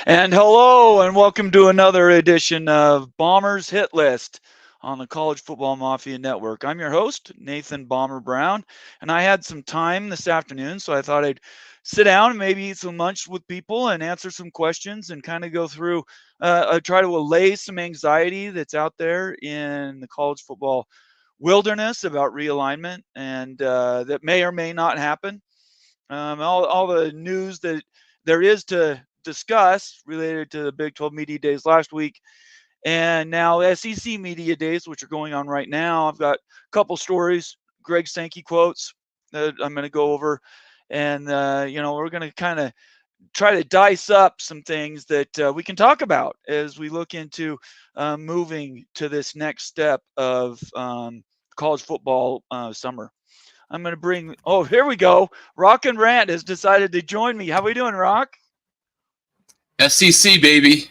And hello, and welcome to another edition of Bombers Hit List on the College Football Mafia Network. I'm your host, Nathan Bomber Brown, and I had some time this afternoon, so I thought I'd sit down and maybe eat some lunch with people and answer some questions and kind of go through, try to allay some anxiety that's out there in the college football wilderness about realignment and that may or may not happen. All the news that there is to discuss related to the Big 12 Media Days last week and now SEC Media Days, which are going on right now. I've got a couple stories, Greg Sankey quotes that I'm going to go over. And, we're going to kind of try to dice up some things that we can talk about as we look into moving to this next step of college football summer. I'm going to bring, oh, here we go. Rock and Rant has decided to join me. How we doing, Rock? SEC, baby.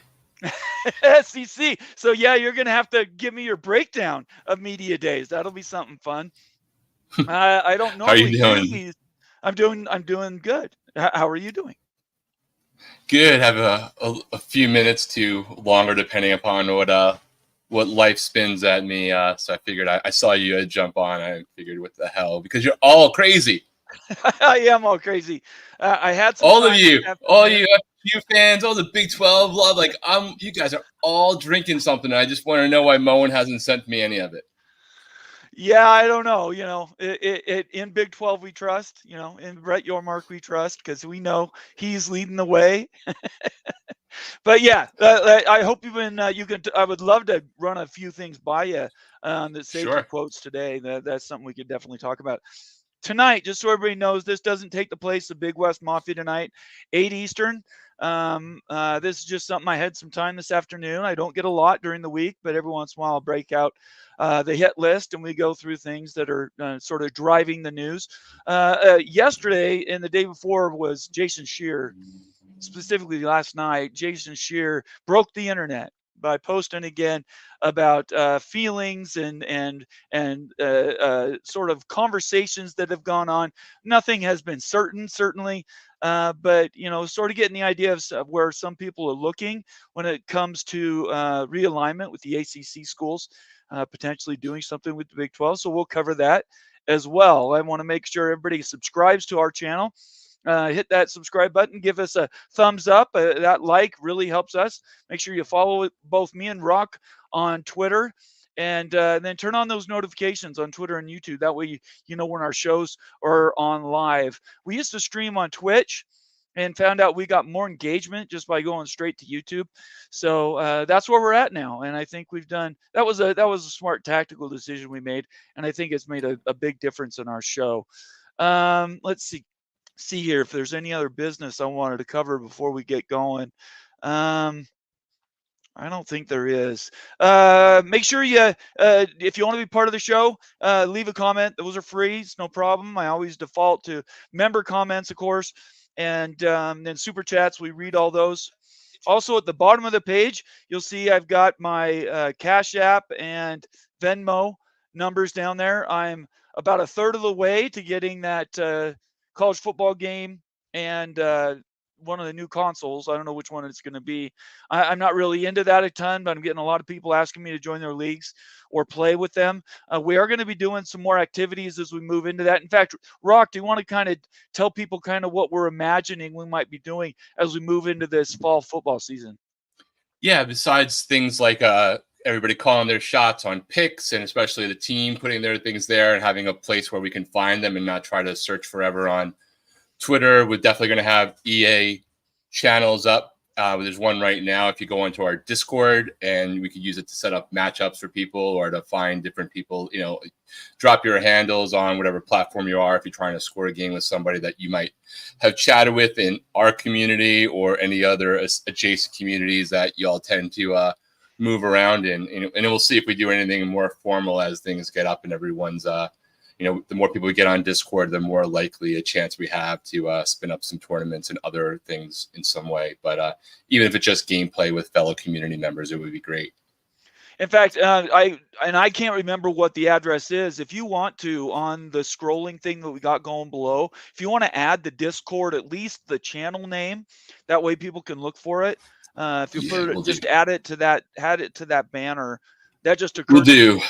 SEC. So, yeah, you're going to have to give me your breakdown of media days. That'll be something fun. I don't normally How are you doing? do these. I'm doing good. How are you doing? Good. Have a few minutes to longer, depending upon what life spins at me. So I figured I saw you jump on. I figured, what the hell? Because you're all crazy. I am all crazy. I had some all time of you, all you FU fans, all the Big 12 love. Like you guys are all drinking something. And I just want to know why Moen hasn't sent me any of it. Yeah, I don't know. In Big 12 we trust. In Brett Yormark we trust because we know he's leading the way. But yeah, I hope you've been. I would love to run a few things by you that safety quotes today. That's something we could definitely talk about tonight. Just so everybody knows, this doesn't take the place of Big West Mafia tonight, 8 Eastern. This is just something I had some time this afternoon. I don't get a lot during the week, but every once in a while I'll break out the hit list and we go through things that are sort of driving the news. Yesterday and the day before was Jason Scheer. Specifically last night, Jason Scheer broke the internet by posting again about feelings and sort of conversations that have gone on. Nothing has been certain, certainly, but sort of getting the idea of where some people are looking when it comes to realignment with the ACC schools, potentially doing something with the Big 12. So we'll cover that as well. I want to make sure everybody subscribes to our channel. Hit that subscribe button, give us a thumbs up. That like really helps us. Make sure you follow both me and Rock on Twitter, and then turn on those notifications on Twitter and YouTube. That way you know when our shows are on live. We used to stream on Twitch and found out we got more engagement just by going straight to YouTube. So that's where we're at now. And I think we've done that was a smart tactical decision we made, and I think it's made a big difference in our show. Let's see here if there's any other business I wanted to cover before we get going. I don't think there is. Make sure you, if you want to be part of the show, leave a comment. Those are free. It's no problem. I always default to member comments, of course, and then super chats. We read all those. Also, at the bottom of the page, you'll see I've got my Cash App and Venmo numbers down there. I'm about a third of the way to getting that college football game and one of the new consoles. I don't know which one it's going to be. I'm not really into that a ton, but I'm getting a lot of people asking me to join their leagues or play with them. We are going to be doing some more activities as we move into that. In fact, Rock, do you want to kind of tell people kind of what we're imagining we might be doing as we move into this fall football season? Yeah, besides things like everybody calling their shots on picks, and especially the team putting their things there and having a place where we can find them and not try to search forever on Twitter. We're definitely going to have EA channels up. There's one right now if you go into our Discord, and we could use it to set up matchups for people or to find different people. Drop your handles on whatever platform you are if you're trying to score a game with somebody that you might have chatted with in our community or any other adjacent communities that y'all tend to move around in. And we'll see if we do anything more formal as things get up and everyone's the more people we get on Discord, the more likely a chance we have to spin up some tournaments and other things in some way. But even if it's just gameplay with fellow community members, it would be great. In fact, I can't remember what the address is. If you want to, on the scrolling thing that we got going below, if you want to add the Discord, at least the channel name, that way people can look for it. If you we'll just do. add it to that banner, that just We'll occurred. do.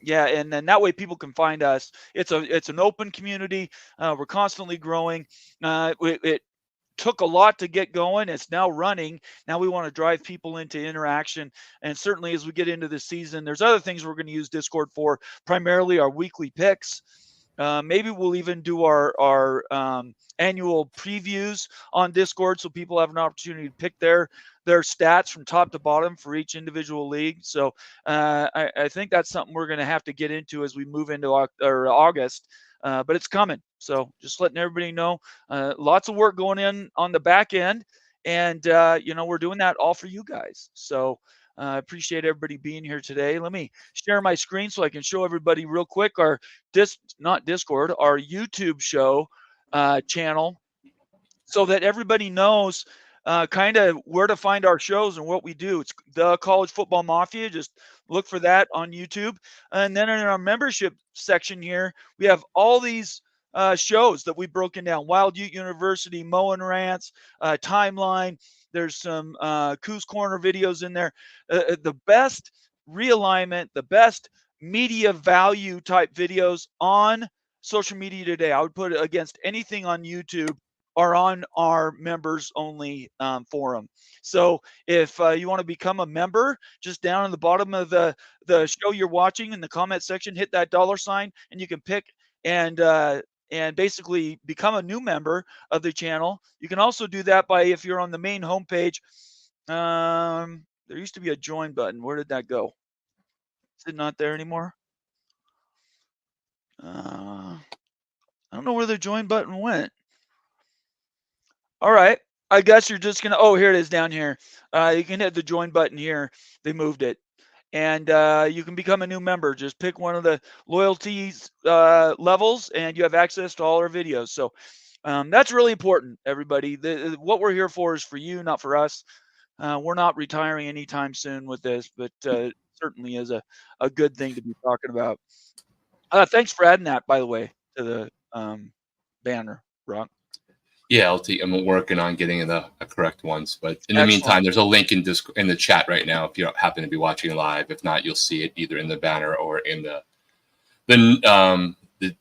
Yeah, and then that way people can find us. It's an open community. We're constantly growing. It took a lot to get going. It's now running. Now we want to drive people into interaction. And certainly as we get into the season, there's other things we're going to use Discord for, primarily our weekly picks. Maybe we'll even do our annual previews on Discord so people have an opportunity to pick their stats from top to bottom for each individual league. So I think that's something we're going to have to get into as we move into August. But it's coming. So just letting everybody know, lots of work going in on the back end. And, we're doing that all for you guys. So I appreciate everybody being here today. Let me share my screen so I can show everybody real quick our not Discord, our YouTube show channel, so that everybody knows kind of where to find our shows and what we do. It's the College Football Mafia. Just look for that on YouTube. And then in our membership section here, we have all these shows that we've broken down. Wild Ute University, Mow and Rants, Timeline. There's some Coos Corner videos in there. The best realignment, the best media value type videos on social media today. I would put it against anything on YouTube are on our members only forum. So if you want to become a member, just down in the bottom of the show you're watching in the comment section, hit that $sign and you can pick and basically become a new member of the channel. You can also do that by, if you're on the main homepage, there used to be a join button. Where did that go? Is it not there anymore? I don't know where the join button went. All right. I guess you're just going to, oh, here it is down here. You can hit the join button here. They moved it. And you can become a new member. Just pick one of the loyalties levels and you have access to all our videos. So that's really important, everybody. What we're here for is for you, not for us. We're not retiring anytime soon with this, but certainly is a good thing to be talking about. Thanks for adding that, by the way, to the banner, Brock. Yeah, I'm working on getting the correct ones. But in the meantime, there's a link in the chat right now if you happen to be watching live. If not, you'll see it either in the banner or in the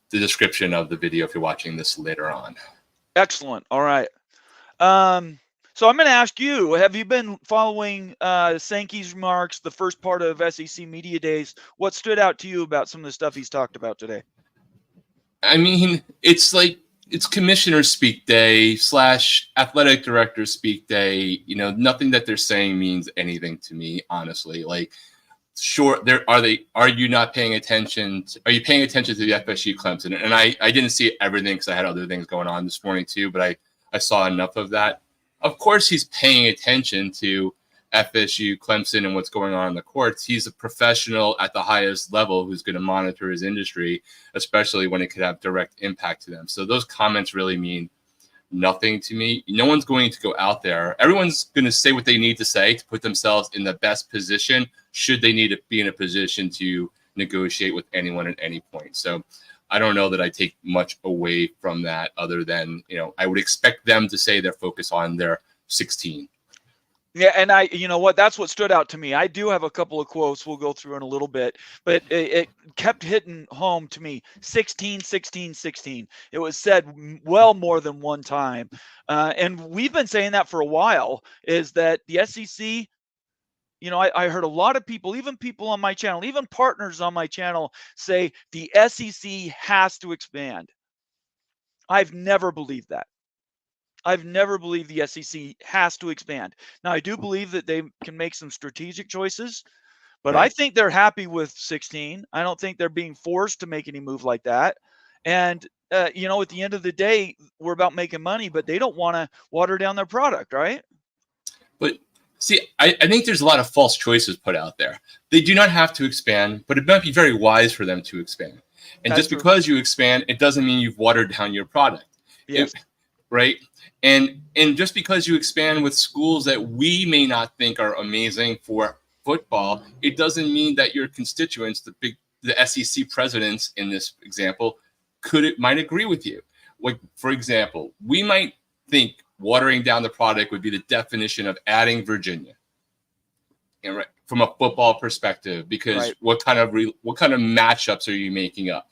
description of the video if you're watching this later on. Excellent. All right. So I'm going to ask you, have you been following Sankey's remarks, the first part of SEC Media Days? What stood out to you about some of the stuff he's talked about today? I mean, it's like, it's commissioner speak day / athletic director speak day. Nothing that they're saying means anything to me, honestly. Like, sure, are you not paying attention? Are you paying attention to the FSU Clemson? And I didn't see everything because I had other things going on this morning too, but I saw enough of that. Of course, he's paying attention to FSU Clemson and what's going on in the courts. He's a professional at the highest level who's going to monitor his industry, especially when it could have direct impact to them. So those comments really mean nothing to me. No one's going to go out there. Everyone's going to say what they need to say to put themselves in the best position should they need to be in a position to negotiate with anyone at any point. So I don't know that I take much away from that other than, I would expect them to say they're focused on their 16. Yeah, and that's what stood out to me. I do have a couple of quotes we'll go through in a little bit, but it kept hitting home to me. 16, 16, 16. It was said well more than one time. And we've been saying that for a while, is that the SEC, I heard a lot of people, even people on my channel, even partners on my channel say the SEC has to expand. I've never believed that. I've never believed the SEC has to expand. Now, I do believe that they can make some strategic choices, but right. I think they're happy with 16. I don't think they're being forced to make any move like that. And, at the end of the day, we're about making money, but they don't want to water down their product, right? But see, I think there's a lot of false choices put out there. They do not have to expand, but it might be very wise for them to expand. And that's just true. Because you expand, it doesn't mean you've watered down your product. Yes. Right? And just because you expand with schools that we may not think are amazing for football, it doesn't mean that your constituents, the SEC presidents in this example, might agree with you. Like, for example, we might think watering down the product would be the definition of adding Virginia, and right, from a football perspective, because what kind of matchups are you making up?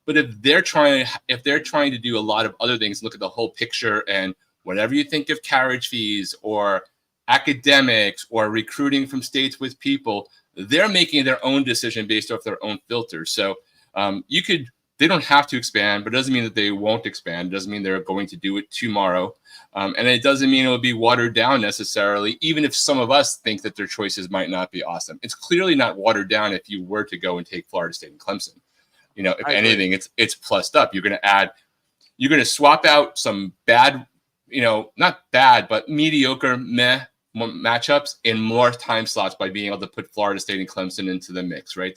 But if they're trying to do a lot of other things, look at the whole picture, and whatever you think of carriage fees or academics or recruiting from states with people, they're making their own decision based off their own filters. So they don't have to expand, but it doesn't mean that they won't expand. It doesn't mean they're going to do it tomorrow. And it doesn't mean it will be watered down necessarily, even if some of us think that their choices might not be awesome. It's clearly not watered down if you were to go and take Florida State and Clemson. If anything, it's plussed up. You're going to swap out some bad, not bad, but mediocre matchups in more time slots by being able to put Florida State and Clemson into the mix, right?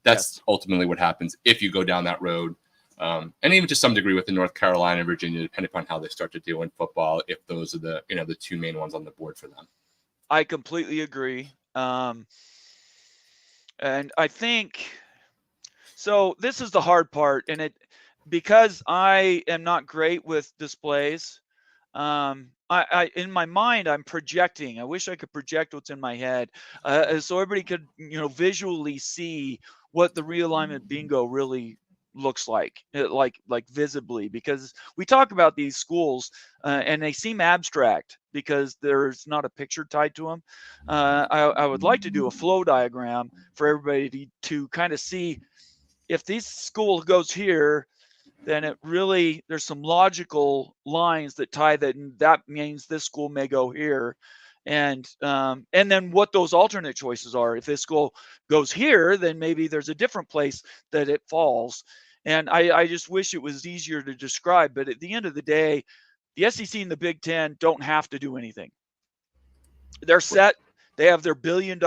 That's ultimately what happens if you go down that road. And even to some degree with the North Carolina and Virginia, depending upon how they start to do in football, if those are the two main ones on the board for them. I completely agree. And I think, so this is the hard part, and because I am not great with displays, I in my mind I'm projecting. I wish I could project what's in my head, so everybody could visually see what the realignment bingo really looks like visibly, because we talk about these schools and they seem abstract because there's not a picture tied to them. I would like to do a flow diagram for everybody to kind of see if this school goes here, then there's some logical lines that tie that, and that means this school may go here. And then what those alternate choices are. If this school goes here, then maybe there's a different place that it falls. And I just wish it was easier to describe. But at the end of the day, the SEC and the Big Ten don't have to do anything. They're set. They have their $1 billion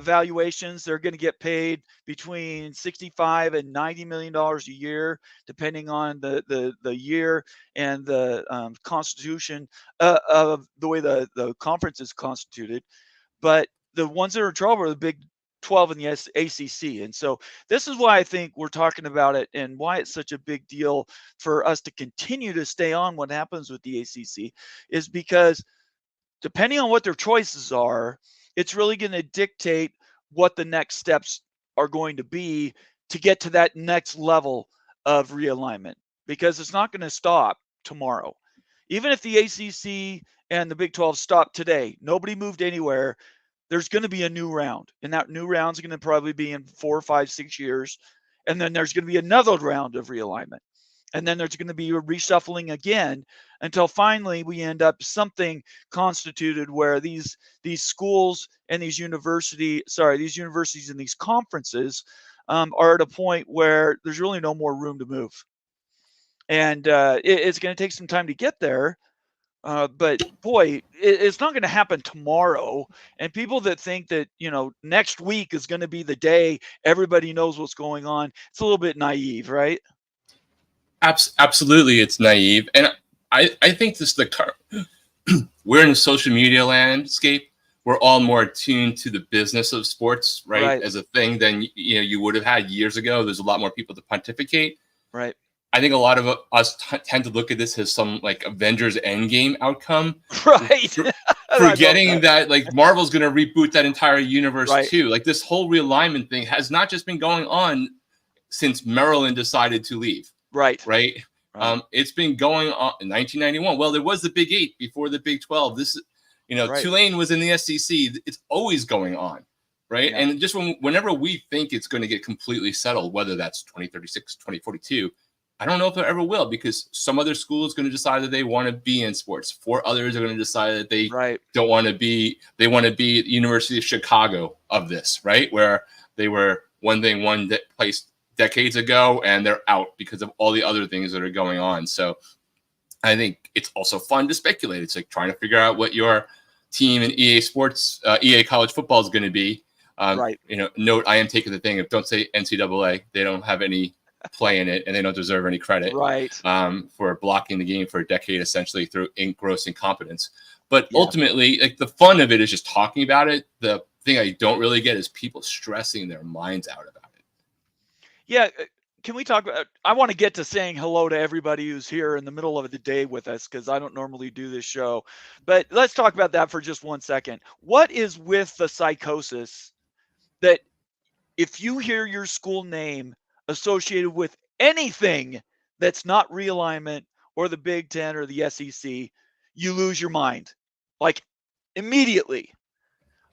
valuations. They're going to get paid between $65 and $90 million a year, depending on the year and the constitution of the way the conference is constituted. But the ones that are in trouble are the Big 12 and the ACC. And so this is why I think we're talking about it, and why it's such a big deal for us to continue to stay on what happens with the ACC, is because depending on what their choices are, it's really going to dictate what the next steps are going to be to get to that next level of realignment, because it's not going to stop tomorrow. Even if the ACC and the Big 12 stopped today, nobody moved anywhere, there's going to be a new round. And that new round is going to probably be in 4, 5, 6 years. And then there's going to be another round of realignment. And then there's going to be a reshuffling again until finally we end up something constituted where these schools and these universities and these conferences are at a point where there's really no more room to move. And it's going to take some time to get there. But boy, it's not going to happen tomorrow. And people that think that, next week is going to be the day everybody knows what's going on, it's a little bit naive, right? Absolutely, it's naive. And I think we're in a social media landscape. We're all more attuned to the business of sports, right? As a thing than you would have had years ago. There's a lot more people to pontificate. Right. I think a lot of us tend to look at this as some like Avengers Endgame outcome. Right. Forgetting that like Marvel's going to reboot that entire universe too. Like this whole realignment thing has not just been going on since Maryland decided to leave. Right. It's been going on in 1991. Well, there was the Big 8 before the Big 12. This, Tulane was in the SEC. It's always going on, right? Yeah. And just whenever we think it's going to get completely settled, whether that's 2036, 2042, I don't know if it ever will, because some other school is going to decide that they want to be in sports. 4 others are going to decide that they don't want to be. They want to be at the University of Chicago of this, right? Where they were one place decades ago, and they're out because of all the other things that are going on. So I think it's also fun to speculate. It's like trying to figure out what your team in EA Sports, EA College Football is going to be. Note, I am taking the thing of don't say NCAA. They don't have any play in it, and they don't deserve any credit for blocking the game for a decade, essentially through gross incompetence. But ultimately, like the fun of it is just talking about it. The thing I don't really get is people stressing their minds out about it. Yeah, can we talk about, I want to get to saying hello to everybody who's here in the middle of the day with us, because I don't normally do this show. But let's talk about that for just 1 second. What is with the psychosis that if you hear your school name associated with anything that's not Realignment or the Big Ten or the SEC, you lose your mind, like immediately?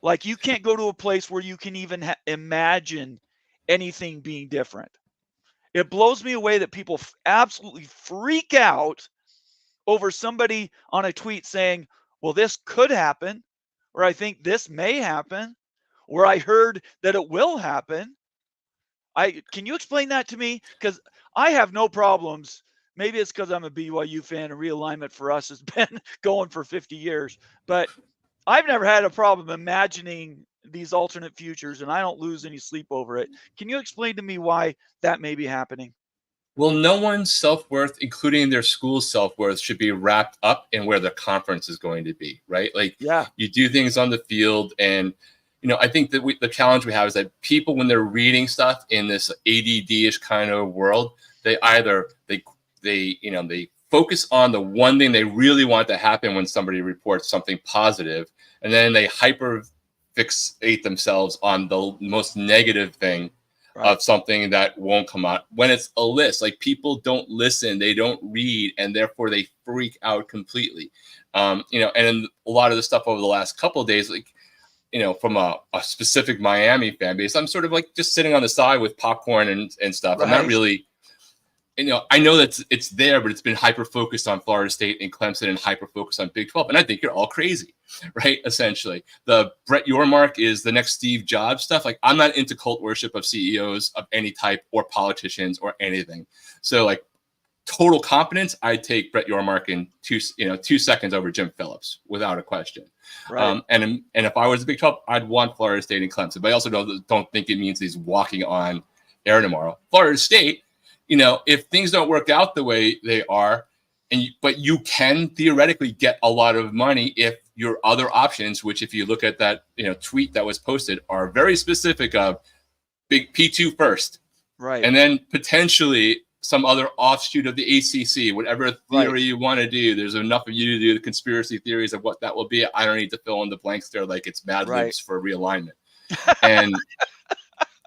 Like you can't go to a place where you can even imagine anything being different. It blows me away that people absolutely freak out over somebody on a tweet saying, well, this could happen, or I think this may happen, or I heard that it will happen. Can you explain that to me? Because I have no problems. Maybe it's because I'm a BYU fan and Realignment for us has been going for 50 years. But I've never had a problem imagining these alternate futures, and I don't lose any sleep over it. Can you explain to me why that may be happening? Well, no one's self-worth, including their school's self-worth, should be wrapped up in where the conference is going to be, right? Like, yeah, you do things on the field, and I think that the challenge we have is that people, when they're reading stuff in this ADD-ish kind of world, they either they focus on the one thing they really want to happen when somebody reports something positive, and then they hyper fixate themselves on the most negative thing of something that won't come out when it's a list. Like, people don't listen, they don't read, and therefore they freak out completely. And a lot of the stuff over the last couple of days, like, from a specific Miami fan base, I'm sort of like just sitting on the side with popcorn and stuff. Right. I'm not really, I know that it's there, but it's been hyper focused on Florida State and Clemson and hyper focused on Big 12. And I think you're all crazy, right? Essentially, the Brett Yormark is the next Steve Jobs stuff. Like, I'm not into cult worship of CEOs of any type or politicians or anything. So, like, total competence, I'd take Brett Yormark in 2 seconds over Jim Phillips without a question. Right. And if I was the Big 12, I'd want Florida State and Clemson. But I also don't think it means he's walking on air tomorrow. Florida State, if things don't work out the way they are, but you can theoretically get a lot of money if your other options, which if you look at that tweet that was posted, are very specific of big P2 first, right, and then potentially some other offshoot of the ACC, whatever theory you want to do. There's enough of you to do the conspiracy theories of what that will be. I don't need to fill in the blanks there like it's Mad Libs for Realignment, and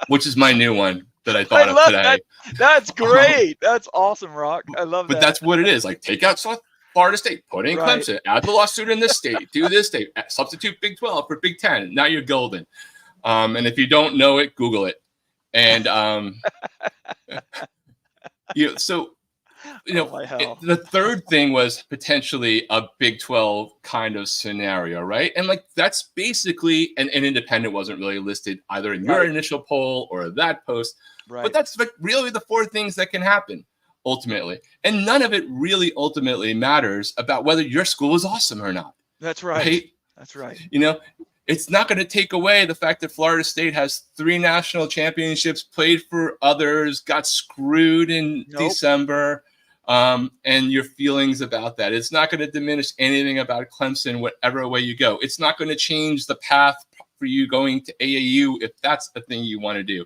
which is my new one that I thought of today. That. That's great. That's awesome, Rock. I love that. But that's what it is. Like, take out Florida State, put in Clemson, add the lawsuit in this state, do this state, substitute Big 12 for Big 10. Now you're golden. And if you don't know it, Google it. And the third thing was potentially a Big 12 kind of scenario, right? And like, that's basically an independent wasn't really listed either in your initial poll or that post. Right. But that's really the four things that can happen ultimately. And none of it really ultimately matters about whether your school is awesome or not. That's right. That's right. It's not going to take away the fact that Florida State has 3 national championships, played for others, got screwed in December, and your feelings about that. It's not going to diminish anything about Clemson, whatever way you go. It's not going to change the path for you going to AAU if that's the thing you want to do.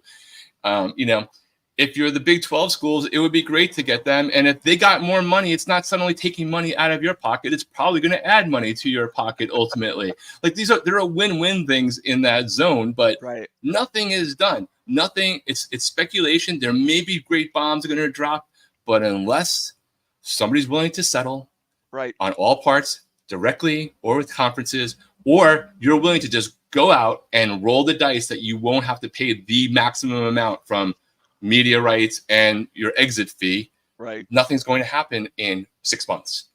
If you're the Big 12 schools, it would be great to get them. And if they got more money, it's not suddenly taking money out of your pocket. It's probably going to add money to your pocket ultimately. Like, there are win-win things in that zone, but nothing is done. Nothing. It's speculation. There may be great bombs going to drop, but unless somebody's willing to settle on all parts directly or with conferences, or you're willing to just go out and roll the dice that you won't have to pay the maximum amount from media rights and your exit fee, nothing's going to happen in 6 months.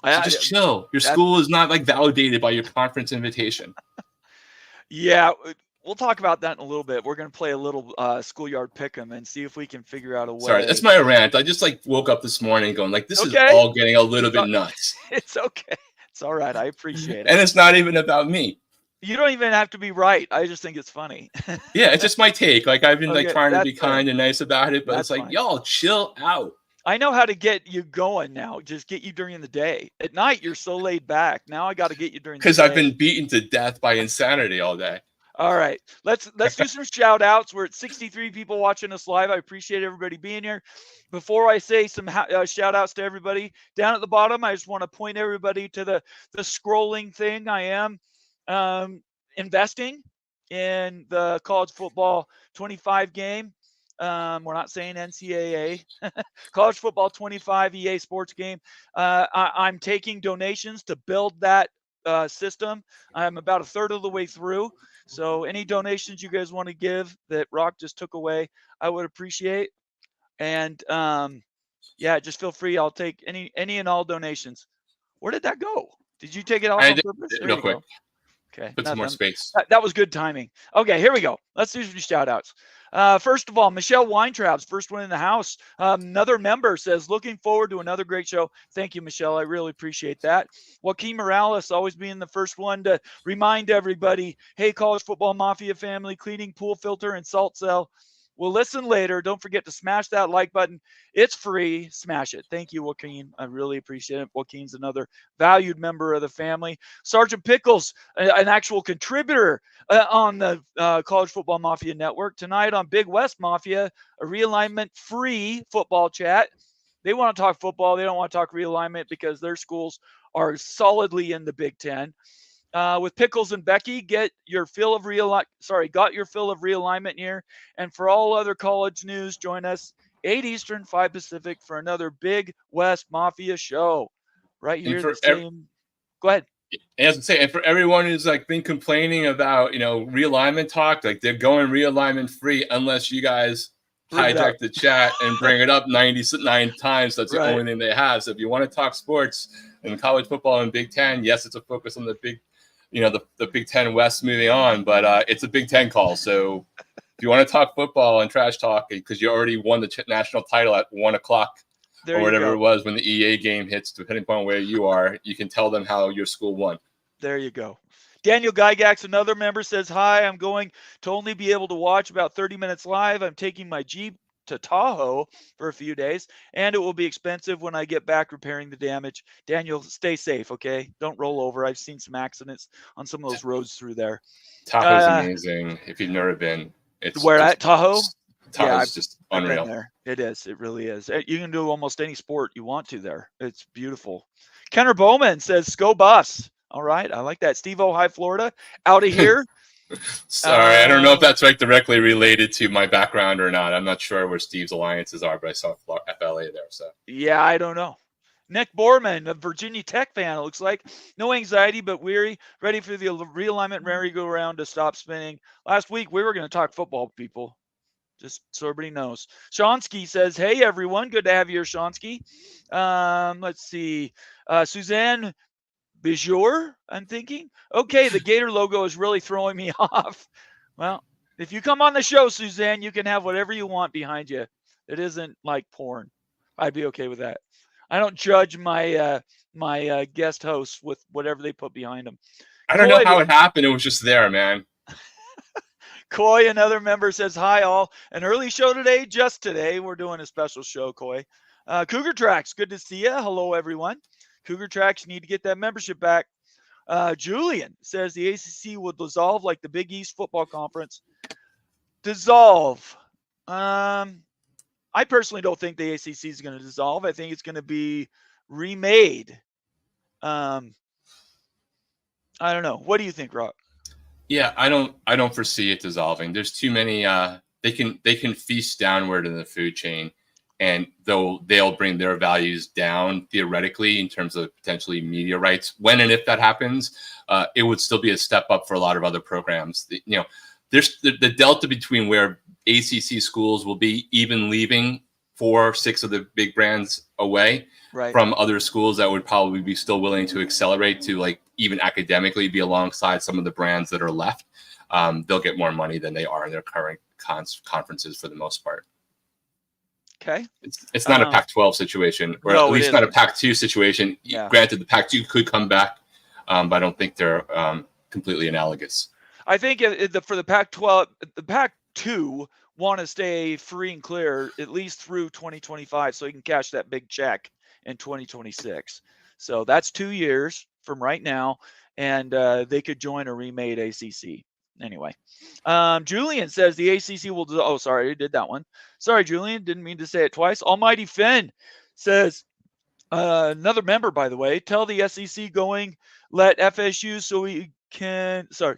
So just chill. Your school is not like validated by your conference invitation. Yeah, we'll talk about that in a little bit. We're going to play a little schoolyard pick'em and see if we can figure out a way. Sorry, that's my rant. I just woke up this morning going like, this is all getting a little bit nuts. It's okay. It's all right. I appreciate it. And it's not even about me. You don't even have to be right. I just think it's funny. Yeah, it's just my take. Like, I've been trying to be kind and nice about it, but that's it's like, y'all chill out. I know how to get you going now. Just get you during the day. At night, you're so laid back. Now I got to get you during the day. Because I've been beaten to death by insanity all day. All right, let's do some shout outs. We're at 63 people watching us live. I appreciate everybody being here. Before I say some shout outs to everybody down at the bottom, I just want to point everybody to the scrolling thing. I am investing in the college football 25 game. We're not saying NCAA. College football 25 EA sports game. I'm taking donations to build that system. I'm about a third of the way through. So any donations you guys want to give that Rock just took away, I would appreciate. And yeah, just feel free. I'll take any and all donations. Where did that go? Did you take it off on purpose? There real quick. Go. Okay. Put some more space. That was good timing. Okay, here we go. Let's do some shout outs. First of all, Michelle Weintraub's first one in the house. Another member says, looking forward to another great show. Thank you, Michelle. I really appreciate that. Joaquin Morales always being the first one to remind everybody, hey, College Football Mafia family, cleaning pool filter and salt cell. We'll listen later. Don't forget to smash that like button. It's free. Smash it. Thank you, Joaquin. I really appreciate it. Joaquin's another valued member of the family. Sergeant Pickles, an actual contributor on the College Football Mafia Network. Tonight on Big West Mafia, a realignment free football chat. They want to talk football. They don't want to talk realignment because their schools are solidly in the Big Ten. With Pickles and Becky, got your fill of realignment here. And for all other college news, join us 8 Eastern, 5 Pacific for another Big West Mafia show. Right here. Go ahead. As I say, and for everyone who's like been complaining about, realignment talk, like they're going realignment free unless you guys hijack the chat and bring it up 99 times. That's the only thing they have. So if you want to talk sports and college football and Big Ten, yes, it's a focus on the big, the Big Ten West moving on, but it's a Big Ten call. So if you want to talk football and trash talk, because you already won the national title at 1:00 or whatever it was when the EA game hits, depending upon where you are, you can tell them how your school won. There you go. Daniel Gygax, another member, says, hi, I'm going to only be able to watch about 30 minutes live. I'm taking my Jeep to Tahoe for a few days, and it will be expensive when I get back repairing the damage. Daniel, stay safe, okay? Don't roll over. I've seen some accidents on some of those roads through there. Tahoe's amazing. If you've never been, it's where at Tahoe? Tahoe's just unreal. I've been there. It is. It really is. You can do almost any sport you want to there. It's beautiful. Kenner Bowman says, "Go Buffs." All right, I like that. Steve-O, High Florida, out of here. Sorry, I don't know if that's directly related to my background or not. I'm not sure where Steve's alliances are, but I saw FLA there. So yeah, I don't know. Nick Borman, a Virginia Tech fan, it looks like. No anxiety, but weary. Ready for the realignment merry-go-round to stop spinning. Last week, we were going to talk football, people. Just so everybody knows. Shonsky says, hey, everyone. Good to have you here, Shonsky. Let's see. Suzanne Bijour, I'm thinking. Okay, the Gator logo is really throwing me off. Well, if you come on the show, Suzanne, you can have whatever you want behind you. It isn't like porn. I'd be okay with that. I don't judge my my guest hosts with whatever they put behind them. I don't know how it happened. It was just there, man. Coy, another member, says, hi, all. An early show today, just today. We're doing a special show, Coy. Cougar Tracks, good to see you. Hello, everyone. Cougar Tracks, you need to get that membership back. Julian says the ACC will dissolve like the Big East Football Conference. Dissolve. I personally don't think the ACC is going to dissolve. I think it's going to be remade. I don't know. What do you think, Rock? Yeah, I don't foresee it dissolving. There's too many. They can feast downward in the food chain, and they'll bring their values down theoretically in terms of potentially media rights. When and if that happens, it would still be a step up for a lot of other programs. There's the delta between where ACC schools will be even leaving 4 or 6 of the big brands away from other schools that would probably be still willing to accelerate to like even academically be alongside some of the brands that are left. They'll get more money than they are in their current conferences for the most part. Okay. It's not a Pac-12 situation, or at least not a Pac-2 situation. Yeah. Granted, the Pac-2 could come back, but I don't think they're completely analogous. I think for the Pac-12, the Pac-2 want to stay free and clear at least through 2025 so you can cash that big check in 2026. So that's 2 years from right now, and they could join a remade ACC. anyway. Julian says the ACC will do. Oh, sorry, I did that one. Sorry, Julian, didn't mean to say it twice. Almighty Finn says, another member, by the way, tell the SEC let FSU so we can. Sorry,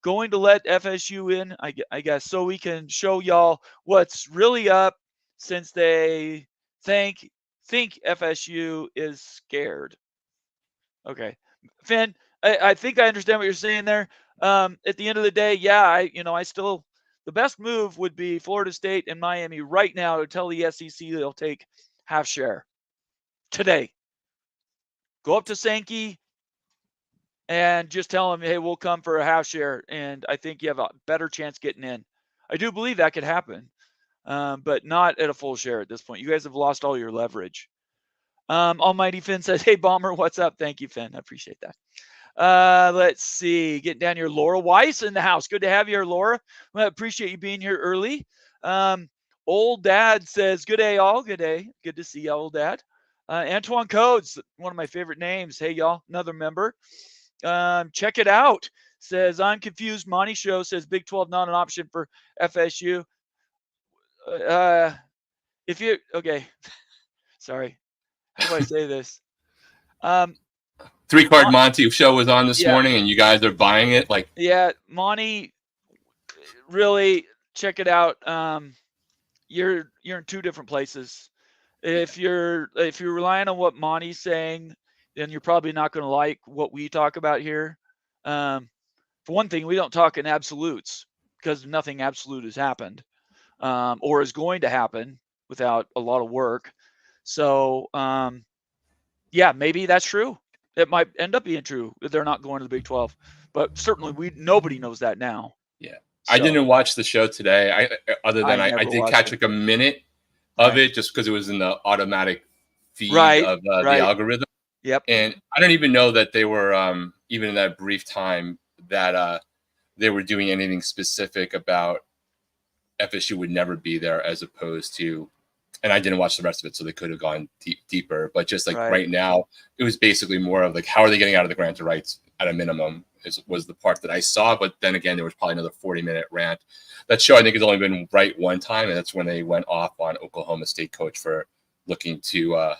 going to let FSU in, I guess, so we can show y'all what's really up, since they think FSU is scared. Okay, Finn, I think I understand what you're saying there. At the end of the day, yeah, I still, the best move would be Florida State and Miami right now to tell the SEC they'll take half share today. Go up to Sankey and just tell them, hey, we'll come for a half share, and I think you have a better chance getting in. I do believe that could happen, but not at a full share at this point. You guys have lost all your leverage. Almighty Finn says, hey, Bomber, what's up? Thank you, Finn. I appreciate that. Let's see. Getting down here. Laura Weiss in the house. Good to have you here, Laura. Well, appreciate you being here early. Old Dad says, good day, all. Good day. Good to see you, Old Dad. Antoine Codes, one of my favorite names. Hey, y'all. Another member. Check it out. Says, I'm confused. Monty Show says Big 12 not an option for FSU. Okay. Sorry. How do I say this? Three-card Monty show was on this morning, and you guys are buying it. Yeah, Monty, really check it out. You're in two different places. If you're relying on what Monty's saying, then you're probably not going to like what we talk about here. For one thing, we don't talk in absolutes because nothing absolute has happened or is going to happen without a lot of work. So, yeah, maybe that's true. It might end up being true that they're not going to the Big 12, but certainly nobody knows that now. Yeah, so, I didn't watch the show today. I did catch like a minute of it just because it was in the automatic feed of the algorithm. Yep. And I don't even know that they were even in that brief time that they were doing anything specific about FSU would never be there, as opposed to. And I didn't watch the rest of it, so they could have gone deeper. But just like right now, it was basically more of like, how are they getting out of the grant of rights at a minimum was the part that I saw. But then again, there was probably another 40-minute rant. That show, I think, has only been right one time, and that's when they went off on Oklahoma State coach for looking to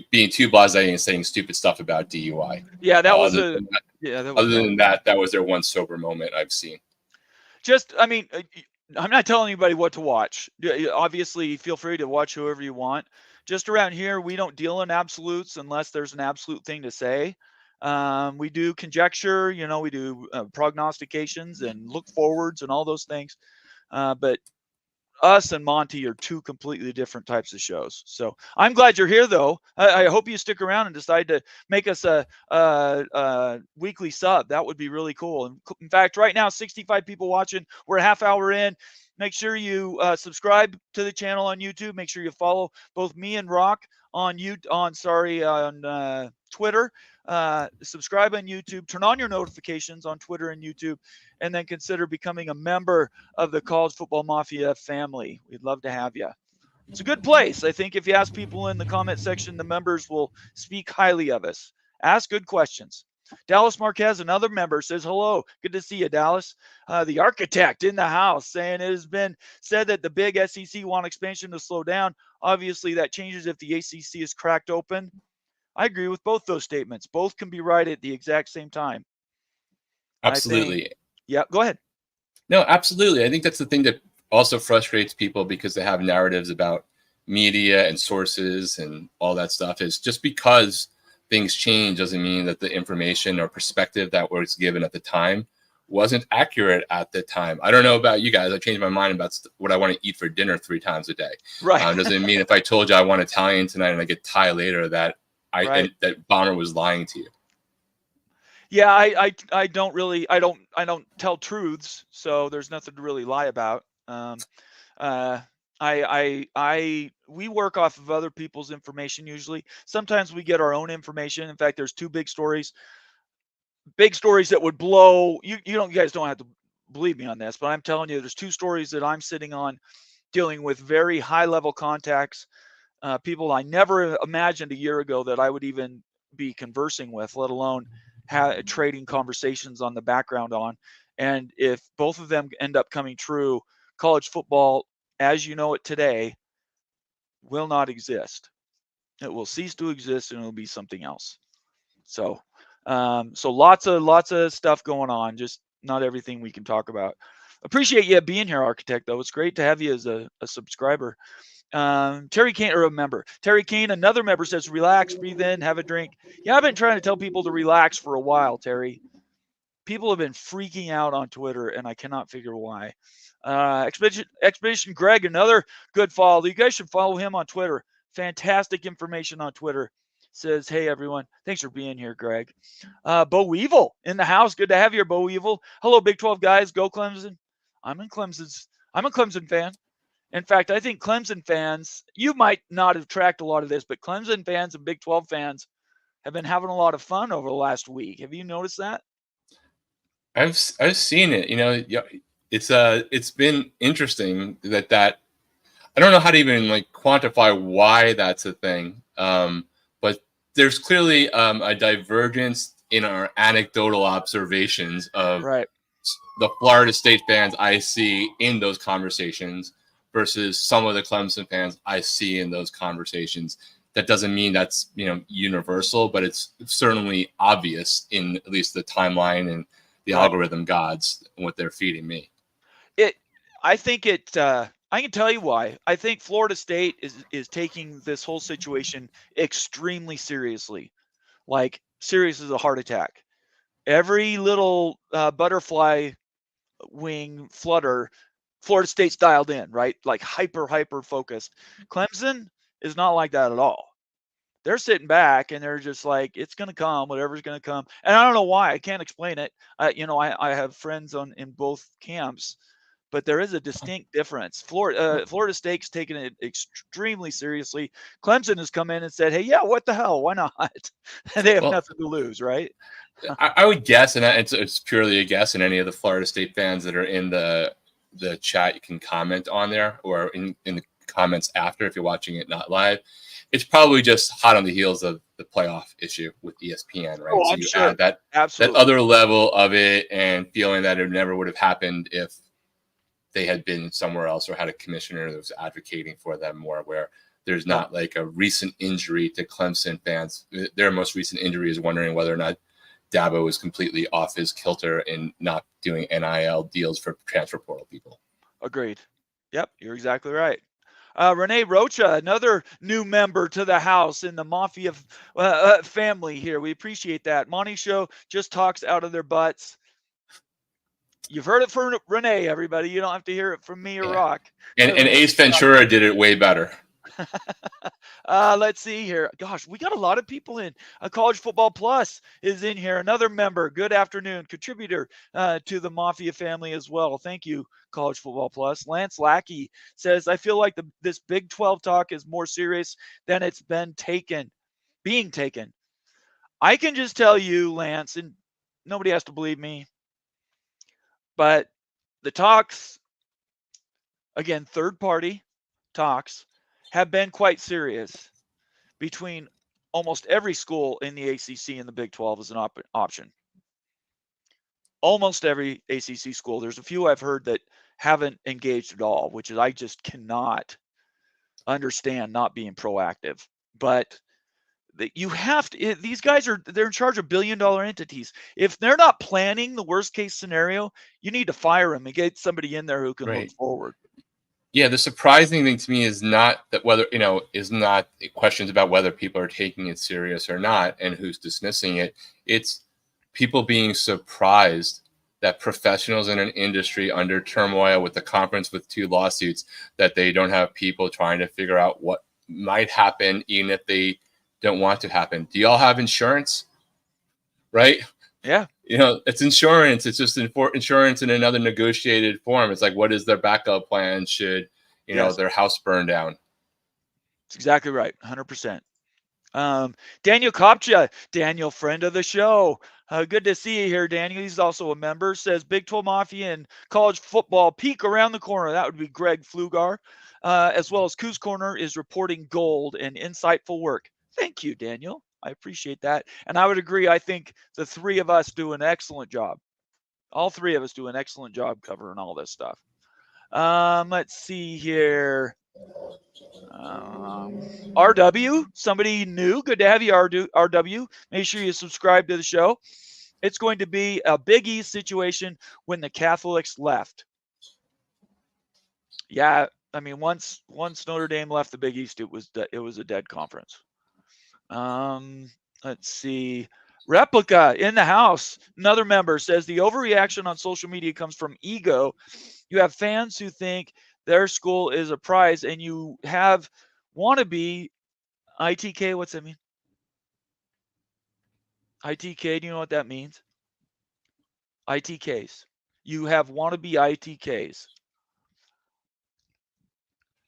being too blasé and saying stupid stuff about DUI. Yeah, that was other than that, that was their one sober moment I've seen. I'm not telling anybody what to watch. Obviously, feel free to watch whoever you want. Just around here, we don't deal in absolutes unless there's an absolute thing to say. We do conjecture, we do prognostications and look forwards and all those things. But us and Monty are two completely different types of shows. So I'm glad you're here, though. I hope you stick around and decide to make us a weekly sub. That would be really cool. In fact, right now, 65 people watching. We're a half hour in. Make sure you subscribe to the channel on YouTube. Make sure you follow both me and Rock on Twitter. Subscribe on YouTube. Turn on your notifications on Twitter and YouTube, and then consider becoming a member of the College Football Mafia family. We'd love to have you. It's a good place. I think if you ask people in the comment section, the members will speak highly of us. Ask good questions. Dallas Marquez, another member, says, hello. Good to see you, Dallas. The architect in the house saying it has been said that the big SEC want expansion to slow down. Obviously, that changes if the ACC is cracked open. I agree with both those statements. Both can be right at the exact same time. Absolutely. Yeah, go ahead. No, absolutely. I think that's the thing that also frustrates people because they have narratives about media and sources and all that stuff. Is just because things change doesn't mean that the information or perspective that was given at the time wasn't accurate at the time. I don't know about you guys. I changed my mind about what I want to eat for dinner 3 times a day. Right. Doesn't mean if I told you I want Italian tonight and I get Thai later that that Bomber was lying to you. Yeah, I don't tell truths, so there's nothing to really lie about. We work off of other people's information usually. Sometimes we get our own information. In fact, there's 2 big stories that would blow you. You guys don't have to believe me on this, but I'm telling you, there's 2 stories that I'm sitting on dealing with very high level contacts, people I never imagined a year ago that I would even be conversing with, let alone trading conversations on the background on. And if both of them end up coming true, college football, as you know it today, will not exist. It will cease to exist, and it'll be something else. So, so lots of stuff going on. Just not everything we can talk about. Appreciate you being here, Architect. Though it's great to have you as a subscriber. Terry Kane, or a member. Terry Kane, another member, says, relax, breathe in, have a drink. Yeah, I've been trying to tell people to relax for a while, Terry. People have been freaking out on Twitter, and I cannot figure why. Expedition Greg, another good follow. You guys should follow him on Twitter. Fantastic information on Twitter. Says, hey, everyone. Thanks for being here, Greg. Bo Weevil in the house. Good to have you, Bo Weevil. Hello, Big 12 guys. Go Clemson. I'm a Clemson fan. In fact, I think Clemson fans, you might not have tracked a lot of this, but Clemson fans and Big 12 fans have been having a lot of fun over the last week. Have you noticed that? I've seen it. It's been interesting that I don't know how to even quantify why that's a thing. But there's clearly a divergence in our anecdotal observations of the Florida State fans I see in those conversations versus some of the Clemson fans I see in those conversations. That doesn't mean that's universal, but it's certainly obvious in at least the timeline and the algorithm gods and what they're feeding me. I can tell you why. I think Florida State is taking this whole situation extremely seriously, like serious as a heart attack. Every little butterfly wing flutter, Florida State's dialed in, right? Like hyper focused. Clemson is not like that at all. They're sitting back and they're just like, it's going to come, whatever's going to come. And I don't know why. I can't explain it. I have friends in both camps, but there is a distinct difference. Florida State's taking it extremely seriously. Clemson has come in and said, hey, yeah, what the hell? Why not? They have nothing to lose, right? I would guess, and it's purely a guess, and any of the Florida State fans that are in the chat, you can comment on there or in the comments after if you're watching it not live. It's probably just hot on the heels of the playoff issue with ESPN, right? Oh, so I'm you sure. add that other level of it and feeling that it never would have happened if they had been somewhere else or had a commissioner that was advocating for them more, where there's not like a recent injury to Clemson fans. Their most recent injury is wondering whether or not Dabo is completely off his kilter in not doing NIL deals for transfer portal people. Agreed. Yep, you're exactly right. Renee Rocha, another new member to the house in the Mafia family here. We appreciate that. Monty Show just talks out of their butts. You've heard it from Renee, everybody. You don't have to hear it from me or Rock. And Ace Ventura did it way better. Let's see here. Gosh, we got a lot of people in. College Football Plus is in here. Another member. Good afternoon. Contributor to the Mafia family as well. Thank you, College Football Plus. Lance Lackey says, I feel like this Big 12 talk is more serious than it's being taken. I can just tell you, Lance, and nobody has to believe me, but the talks, again, third-party talks, have been quite serious between almost every school in the ACC and the Big 12 as an option. Almost every ACC school. There's a few I've heard that haven't engaged at all, which is I just cannot understand not being proactive. But you have to, these guys they're in charge of billion-dollar entities. If they're not planning the worst-case scenario, you need to fire them and get somebody in there who can look forward. Yeah, the surprising thing to me is not that is not questions about whether people are taking it serious or not and who's dismissing it. It's people being surprised that professionals in an industry under turmoil with the conference with 2 lawsuits, that they don't have people trying to figure out what might happen, even if they don't want to happen. Do y'all have insurance? Right? Yeah. It's insurance. It's just insurance in another negotiated form. It's like, what is their backup plan should, their house burn down? That's exactly right. 100%. Daniel Kopcha, Daniel, friend of the show. Good to see you here, Daniel. He's also a member. Says Big 12 Mafia and college football peak around the corner. That would be Greg Flugar, as well as Coos Corner is reporting gold and insightful work. Thank you, Daniel. I appreciate that. And I would agree. I think the three of us do an excellent job. All three of us do an excellent job covering all this stuff. Let's see here. RW, somebody new. Good to have you, RW. Make sure you subscribe to the show. It's going to be a Big East situation when the Catholics left. Yeah, I mean, once Notre Dame left the Big East, it was a dead conference. Let's see. Replica in the house. Another member says the overreaction on social media comes from ego. You have fans who think their school is a prize, and you have wannabe ITK. What's that mean? ITK. Do you know what that means? ITKs. You have wannabe ITKs.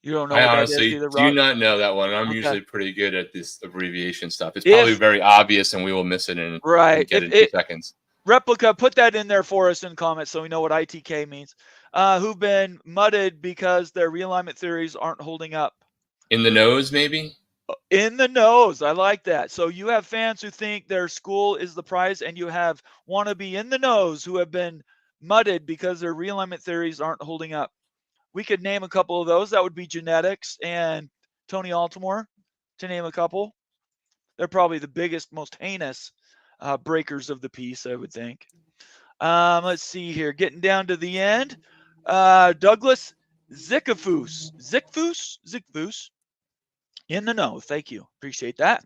You don't know I what that is honestly either, do Rock? not know that one. I'm Okay. usually pretty good at this abbreviation stuff. It's probably very obvious, and we will miss it in get it in 2 seconds. Replica, put that in there for us in comments so we know what ITK means. Who've been mudded because their realignment theories aren't holding up. In the nose, maybe? In the nose. I like that. So you have fans who think their school is the prize, and you have wannabe in the nose who have been mudded because their realignment theories aren't holding up. We could name a couple of those. That would be Genetics and Tony Altimore, to name a couple. They're probably the biggest, most heinous breakers of the peace, I would think. Let's see here. Getting down to the end. Douglas Zikafus. Zikfus. In the know. Thank you. Appreciate that.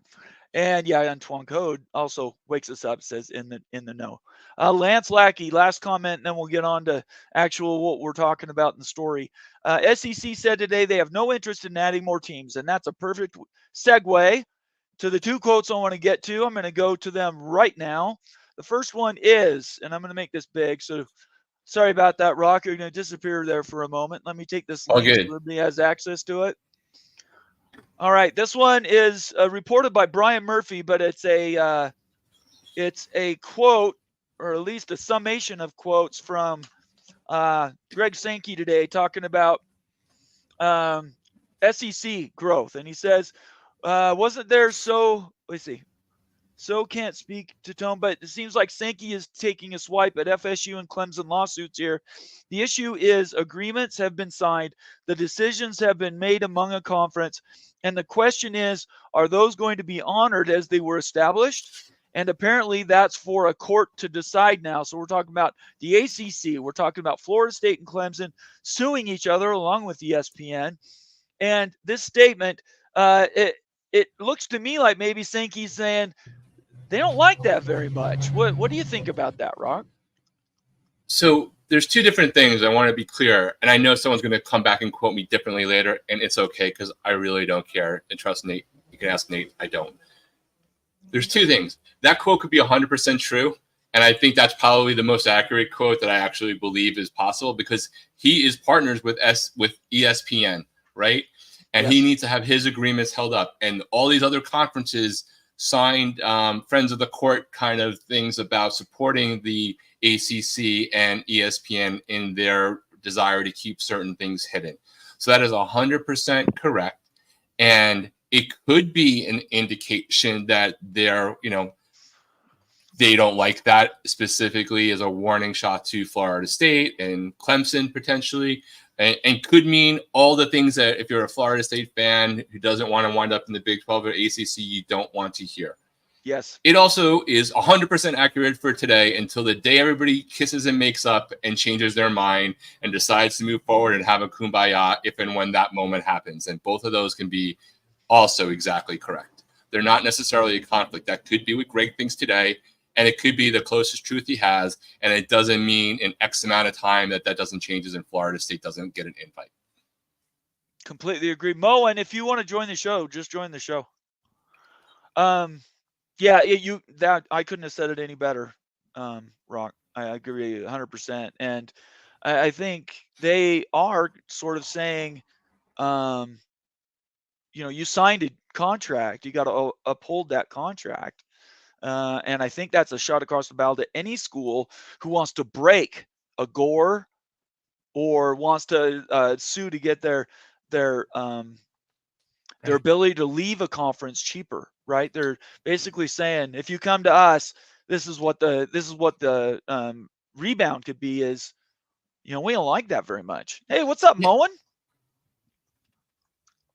And yeah, Antoine Code also wakes us up, says in the know. Lance Lackey, last comment, and then we'll get on to actual what we're talking about in the story. SEC said today they have no interest in adding more teams, and that's a perfect segue to the two quotes I want to get to. I'm going to go to them right now. The first one is, and I'm going to make this big, so sorry about that, Rock. You're going to disappear there for a moment. Let me take this link so everybody has access to it. All right, this one is reported by Brian Murphy, but it's a quote, or at least a summation of quotes from Greg Sankey today, talking about SEC growth, and he says, "Wasn't there so? Let's see." So can't speak to tone, but it seems like Sankey is taking a swipe at FSU and Clemson lawsuits here. The issue is agreements have been signed, the decisions have been made among a conference, and the question is, are those going to be honored as they were established? And apparently that's for a court to decide now. So we're talking about the ACC, we're talking about Florida State and Clemson suing each other along with ESPN. And this statement, it looks to me like maybe Sankey's saying, they don't like that very much. What do you think about that, Rock? So there's two different things. I want to be clear, and I know someone's going to come back and quote me differently later, and it's okay because I really don't care. And trust Nate, you can ask Nate. I don't. There's two things. That quote could be 100% true, and I think that's probably the most accurate quote that I actually believe is possible because he is partners with ESPN, right? And he needs to have his agreements held up, and all these other conferences signed friends of the court kind of things about supporting the ACC and ESPN in their desire to keep certain things hidden. So that is 100% correct. And it could be an indication that they're, they don't like that specifically as a warning shot to Florida State and Clemson potentially. And could mean all the things that if you're a Florida State fan who doesn't want to wind up in the Big 12 or ACC, you don't want to hear. Yes. It also is 100% accurate for today until the day everybody kisses and makes up and changes their mind and decides to move forward and have a kumbaya if and when that moment happens. And both of those can be also exactly correct. They're not necessarily a conflict. That could be what Greg thinks today. And it could be the closest truth he has. And it doesn't mean in X amount of time that doesn't change and Florida State doesn't get an invite. Completely agree. Mo, and if you want to join the show, just join the show. Yeah, that I couldn't have said it any better, Rock. I agree 100%. And I think they are sort of saying, you signed a contract. You got to uphold that contract. And I think that's a shot across the bow to any school who wants to break a gore or wants to sue to get their ability to leave a conference cheaper. right? They're basically saying, if you come to us, this is what the rebound could be. Is, we don't like that very much. Hey, what's up, Yeah. Moen?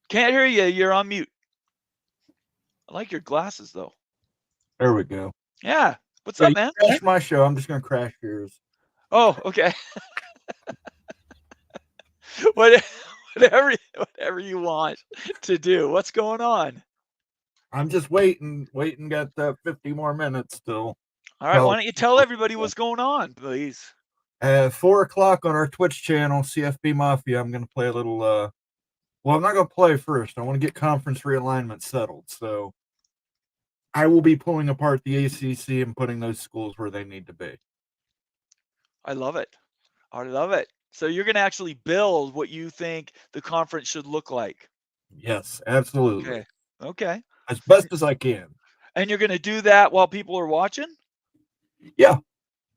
Can't hear you. You're on mute. I like your glasses though. There we go. Yeah. What's Yeah, up, you man? crash my show. I'm just gonna crash yours. Oh, okay. whatever you want to do. What's going on? I'm just waiting. Got 50 more minutes still. All right. Why don't you tell everybody what's going on, please? At 4:00 on our Twitch channel, CFB Mafia, I'm gonna play a little. Well, I'm not gonna play first. I want to get conference realignment settled. So I will be pulling apart the ACC and putting those schools where they need to be. I love it. I love it. So you're going to actually build what you think the conference should look like. Yes, absolutely. Okay. As best as I can. And you're going to do that while people are watching? Yeah.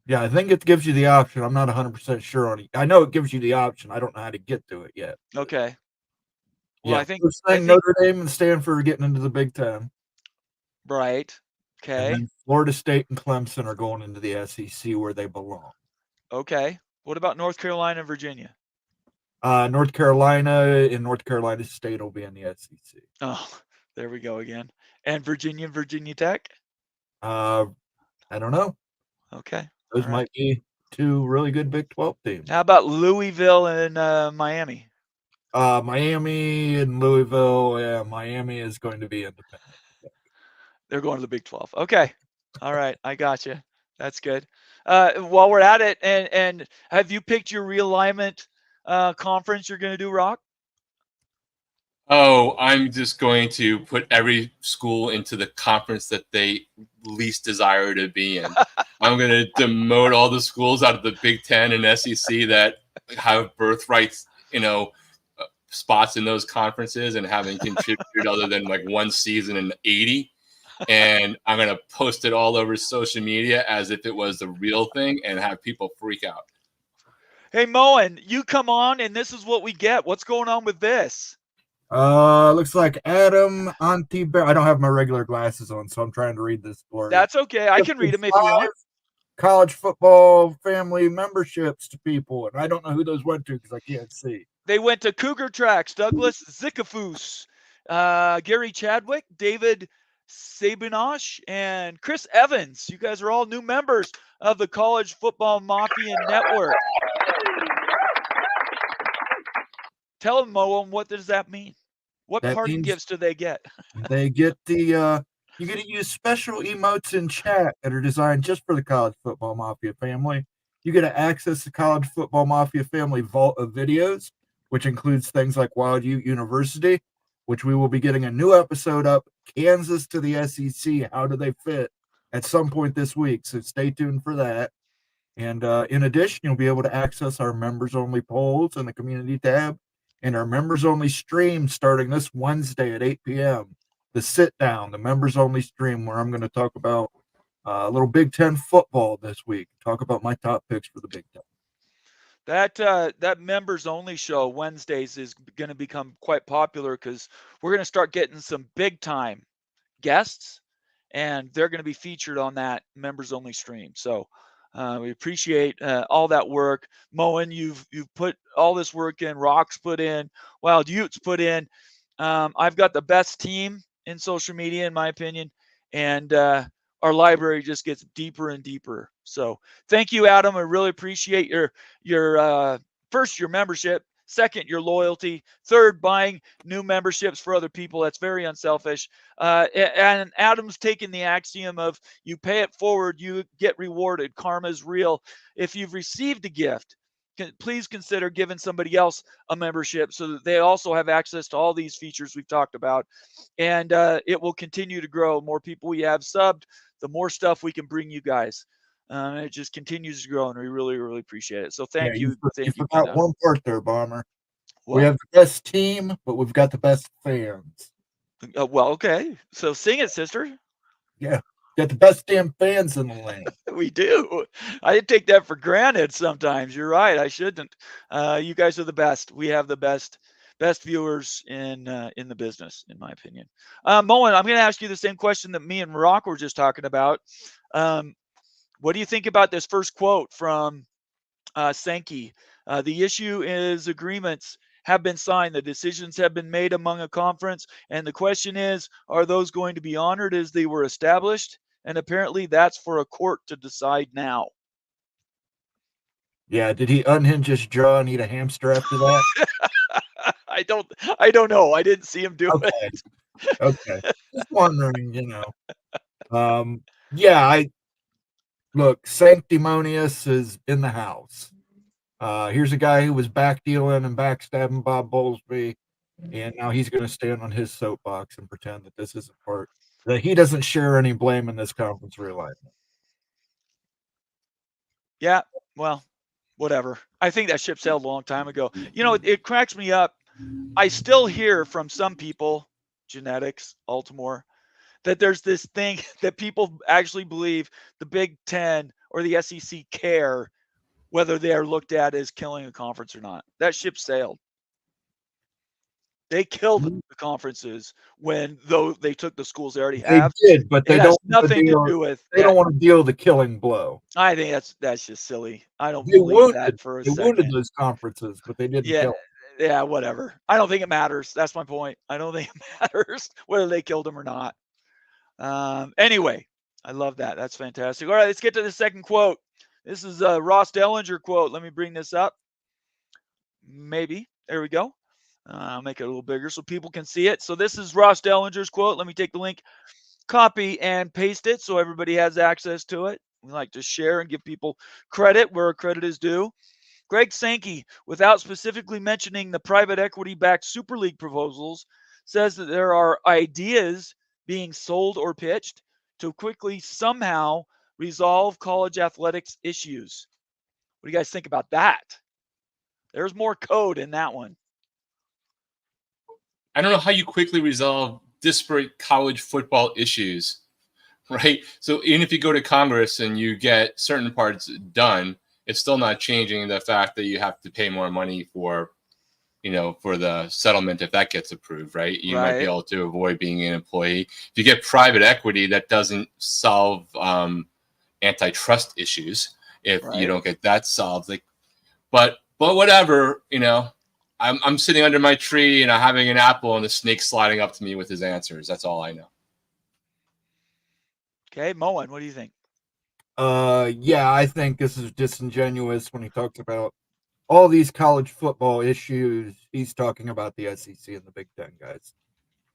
Yeah, I think it gives you the option. I'm not 100% sure on it. I know it gives you the option. I don't know how to get to it yet. Okay. Well, yeah, I think Notre Dame and Stanford are getting into the Big Ten. Right. Okay. And then Florida State and Clemson are going into the SEC where they belong. Okay. What about North Carolina and Virginia? North Carolina and North Carolina State will be in the SEC. Oh, there we go again. And Virginia Tech? I don't know. Okay. Those might be two really good Big 12 teams. How about Louisville and Miami? Miami and Louisville. Yeah, Miami is going to be independent. They're going to the Big 12. Okay. All right. I got you. That's good. While we're at it, and have you picked your realignment conference you're going to do, Rock? Oh, I'm just going to put every school into the conference that they least desire to be in. I'm going to demote all the schools out of the Big Ten and SEC that have birthrights, spots in those conferences and haven't contributed other than like one season in 80. And I'm going to post it all over social media as if it was the real thing and have people freak out. Hey, Moen, you come on and this is what we get. What's going on with this? Looks like Adam Antiber. I don't have my regular glasses on, so I'm trying to read this story. That's okay. I can read them if you want. College football family memberships to people, and I don't know who those went to because I can't see. They went to Cougar Tracks, Douglas Zikafus, Gary Chadwick, David Sabinosh, and Chris Evans. You guys are all new members of the College Football Mafia Network. Tell them, Moen, what does that mean? What parting gifts do they get? They get you get to use special emotes in chat that are designed just for the College Football Mafia family. You get to access the College Football Mafia family vault of videos, which includes things like Wild Ute University, which we will be getting a new episode up, Kansas to the SEC, how do they fit, at some point this week. So stay tuned for that. And in addition, you'll be able to access our members-only polls in the community tab and our members-only stream starting this Wednesday at 8 p.m. The sit-down, the members-only stream where I'm going to talk about a little Big Ten football this week, talk about my top picks for the Big Ten. That members-only show Wednesdays is going to become quite popular because we're going to start getting some big-time guests, and they're going to be featured on that members-only stream. So we appreciate all that work. Moen, you've put all this work in. Rock's put in. Wild Utes put in. I've got the best team in social media, in my opinion, and our library just gets deeper and deeper. So thank you, Adam. I really appreciate your first, your membership. Second, your loyalty. Third, buying new memberships for other people. That's very unselfish. And Adam's taken the axiom of you pay it forward, you get rewarded. Karma is real. If you've received a gift, please consider giving somebody else a membership so that they also have access to all these features we've talked about. And it will continue to grow. The more people we have subbed, the more stuff we can bring you guys. It just continues to grow, and we really, really appreciate it. So thank you. You forgot one part there, Bomber. What? We have the best team, but we've got the best fans. Well, okay. So sing it, sister. Yeah. Got the best damn fans in the land. We do. I take that for granted sometimes. You're right. I shouldn't. You guys are the best. We have the best best viewers in the business, in my opinion. Moen, I'm going to ask you the same question that me and Rock were just talking about. What do you think about this first quote from Sankey? The issue is agreements have been signed. The decisions have been made among a conference. And the question is, are those going to be honored as they were established? And apparently that's for a court to decide now. Yeah, did he unhinge his jaw and eat a hamster after that? I don't know. I didn't see him do Okay. it. Okay. Just wondering, Yeah, look, Sanctimonious is in the house. Here's a guy who was backdealing and backstabbing Bob Bowlesby, and now he's going to stand on his soapbox and pretend that this isn't part, that he doesn't share any blame in this conference realignment. Yeah, well, whatever. I think that ship sailed a long time ago. It cracks me up. I still hear from some people, genetics, Baltimore, that there's this thing that people actually believe the Big Ten or the SEC care whether they are looked at as killing a conference or not. That ship sailed. They killed the conferences though they took the schools they already have. They did, but they don't nothing to do with. They don't want to deal the killing blow. I think that's just silly. I don't believe that for a second. They wounded those conferences, but they didn't kill them. Yeah, whatever. I don't think it matters. That's my point. I don't think it matters whether they killed him or not. Anyway, I love that. That's fantastic. All right, let's get to the second quote. This is a Ross Dellinger quote. Let me bring this up. Maybe. There we go. I'll make it a little bigger so people can see it. So this is Ross Dellinger's quote. Let me take the link, copy, and paste it so everybody has access to it. We like to share and give people credit where credit is due. Greg Sankey, without specifically mentioning the private equity-backed Super League proposals, says that there are ideas being sold or pitched to quickly somehow resolve college athletics issues. What do you guys think about that? There's more code in that one. I don't know how you quickly resolve disparate college football issues, right? So even if you go to Congress and you get certain parts done, it's still not changing the fact that you have to pay more money for the settlement if that gets approved, right? You might be able to avoid being an employee. If you get private equity, that doesn't solve antitrust issues if you don't get that solved. But whatever, I'm sitting under my tree and I'm having an apple and the snake sliding up to me with his answers. That's all I know. Okay, Moen, what do you think? Yeah, I think this is disingenuous when he talks about all these college football issues. He's talking about the SEC and the Big Ten guys.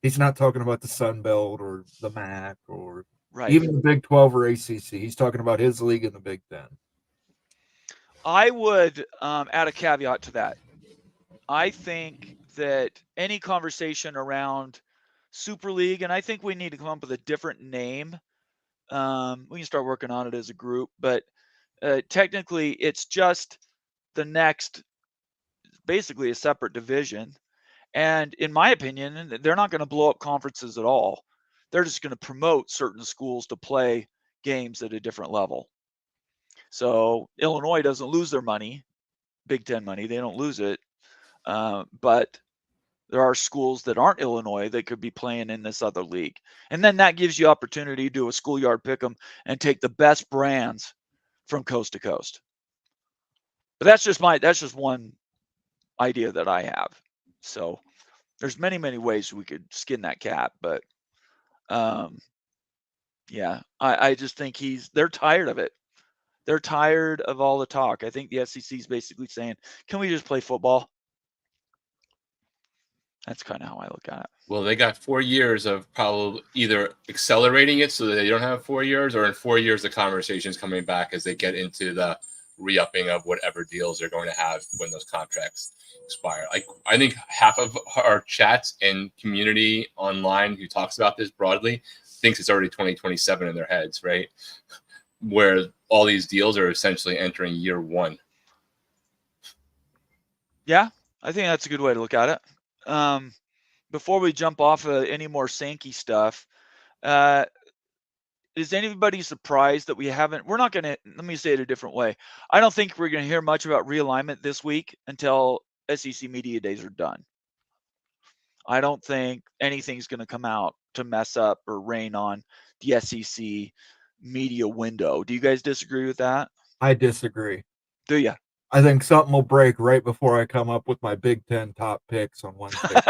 He's not talking about the Sun Belt or the MAC or even the Big 12 or ACC. He's talking about his league and the Big Ten. I would add a caveat to that. I think that any conversation around Super League, and I think we need to come up with a different name. We can start working on it as a group, but technically it's just the next, basically a separate division. And in my opinion, they're not going to blow up conferences at all. They're just going to promote certain schools to play games at a different level. So Illinois doesn't lose their money, Big Ten money. They don't lose it. But there are schools that aren't Illinois that could be playing in this other league. And then that gives you opportunity to do a schoolyard pick'em and take the best brands from coast to coast. But that's just one idea that I have. So there's many, many ways we could skin that cat, but yeah, I just think they're tired of it. They're tired of all the talk. I think the SEC is basically saying, can we just play football? That's kind of how I look at it. Well, they got 4 years of probably either accelerating it so that they don't have 4 years, or in 4 years, the conversations coming back as they get into the re-upping of whatever deals they're going to have when those contracts expire. I think half of our chats and community online who talks about this broadly thinks it's already 2027 in their heads, right? Where all these deals are essentially entering year one. Yeah, I think that's a good way to look at it. Before we jump off of any more Sankey stuff, is anybody surprised that let me say it a different way. I don't think we're going to hear much about realignment this week until SEC Media Days are done. I don't think anything's going to come out to mess up or rain on the SEC media window. Do you guys disagree with that? I disagree. Do you? I think something will break right before I come up with my Big Ten top picks on Wednesday.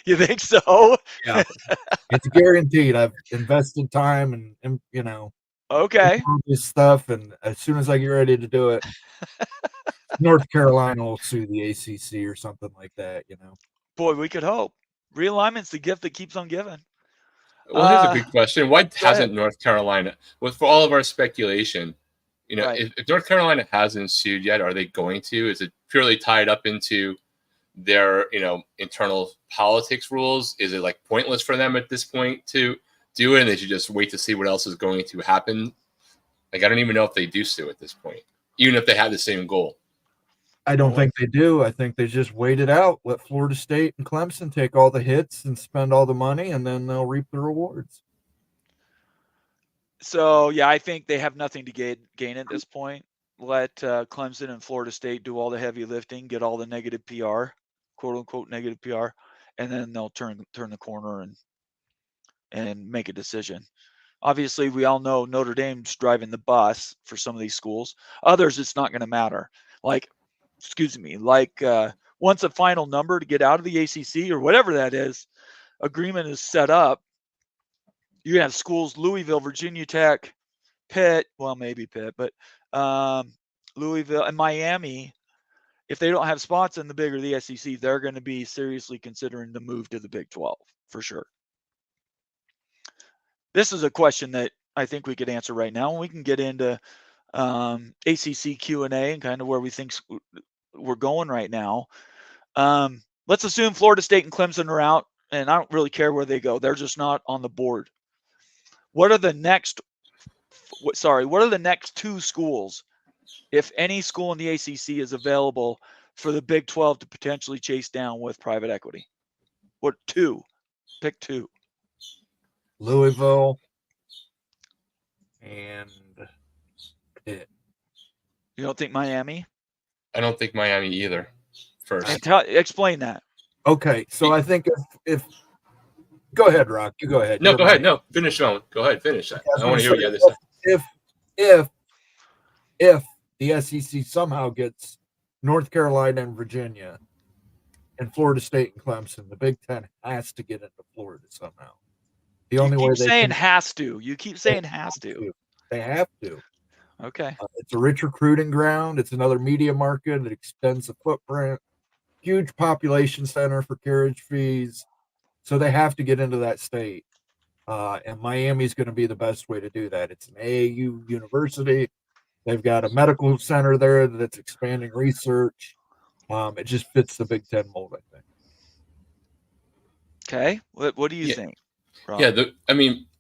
You think so? Yeah, it's guaranteed. I've invested time and Okay. all this stuff, and as soon as I get ready to do it, North Carolina will sue the ACC or something like that. Boy, we could hope. Realignment's the gift that keeps on giving. Well, here's a good question. Why go ahead. hasn't North Carolina, for all of our speculation, Right. if North Carolina hasn't sued yet, are they going to? Is it purely tied up into their, internal politics rules? Is it like pointless for them at this point to do it, and they should just wait to see what else is going to happen? Like, I don't even know if they do sue at this point, even if they had the same goal. I don't think they do. I think they just wait it out, let Florida State and Clemson take all the hits and spend all the money, and then they'll reap the rewards. So, yeah, I think they have nothing to gain at this point. Let Clemson and Florida State do all the heavy lifting, get all the negative PR, quote unquote negative PR, and then they'll turn the corner and make a decision. Obviously, we all know Notre Dame's driving the bus for some of these schools. Others, it's not going to matter. Like once a final number to get out of the ACC or whatever that is, agreement is set up, you're going to have schools, Louisville, Virginia Tech, Pitt, well, maybe Pitt, but Louisville and Miami, if they don't have spots in the Big or the SEC, they're going to be seriously considering the move to the Big 12 for sure. This is a question that I think we could answer right now, and we can get into ACC Q&A and kind of where we think we're going right now. Let's assume Florida State and Clemson are out, and I don't really care where they go. They're just not on the board. What are the next two schools, if any school in the ACC is available for the Big 12 to potentially chase down with private equity? What two? Pick two. Louisville and Pitt. You don't think Miami? I don't think Miami either. First, explain that. Okay, so I think if go ahead, Rock. You go ahead. No, go ahead. No, finish on. Go ahead, finish that. I want to hear what you have to say. If the SEC somehow gets North Carolina and Virginia and Florida State and Clemson, the Big Ten has to get into Florida somehow. The only way they saying has to. You keep saying has to. They have to. Okay. It's a rich recruiting ground. It's another media market. It extends the footprint. Huge population center for carriage fees. So they have to get into that state. And Miami is going to be the best way to do that. It's an AAU university. They've got a medical center there that's expanding research. It just fits the Big Ten mold, I think. Okay. What do you think, Rob? Yeah,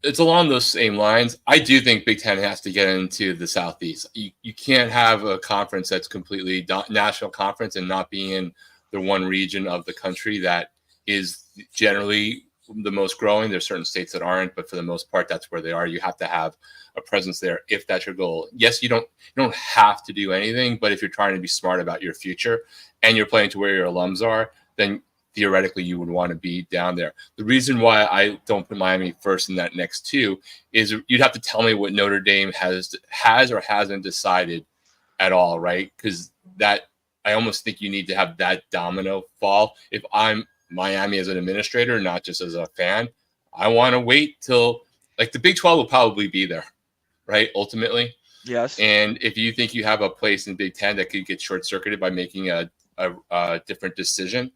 it's along those same lines. I do think Big Ten has to get into the Southeast. You can't have a conference that's completely national conference and not be in the one region of the country that is generally the most growing. There's certain states that aren't, but for the most part, that's where they are. You have to have a presence there if that's your goal. Yes, you don't have to do anything, but if you're trying to be smart about your future and you're playing to where your alums are, then theoretically you would want to be down there. The reason why I don't put Miami first in that next two is you'd have to tell me what Notre Dame has or hasn't decided at all, right? Because that I almost think you need to have that domino fall. If I'm Miami as an administrator, not just as a fan, I want to wait till the Big 12 will probably be there, right? Ultimately. Yes. And if you think you have a place in Big 10 that could get short-circuited by making a different decision,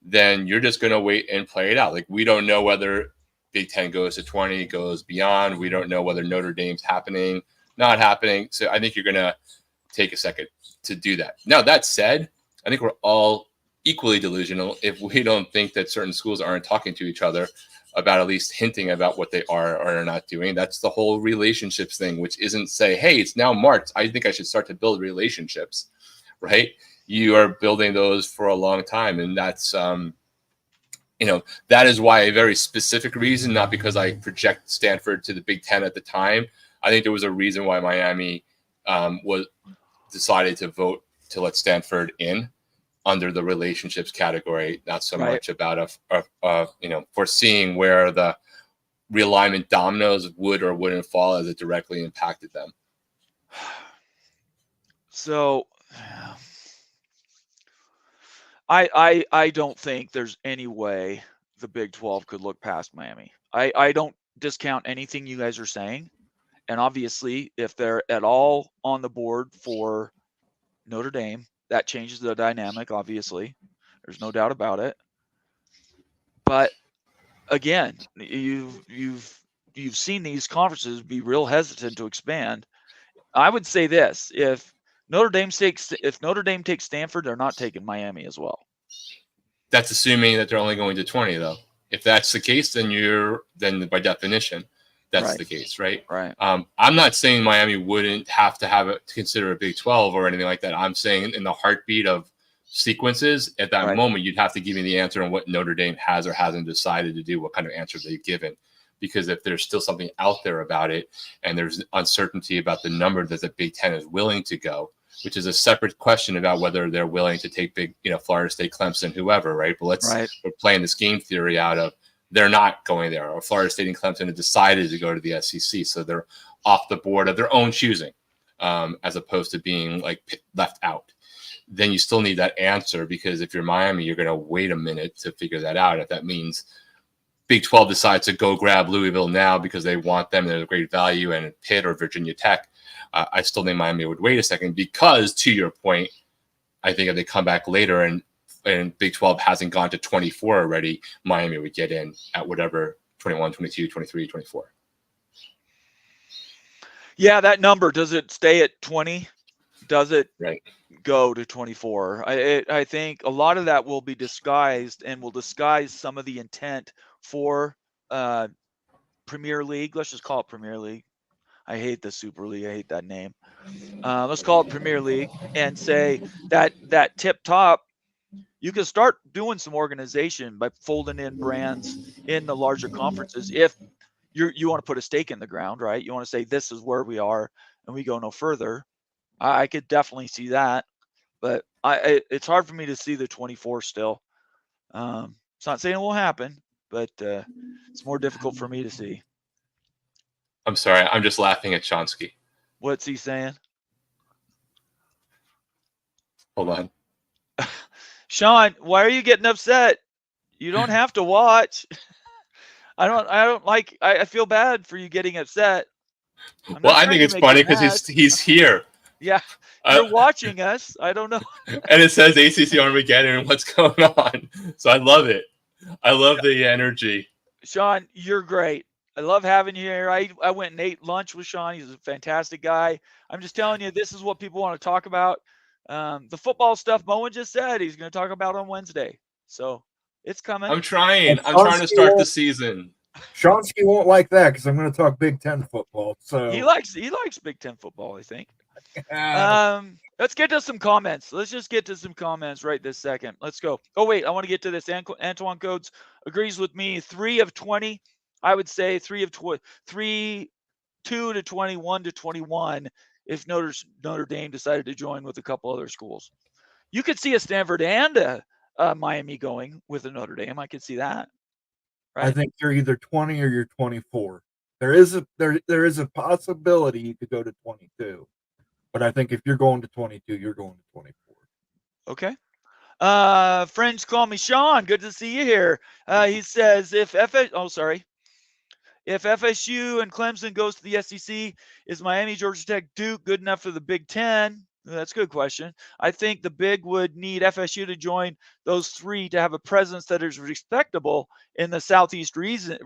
then you're just going to wait and play it out. We don't know whether Big 10 goes to 20, goes beyond. We don't know whether Notre Dame's happening, not happening. So I think you're going to take a second to do that. Now, that said, I think we're all equally delusional if we don't think that certain schools aren't talking to each other about at least hinting about what they are or are not doing. That's the whole relationships thing, which isn't say, hey, it's now March. I think I should start to build relationships, right? You are building those for a long time. And that's, that is why a very specific reason, not because I project Stanford to the Big Ten at the time. I think there was a reason why Miami was decided to vote to let Stanford in. under the relationships category, not so Right. much about foreseeing where the realignment dominoes would or wouldn't fall as it directly impacted them. So I don't think there's any way the Big 12 could look past Miami. I don't discount anything you guys are saying. And obviously, if they're at all on the board for Notre Dame, that changes the dynamic, obviously. There's no doubt about it. But again, you've seen these conferences be real hesitant to expand. I would say this: if Notre Dame takes Stanford, they're not taking Miami as well. That's assuming that they're only going to 20, though. If that's the case, then by definition, that's Right. the case, right? Right. I'm not saying Miami wouldn't have to consider a Big 12 or anything like that. I'm saying in the heartbeat of sequences at that Right. moment, you'd have to give me the answer on what Notre Dame has or hasn't decided to do, what kind of answer they've given. Because if there's still something out there about it and there's uncertainty about the number that the Big Ten is willing to go, which is a separate question about whether they're willing to take Florida State, Clemson, whoever, right? But we're playing this game theory out of they're not going there, or Florida State and Clemson have decided to go to the SEC, so they're off the board of their own choosing, as opposed to being left out. Then you still need that answer, because if you're Miami, you're going to wait a minute to figure that out. If that means Big 12 decides to go grab Louisville now because they want them, they're a great value, and Pitt or Virginia Tech, I still think Miami would wait a second, because to your point, I think if they come back later and Big 12 hasn't gone to 24 already, Miami would get in at whatever, 21, 22, 23, 24. Yeah, that number, does it stay at 20? Does it go to 24? I think a lot of that will be disguised, and will disguise some of the intent for Premier League. Let's just call it Premier League. I hate the Super League. I hate that name. Let's call it Premier League, and say that tip top, you can start doing some organization by folding in brands in the larger conferences. If you want to put a stake in the ground, right? You want to say this is where we are and we go no further. I could definitely see that, but it's hard for me to see the 24 still. It's not saying it will happen, but it's more difficult for me to see. I'm sorry. I'm just laughing at Chomsky. What's he saying? Hold on. Sean, why are you getting upset? You don't have to watch. I don't like. I feel bad for you getting upset. Well, I think it's funny because he's here. Yeah, you're watching us. I don't know. And it says ACC Armageddon. What's going on? So I love it. I love the energy. Sean, you're great. I love having you here. I went and ate lunch with Sean. He's a fantastic guy. I'm just telling you, this is what people want to talk about. The football stuff Moen just said he's going to talk about on Wednesday. So it's coming. I'm trying to start the season. Chomsky won't like that because I'm going to talk Big Ten football. So he likes Big Ten football, I think. Let's get to some comments. Let's just get to some comments right this second. Let's go. Oh wait, I want to get to this. Antoine Coates agrees with me. 3 of 20. I would say 2 to 20, 1 to 21. If Notre Dame decided to join with a couple other schools, you could see a Stanford and a Miami going with a Notre Dame. I could see that. Right? I think you're either 20 or you're 24. There is a possibility you could go to 22, but I think if you're going to 22, you're going to 24. Okay. Friends call me Sean. Good to see you here. He says if FSU and Clemson goes to the SEC, is Miami, Georgia Tech, Duke good enough for the Big Ten? That's a good question. I think the Big would need FSU to join those 3 to have a presence that is respectable in the Southeast region.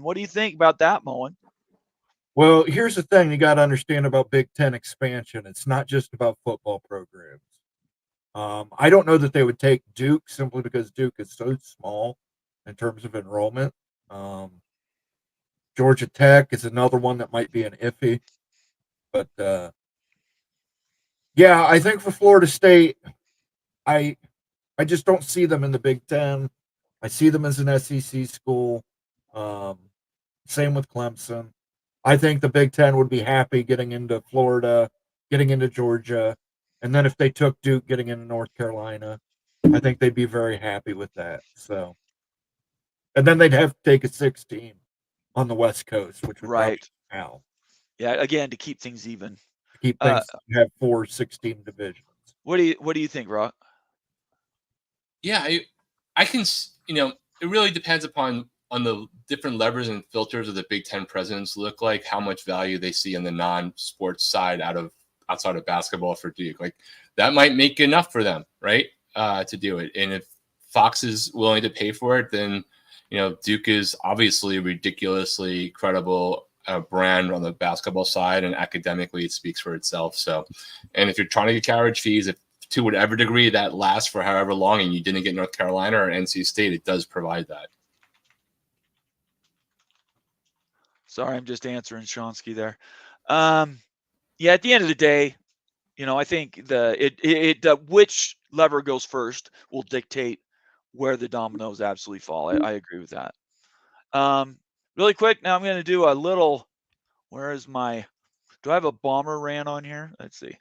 What do you think about that, Moen? Well, here's the thing you got to understand about Big Ten expansion. It's not just about football programs. I don't know that they would take Duke simply because Duke is so small in terms of enrollment. Georgia Tech is another one that might be an iffy. But, yeah, I think for Florida State, I just don't see them in the Big Ten. I see them as an SEC school. Same with Clemson. I think the Big Ten would be happy getting into Florida, getting into Georgia, and then if they took Duke, getting into North Carolina. I think they'd be very happy with that. So, and then they'd have to take a 6 team on the West Coast, which would probably Right. be now Yeah. Again, to keep things even. to keep Uh, things have 4 6-team divisions. what do you think, Rock? Yeah, I can, it really depends on the different levers and filters of the Big Ten presidents look like, how much value they see in the non-sports side outside of basketball for Duke. Like that might make enough for them, right? To do it. And if Fox is willing to pay for it, then, Duke is obviously a ridiculously credible brand on the basketball side, and academically it speaks for itself. So, and if you're trying to get carriage fees, if to whatever degree that lasts for however long and you didn't get North Carolina or NC State, it does provide that. Sorry, I'm just answering Shonsky there. Yeah, at the end of the day, I think which lever goes first will dictate where the dominoes absolutely fall. I agree with that. Really quick, now I'm going to do a little. Do I have a bomber rant on here? Let's see.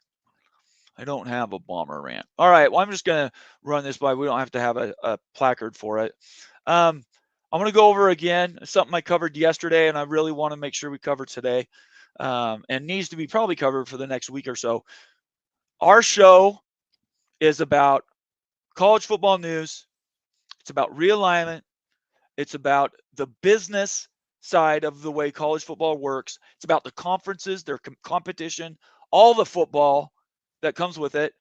I don't have a bomber rant. All right. Well, I'm just going to run this by. We don't have to have a placard for it. I'm going to go over again something I covered yesterday, and I really want to make sure we cover today, and needs to be probably covered for the next week or so. Our show is about college football news. It's about realignment. It's about the business side of the way college football works. It's about the conferences, their competition, all the football that comes with it.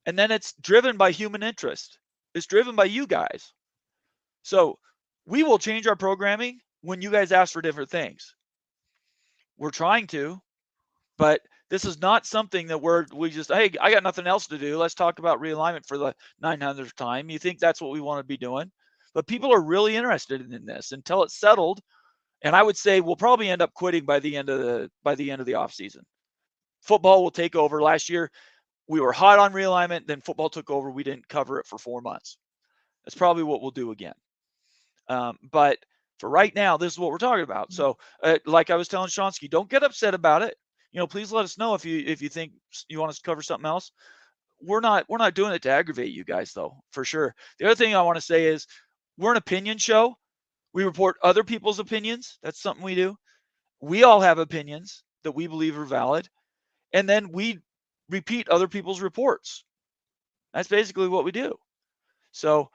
And then it's driven by human interest. It's driven by you guys. So we will change our programming when you guys ask for different things. We're trying to, but this is not something that hey, I got nothing else to do. Let's talk about realignment for the 900th time. You think that's what we want to be doing? But people are really interested in this until it's settled. And I would say we'll probably end up quitting by the end of the offseason. Football will take over. Last year, we were hot on realignment. Then football took over. We didn't cover it for 4 months. That's probably what we'll do again. But for right now, this is what we're talking about. So, like I was telling Shonsky, don't get upset about it. Please let us know if you think you want us to cover something else. We're not doing it to aggravate you guys, though, for sure. The other thing I want to say is we're an opinion show. We report other people's opinions. That's something we do. We all have opinions that we believe are valid. And then we repeat other people's reports. That's basically what we do. So,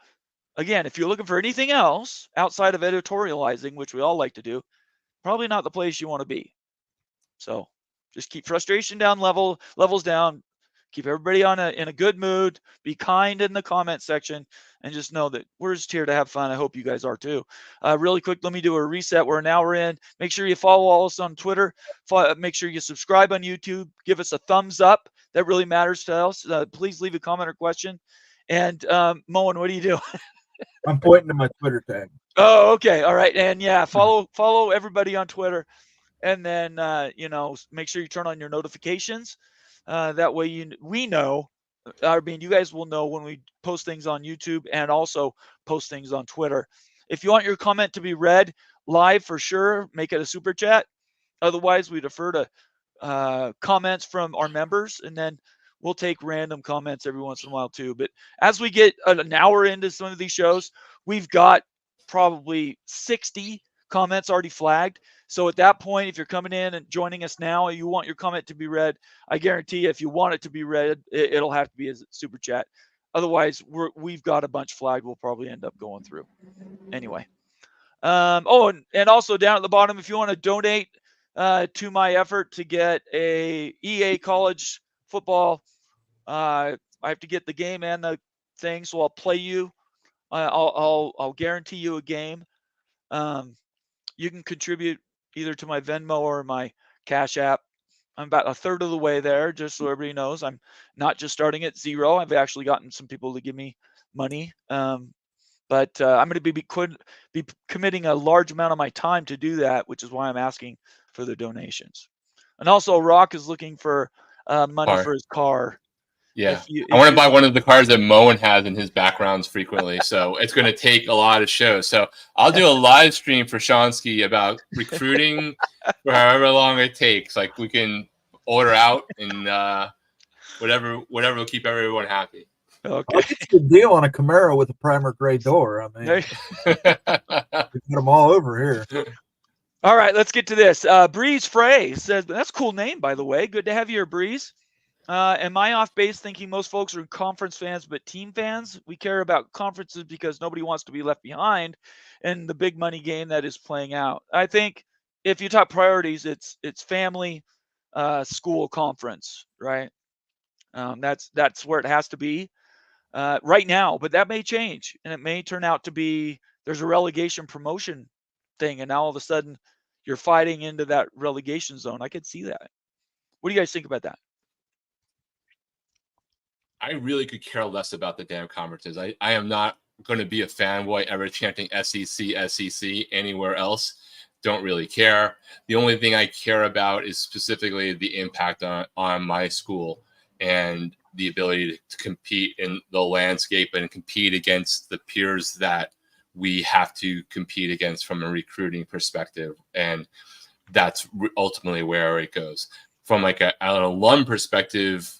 again, if you're looking for anything else outside of editorializing, which we all like to do, probably not the place you want to be. So just keep frustration down, levels down, keep everybody in a good mood, be kind in the comment section, and just know that we're just here to have fun. I hope you guys are too. Really quick, let me do a reset. We're an hour in. Make sure you follow us on Twitter. Make sure you subscribe on YouTube. Give us a thumbs up. That really matters to us. Please leave a comment or question. And Moen, what do you do? I'm pointing to my Twitter tag. Oh, okay. All right. And yeah, follow everybody on Twitter. And then, make sure you turn on your notifications. That way we know, you guys will know when we post things on YouTube and also post things on Twitter. If you want your comment to be read live, for sure, make it a super chat. Otherwise, we defer to comments from our members, and then we'll take random comments every once in a while too. But as we get an hour into some of these shows, we've got probably 60 comments already flagged. So at that point, if you're coming in and joining us now, you want your comment to be read, I guarantee you, if you want it to be read, it'll have to be as a super chat. Otherwise, we've got a bunch flagged. We'll probably end up going through. Anyway. And also down at the bottom, if you want to donate to my effort to get a EA college football, I have to get the game and the thing, so I'll play you. I'll guarantee you a game. You can contribute either to my Venmo or my Cash App. I'm about a third of the way there, just so everybody knows. I'm not just starting at zero. I've actually gotten some people to give me money. But I'm going to be committing a large amount of my time to do that, which is why I'm asking for the donations. And also, Rock is looking for money for his car. Yeah, I want to buy one of the cars that Moen has in his backgrounds frequently, so it's going to take a lot of shows. So I'll do a live stream for Shonsky about recruiting for however long it takes. Like we can order out and whatever will keep everyone happy. Okay. I'll get you a deal on a Camaro with a primer gray door. I mean, we got them all over here. All right, let's get to this. Breeze Frey says, that's a cool name, by the way. Good to have you here, Breeze. Am I off base thinking most folks are conference fans but team fans? We care about conferences because nobody wants to be left behind in the big money game that is playing out. I think if you talk priorities, it's family, school, conference, right? That's where it has to be right now, but that may change, and it may turn out to be there's a relegation promotion thing, and now all of a sudden you're fighting into that relegation zone. I could see that. What do you guys think about that? I really could care less about the damn conferences. I am not going to be a fanboy ever chanting SEC anywhere else. Don't really care. The only thing I care about is specifically the impact on my school and the ability to compete in the landscape and compete against the peers that we have to compete against from a recruiting perspective. And that's ultimately where it goes. From like an alum perspective,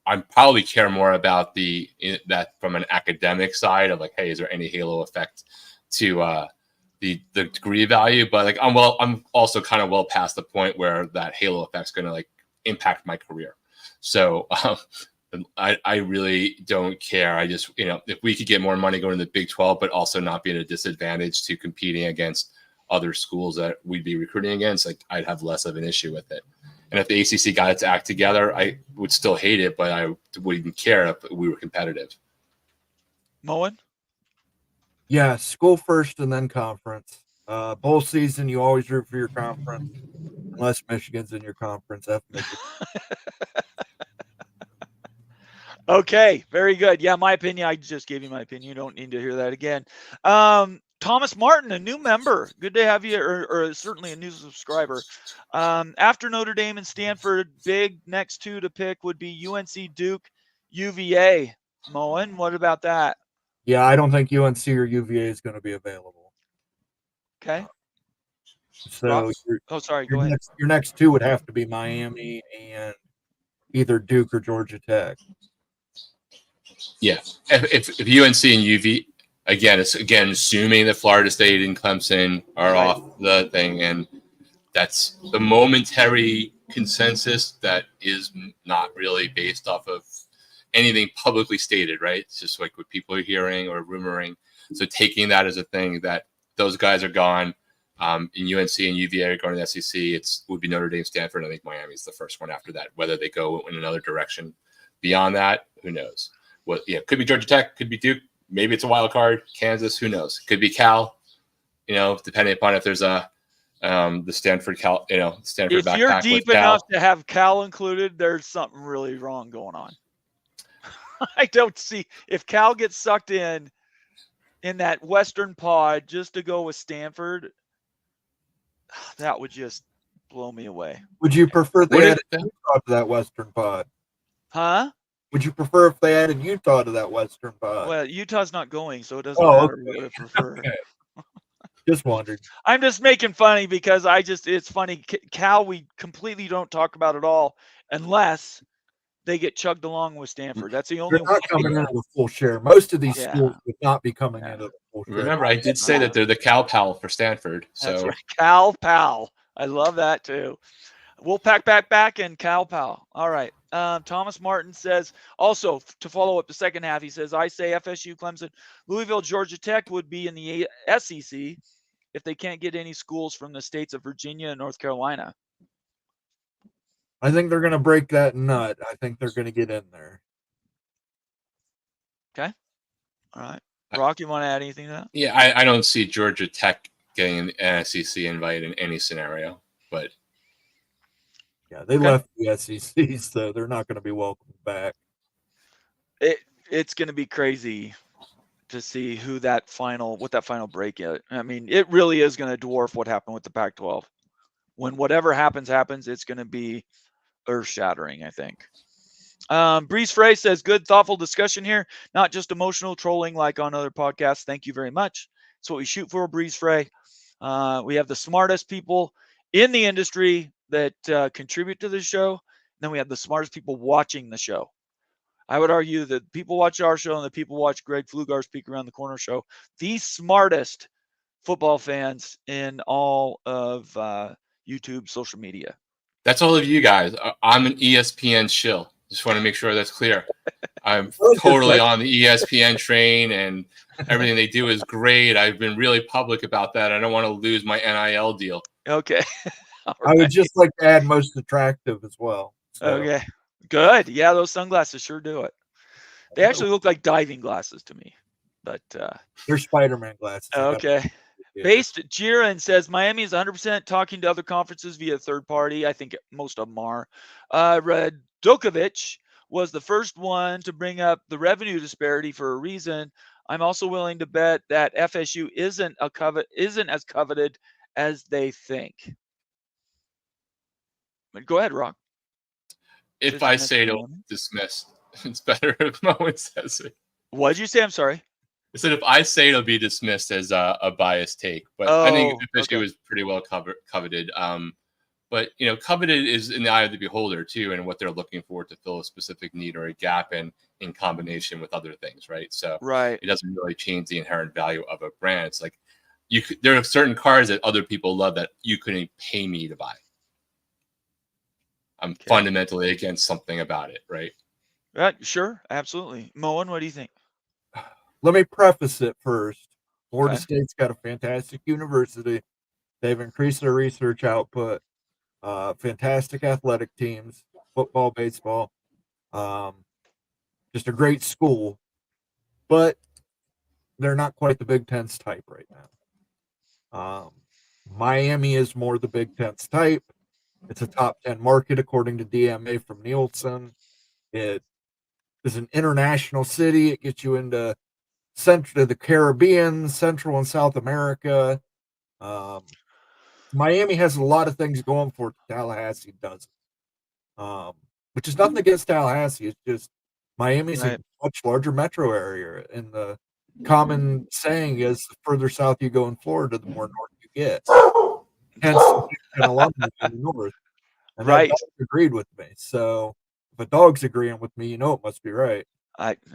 I probably care more about that from an academic side of like, hey, is there any halo effect to the degree value? But like, I'm also kind of well past the point where that halo effect is going to like impact my career. So I really don't care. I just, if we could get more money going to the Big 12, but also not be at a disadvantage to competing against other schools that we'd be recruiting against, like I'd have less of an issue with it. And if the ACC got its act together, I would still hate it, but I wouldn't care if we were competitive. Moen? Yeah, school first and then conference. Bowl season, you always root for your conference, unless Michigan's in your conference. F Michigan. Okay, very good. Yeah, my opinion. I just gave you my opinion. You don't need to hear that again. Thomas Martin, a new member. Good to have you, or certainly a new subscriber. After Notre Dame and Stanford, big next two to pick would be UNC, Duke, UVA. Moen, what about that? Yeah, I don't think UNC or UVA is going to be available. Okay. So go ahead. Your next two would have to be Miami and either Duke or Georgia Tech. Yeah, if UNC and UV it's assuming that Florida State and Clemson are Right. off the thing, and that's the momentary consensus that is not really based off of anything publicly stated, right? It's just like what people are hearing or rumoring. So taking that as a thing that those guys are gone, in UNC and UVA are going to the SEC, it would be Notre Dame, Stanford. I think Miami's the first one after that. Whether they go in another direction beyond that, who knows? Could be Georgia Tech, could be Duke. Maybe it's a wild card. Kansas, who knows? Could be Cal. Depending upon if there's the Stanford Cal. Stanford. If you're deep enough to have Cal included, there's something really wrong going on. I don't see if Cal gets sucked in that Western pod just to go with Stanford. That would just blow me away. Would you prefer they added Utah to that Western pod? Huh? Would you prefer if they added Utah to that Western pod? Well, Utah's not going, so it doesn't matter what I prefer. Just wondered. I'm just making funny because it's funny. Cal, we completely don't talk about at all unless they get chugged along with Stanford. That's the only They're not coming into the full share. Most of these schools would not be coming into the full share. Remember, I did say that they're the Cal Pal for Stanford. So that's right. Cal Pal. I love that too. We'll back and Cal Pal. All right. Thomas Martin says, also to follow up the second half, he says, I say FSU, Clemson, Louisville, Georgia Tech would be in the SEC if they can't get any schools from the states of Virginia and North Carolina. I think they're going to break that nut. I think they're going to get in there. Okay. All right. Rock, you want to add anything to that? Yeah, I don't see Georgia Tech getting an SEC invite in any scenario, but yeah, they left the SEC, so they're not going to be welcomed back. It's going to be crazy to see what that final break is. I mean, it really is going to dwarf what happened with the Pac-12. When whatever happens, it's going to be earth-shattering, I think. Breeze Frey says, good, thoughtful discussion here, not just emotional trolling like on other podcasts. Thank you very much. That's what we shoot for, Breeze Frey. We have the smartest people in the industry that contribute to the show. Then we have the smartest people watching the show. I would argue that people watch our show and the people watch Greg Flugar's Peek Around the Corner show, the smartest football fans in all of YouTube social media. That's all of you guys. I'm an ESPN shill. Just want to make sure that's clear. I'm totally on the ESPN train, and everything they do is great. I've been really public about that. I don't want to lose my NIL deal. Okay. I would just like to add most attractive as well. So. Okay. Good. Yeah, those sunglasses sure do it. They actually look like diving glasses to me. But they're Spider-Man glasses. Okay. Based Jiren says Miami is 100% talking to other conferences via third party. I think most of them are. Radokovic was the first one to bring up the revenue disparity for a reason. I'm also willing to bet that FSU isn't as coveted as they think. But go ahead, Rock. If I say it, it'll dismiss. It's better if Moen says it. What did you say? I'm sorry. I said if I say it'll be dismissed as a biased take, but I think FSU is pretty well coveted. But coveted is in the eye of the beholder too, and what they're looking for to fill a specific need or a gap in combination with other things, right? So it doesn't really change the inherent value of a brand. It's like there are certain cars that other people love that you couldn't pay me to buy. I'm fundamentally against something about it, right? Sure, absolutely. Moen, what do you think? Let me preface it first. Florida State's got a fantastic university. They've increased their research output. Fantastic athletic teams, football, baseball. Just a great school. But they're not quite the Big Ten's type right now. Miami is more the Big Ten's type. It's a top 10 market according to DMA from Nielsen. It is an international city. It gets you into the Caribbean, Central and South America. Miami has a lot of things going for it. Tallahassee doesn't. Which is nothing against Tallahassee. It's just Miami's a much larger metro area, and the common saying is the further south you go in Florida, the more north you get. Hence, an alumni in the north. And that dog agreed with me. So if a dog's agreeing with me, it must be right.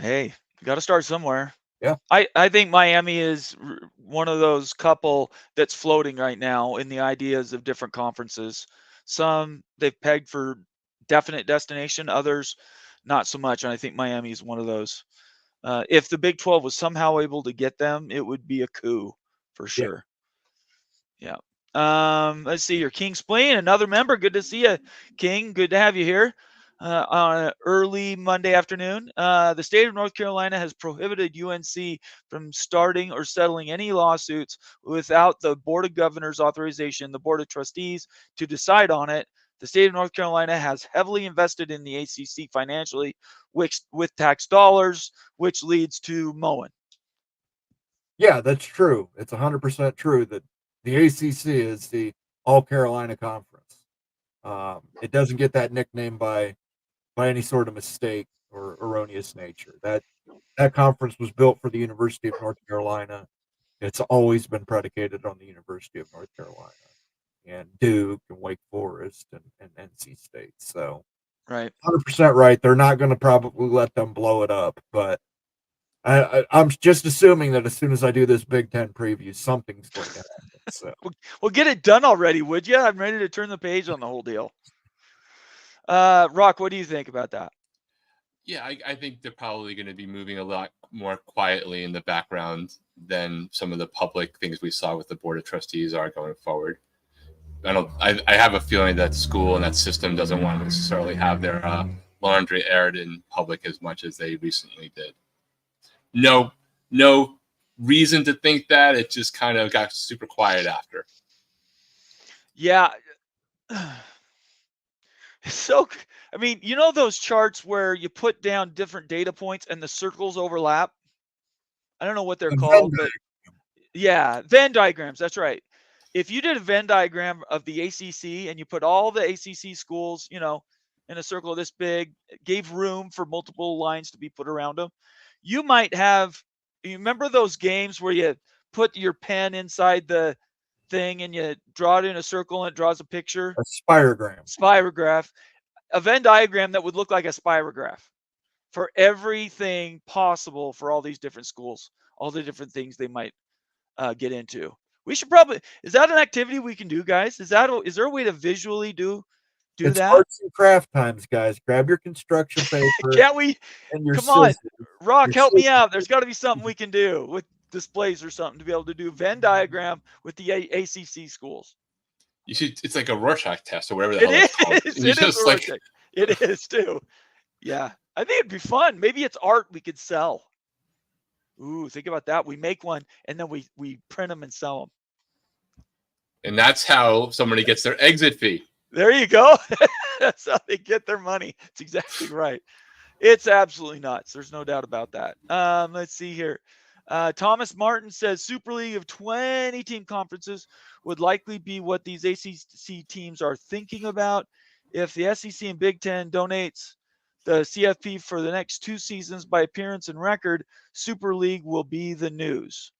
Hey, you got to start somewhere. Yeah. I think Miami is one of those couple that's floating right now in the ideas of different conferences. Some they've pegged for definite destination, others not so much. And I think Miami is one of those. If the Big 12 was somehow able to get them, it would be a coup for sure. Yeah. Let's see here. King Spleen, another member. Good to see you, King. Good to have you here on an early Monday afternoon. The state of North Carolina has prohibited UNC from starting or settling any lawsuits without the Board of Governors authorization, the Board of Trustees to decide on it. The state of North Carolina has heavily invested in the ACC financially, with tax dollars, which leads to Moen. Yeah, that's true. It's 100% true that the ACC is the All-Carolina Conference. It doesn't get that nickname by any sort of mistake or erroneous nature. That conference was built for the University of North Carolina. It's always been predicated on the University of North Carolina and Duke and Wake Forest and NC State. So, 100% right. They're not going to probably let them blow it up, but I'm just assuming that as soon as I do this Big Ten preview, something's going to happen. So. Well, get it done already, would you? I'm ready to turn the page on the whole deal. Rock, what do you think about that? Yeah, I think they're probably going to be moving a lot more quietly in the background than some of the public things we saw with the Board of Trustees are going forward. I have a feeling that school and that system doesn't want to necessarily have their laundry aired in public as much as they recently did. No reason to think that. It just kind of got super quiet after. Yeah. So, I mean, those charts where you put down different data points and the circles overlap? I don't know what they're called, but yeah, Venn diagrams. That's right. If you did a Venn diagram of the ACC and you put all the ACC schools, in a circle this big, gave room for multiple lines to be put around them, you might have, you remember those games where you put your pen inside the thing and you draw it in a circle and it draws a picture? A spirograph. A Venn diagram that would look like a spirograph. for everything possible for all these different schools, all the different things they might get into. We should probably, is that an activity we can do, guys? Is there a way to visually do It's that? arts and craft times, guys. Grab your construction paper Can't we? and your Come on, scissors. Rock, help me scissors. out. There's got to be something we can do with displays or something to be able to do Venn diagram with the ACC schools. You should. It's like a Rorschach test or whatever the It hell it's called. is. And you It is just a like Rorschach. It is too. Yeah, I think it'd be fun. Maybe it's art we could sell. Ooh, think about that. We make one and then we print them and sell them. and that's how somebody gets their exit fee. There you go. That's how they get their money. It's exactly right. It's absolutely nuts. There's no doubt about that. Let's see here. Thomas Martin says Super League of 20 team conferences would likely be what these ACC teams are thinking about. If the SEC and Big Ten donates the CFP for the next 2 seasons by appearance and record, Super League will be the news.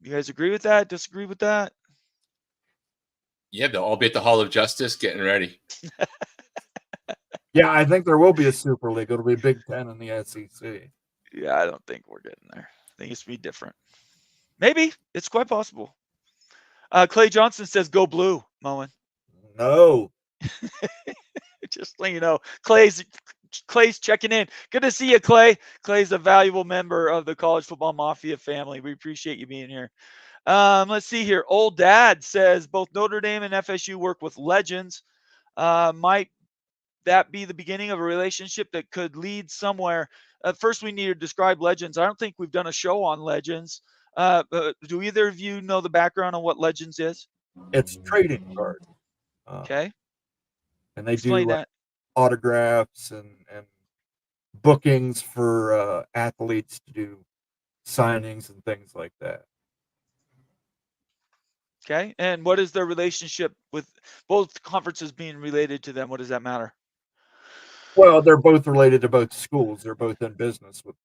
You guys agree with that? Disagree with that? Yeah, they'll all be at the Hall of Justice getting ready. Yeah, I think there will be a Super League. It'll be Big Ten and the SEC. Yeah, I don't think we're getting there. I think it's be different. Maybe. It's quite possible. Clay Johnson says, go blue, Moen. No. Just letting you know. Clay's checking in. Good to see you, Clay. Clay's a valuable member of the College Football Mafia family. We appreciate you being here. Let's see here. Old Dad says both Notre Dame and FSU work with legends. Might that be the beginning of a relationship that could lead somewhere? First, we need to describe legends. I don't think we've done a show on legends. Do either of you know the background on what legends is? It's trading cards. Okay. And they Explain do that. autographs and bookings for athletes to do signings and things like that. Okay. And what is their relationship with both conferences being related to them? What does that matter? Well, they're both related to both schools. They're both in business with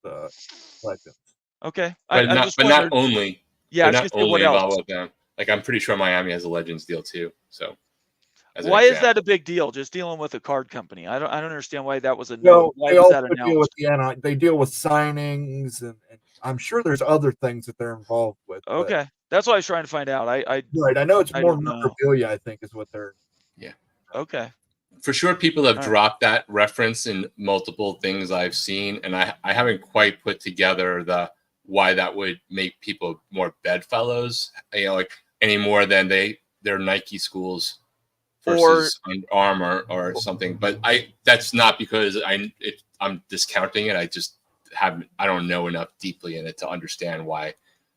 legends. Okay. But not only. Yeah, they're I was not gonna say, what only else? involved with them. Like I'm pretty sure Miami has a Legends deal too. So why is that a big deal? Just dealing with a card company? I don't understand why that was a no. Why was that announced? Deal with they deal with signings and I'm sure there's other things that they're involved with. Okay, that's what I was trying to find out. Right. I know it's more memorabilia. I think is what they're. Yeah. Okay. For sure, people have dropped that reference in multiple things I've seen, and I haven't quite put together why that would make people more bedfellows, like any more than they're Nike schools versus Armour or something. But that's not because I'm discounting it. I don't know enough deeply in it to understand why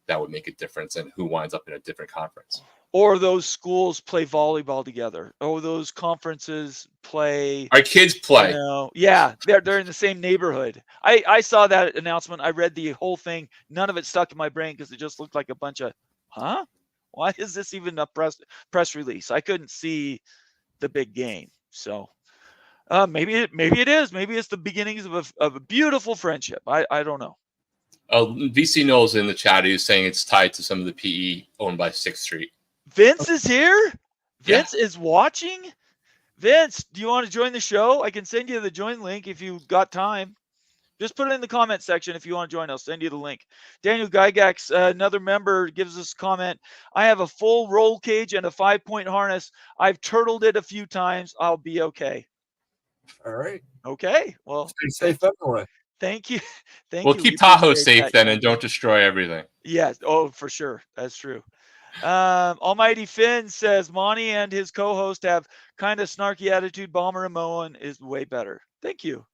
that would make a difference and who winds up in a different conference. Or those schools play volleyball together. Or those conferences play. Our kids play. Yeah, they're in the same neighborhood. I saw that announcement. I read the whole thing. None of it stuck in my brain because it just looked like a bunch of, huh? Why is this even a press release? I couldn't see the big game. So maybe it is. Maybe it's the beginnings of a beautiful friendship. I don't know. VC Knowles in the chat, he's saying it's tied to some of the PE owned by 6th Street. Vince is here. Vince is watching. Vince, do you want to join the show? I can send you the join link if you've got time. Just put it in the comment section if you want to join. I'll send you the link. Daniel Gygax, another member, gives us a comment. I have a full roll cage and a 5-point harness. I've turtled it a few times. I'll be okay. All right. Okay. Well, stay safe anyway. Thank you. We'll keep Tahoe safe then and don't destroy everything. Yes. Oh, for sure. That's true. Almighty Finn says Monty and his co-host have kind of snarky attitude. Bomber and Moen is way better. Thank you,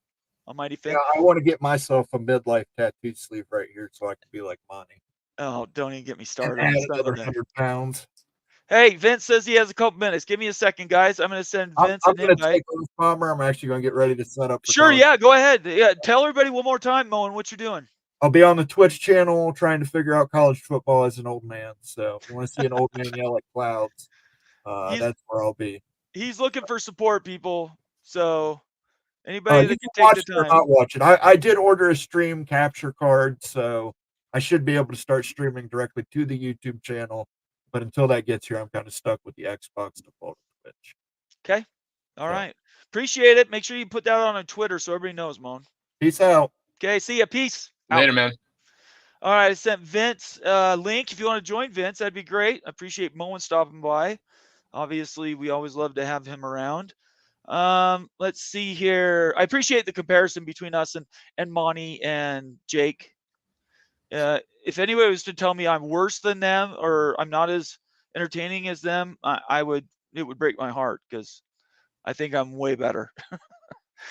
Almighty Finn. Yeah, I want to get myself a midlife tattoo sleeve right here so I can be like Monty. Oh, don't even get me started. Add another 100 pounds. Hey, Vince says he has a couple minutes. Give me a second, guys. I'm going to send Vince an invite. I'm going to take off, Bomber. I'm actually going to get ready to set up. Sure, yeah, go ahead. Yeah, tell everybody one more time, Moen, what you're doing. I'll be on the Twitch channel trying to figure out college football as an old man. So if you want to see an old man yell at clouds, that's where I'll be. He's looking for support, people. So anybody that can take the time. Not watch it. I did order a stream capture card, so I should be able to start streaming directly to the YouTube channel. But until that gets here, I'm kind of stuck with the Xbox default Twitch. Okay. All right. Appreciate it. Make sure you put that on Twitter so everybody knows, Moan. Peace out. Okay, see ya. Peace. Later, Out. man. All right, I sent Vince a link. If you want to join Vince, that'd be great. I appreciate Moen stopping by. Obviously, we always love to have him around. Let's see here. I appreciate the comparison between us and Monty and Jake. If anybody was to tell me I'm worse than them or I'm not as entertaining as them, it would break my heart because I think I'm way better.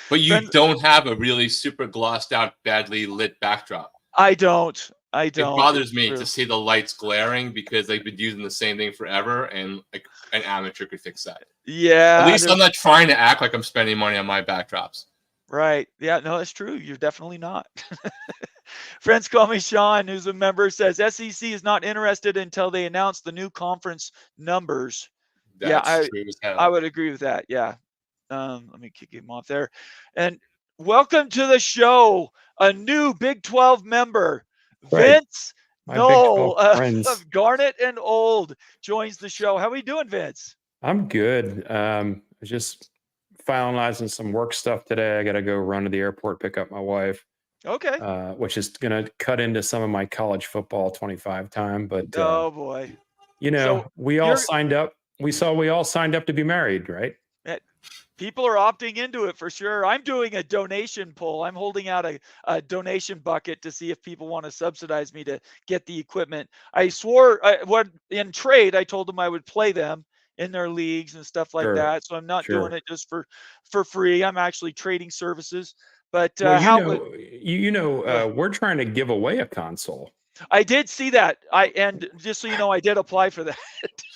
But you don't have a really super glossed out, badly lit backdrop. I don't. It bothers me to see the lights glaring because they've been using the same thing forever, and like an amateur could fix that. Yeah. At least I'm not trying to act like I'm spending money on my backdrops. Right. Yeah, no, that's true. You're definitely not. Friends call me Sean, who's a member, says SEC is not interested until they announce the new conference numbers. That's true as hell. I would agree with that. Yeah. Let me kick him off there. And welcome to the show, a new Big 12 member, Right. Vince Knoll of Garnet and Old joins the show. How are we doing, Vince? I'm good. Just finalizing some work stuff today. I got to go run to the airport, pick up my wife. Okay. Which is going to cut into some of my college football 25 time. But oh boy, we all signed up. We all signed up to be married, right? People are opting into it for sure. I'm doing a donation poll. I'm holding out a donation bucket to see if people want to subsidize me to get the equipment. I swore in trade, I told them I would play them in their leagues and stuff like that. So I'm not doing it just for free. I'm actually trading services. But we're trying to give away a console. I did see that. And just so you know, I did apply for that.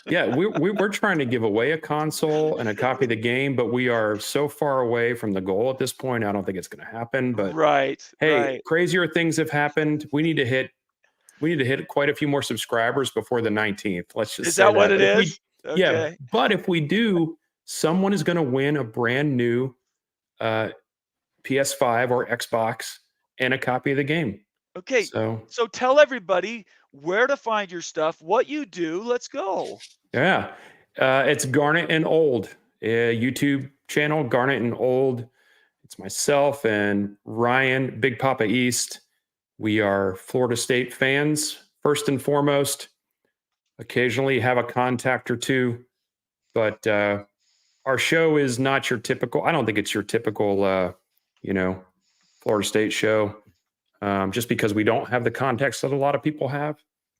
Yeah, we're trying to give away a console and a copy of the game, but we are so far away from the goal at this point. I don't think it's going to happen. But crazier things have happened. We need to hit quite a few more subscribers before the 19th. Let's just is that what it is? Okay. Yeah, but if we do, someone is going to win a brand new PS5 or Xbox and a copy of the game. Okay, so tell everybody where to find your stuff, what you do. Let's go. Yeah, it's Garnet and Old, YouTube channel, Garnet and Old. It's myself and Ryan, Big Papa East. We are Florida State fans, first and foremost. Occasionally have a contact or two, but our show is not your typical, I don't think it's your typical, Florida State show. Just because we don't have the context that a lot of people have,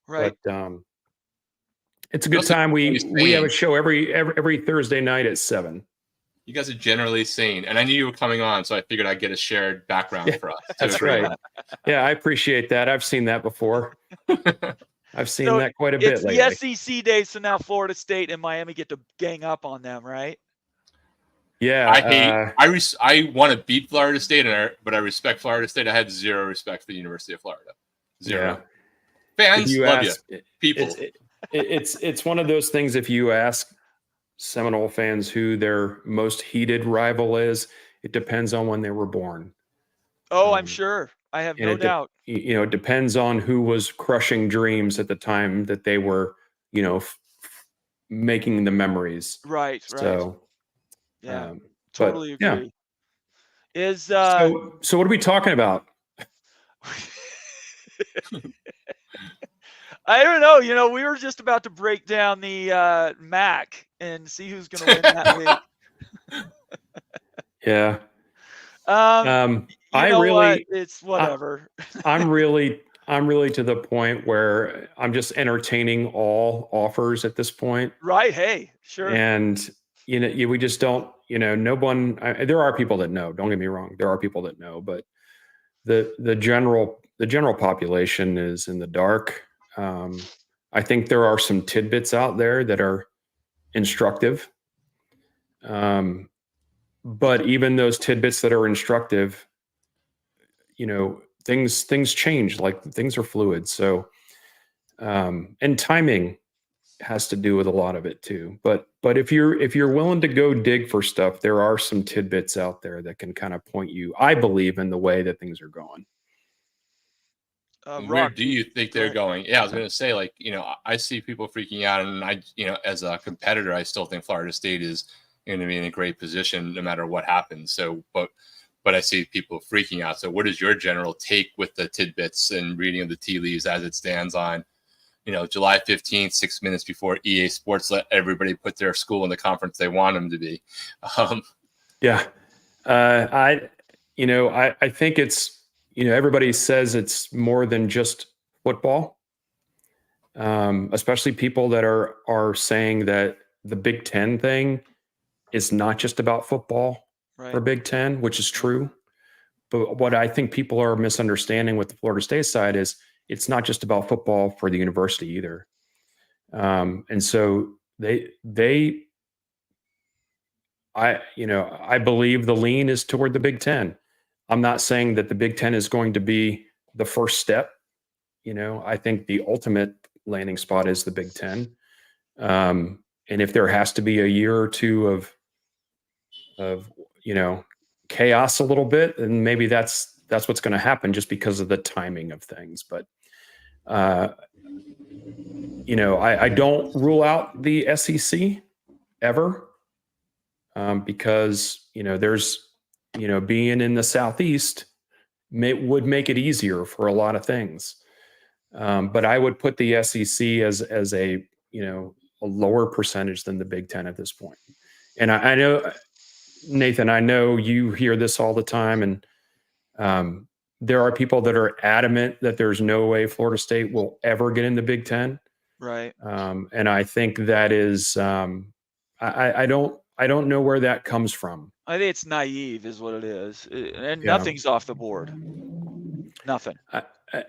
right? But it's a good time. We have a show every Thursday night at 7. You guys are generally sane, and I knew you were coming on, so I figured I'd get a shared background for us. That's right. Yeah, I appreciate that. I've seen that before. I've seen that quite a bit lately. It's the SEC days, so now Florida State and Miami get to gang up on them, right? Yeah, I want to beat Florida State, but I respect Florida State. I had zero respect for the University of Florida. Zero. Yeah. Fans love you. People. It's one of those things. If you ask Seminole fans who their most heated rival is, it depends on when they were born. Oh, I'm sure. I have no doubt. It depends on who was crushing dreams at the time that they were, making the memories. Right. So. Yeah, totally agree. Yeah. So what are we talking about? I don't know. We were just about to break down the MAC and see who's going to win that league. Yeah. It's whatever. I'm really to the point where I'm just entertaining all offers at this point. Right. Hey, sure. And we just don't. No one. There are people that know. Don't get me wrong. There are people that know, but the general population is in the dark. I think there are some tidbits out there that are instructive. But even those tidbits that are instructive, things change. Like things are fluid. So, and timing has to do with a lot of it too. But if you're willing to go dig for stuff, there are some tidbits out there that can kind of point you, I believe, in the way that things are going. Where do you think they're going? Yeah, I was going to say, I see people freaking out, and as a competitor, I still think Florida State is going to be in a great position no matter what happens. So, but I see people freaking out. So what is your general take with the tidbits and reading of the tea leaves as it stands on, July 15th, 6 minutes before EA Sports let everybody put their school in the conference they want them to be? Yeah. I think it's, everybody says it's more than just football. Especially people that are saying that the Big Ten thing is not just about football for Big Ten, which is true. But what I think people are misunderstanding with the Florida State side is it's not just about football for the university either. And so I believe the lean is toward the Big Ten. I'm not saying that the Big Ten is going to be the first step. I think the ultimate landing spot is the Big Ten. And if there has to be a year or two of chaos a little bit, and maybe that's what's going to happen just because of the timing of things. But I don't rule out the SEC ever, because there's being in the Southeast would make it easier for a lot of things. But I would put the SEC as a lower percentage than the Big Ten at this point. And I know, Nathan, I know you hear this all the time, and there are people that are adamant that there's no way Florida State will ever get in the Big Ten. Right. And I think that is, I don't know where that comes from. I think it's naive is what it is. And nothing's off the board. Nothing.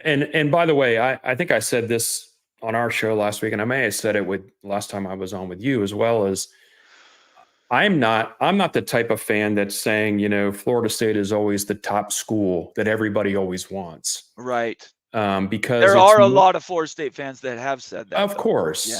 And by the way, I think I said this on our show last week, and I may have said it last time I was on with you as well, as I'm not the type of fan that's saying, Florida State is always the top school that everybody always wants. Right. Because there are a lot of Florida State fans that have said that. Of course,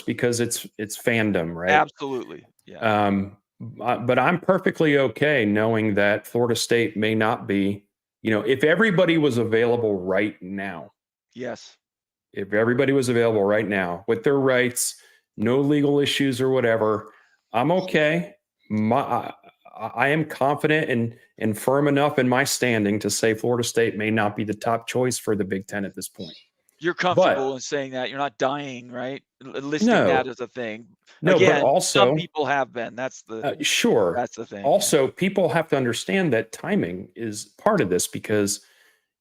because it's fandom, right? Absolutely. Yeah. But I'm perfectly okay knowing that Florida State may not be, if everybody was available right now. Yes. If everybody was available right now with their rights, no legal issues or whatever, I'm okay. I am confident and firm enough in my standing to say Florida State may not be the top choice for the Big Ten at this point. You're comfortable in saying that. You're not dying, right? Listing that as a thing. No, again, but also some people have been. That's the sure. That's the thing. Also, people have to understand that timing is part of this, because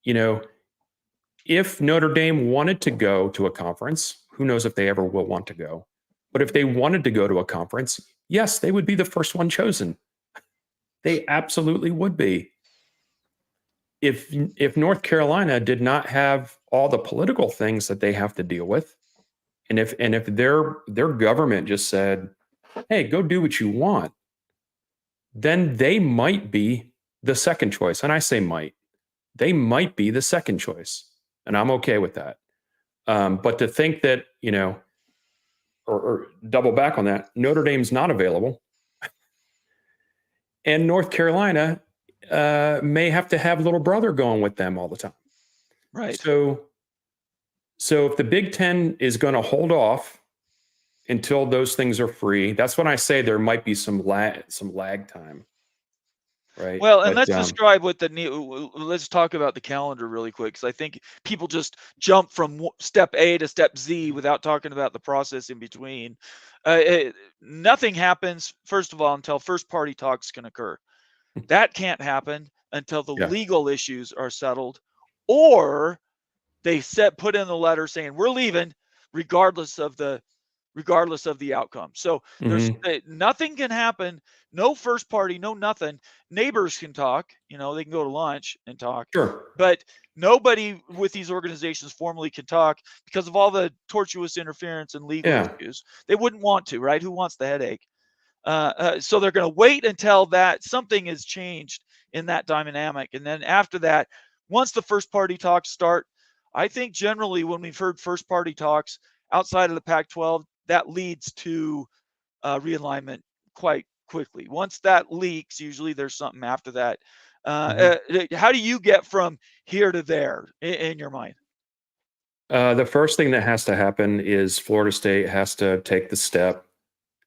if Notre Dame wanted to go to a conference, who knows if they ever will want to go, but if they wanted to go to a conference, yes, they would be the first one chosen. They absolutely would be. If North Carolina did not have all the political things that they have to deal with, and if their government just said, "Hey, go do what you want," then they might be the second choice. And I say might. They might be the second choice, and I'm okay with that. But to think that or double back on that, Notre Dame's not available, and North Carolina may have to have little brother going with them all the time. Right. So if the Big Ten is going to hold off until those things are free, that's when I say there might be some lag time. Right. Well, and let's describe what let's talk about the calendar really quick, because I think people just jump from step A to step Z without talking about the process in between. Nothing happens, first of all, until first party talks can occur. That can't happen until the legal issues are settled, or they put in the letter saying we're leaving regardless of the outcome. So there's nothing can happen. No first party, no nothing. Neighbors can talk, they can go to lunch and talk. Sure. But nobody with these organizations formally can talk because of all the tortuous interference and legal issues. They wouldn't want to, right? Who wants the headache? So they're going to wait until that something is changed in that dynamic. And then after that, once the first party talks start, I think generally when we've heard first party talks outside of the Pac-12, that leads to realignment quite quickly. Once that leaks, usually there's something after that. How do you get from here to there in your mind? The first thing that has to happen is Florida State has to take the step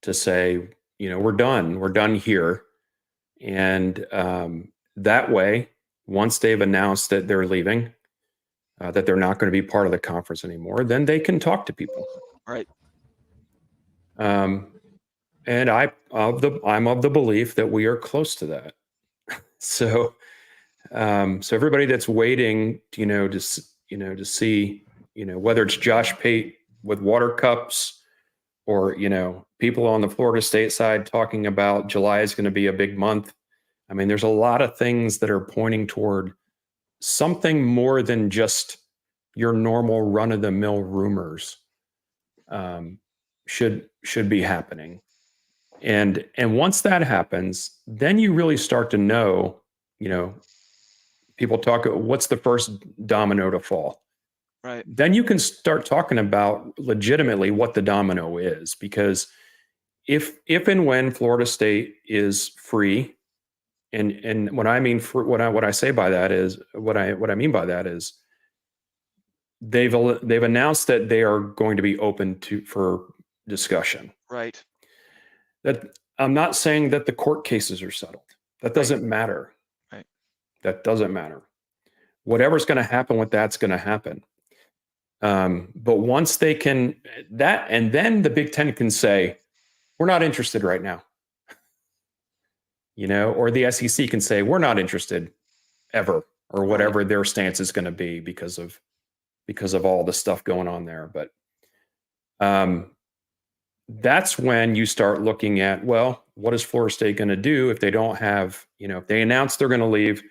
to say, we're done here. And that way, once they've announced that they're leaving, that they're not going to be part of the conference anymore, then they can talk to people. Right. And I'm of the belief that we are close to that. So everybody that's waiting, to see, whether it's Josh Pate with water cups, or people on the Florida State side talking about July is going to be a big month. I mean, there's a lot of things that are pointing toward something more than just your normal run-of-the-mill rumors. Should be happening. And once that happens, then you really start to know, people talk, what's the first domino to fall? Right. Then you can start talking about legitimately what the domino is, because if and when Florida State is free, and what I mean for what I say by that is what I mean by that is they've announced that they are going to be open for discussion. Right. That I'm not saying that the court cases are settled. That doesn't matter. Right. That doesn't matter. Whatever's going to happen with that's going to happen. But once they can that, and then the Big Ten can say, we're not interested right now. Or the SEC can say, we're not interested ever, or whatever their stance is going to be because of all the stuff going on there. But that's when you start looking at, well, what is Florida State going to do if they don't have, if they announce they're going to leave,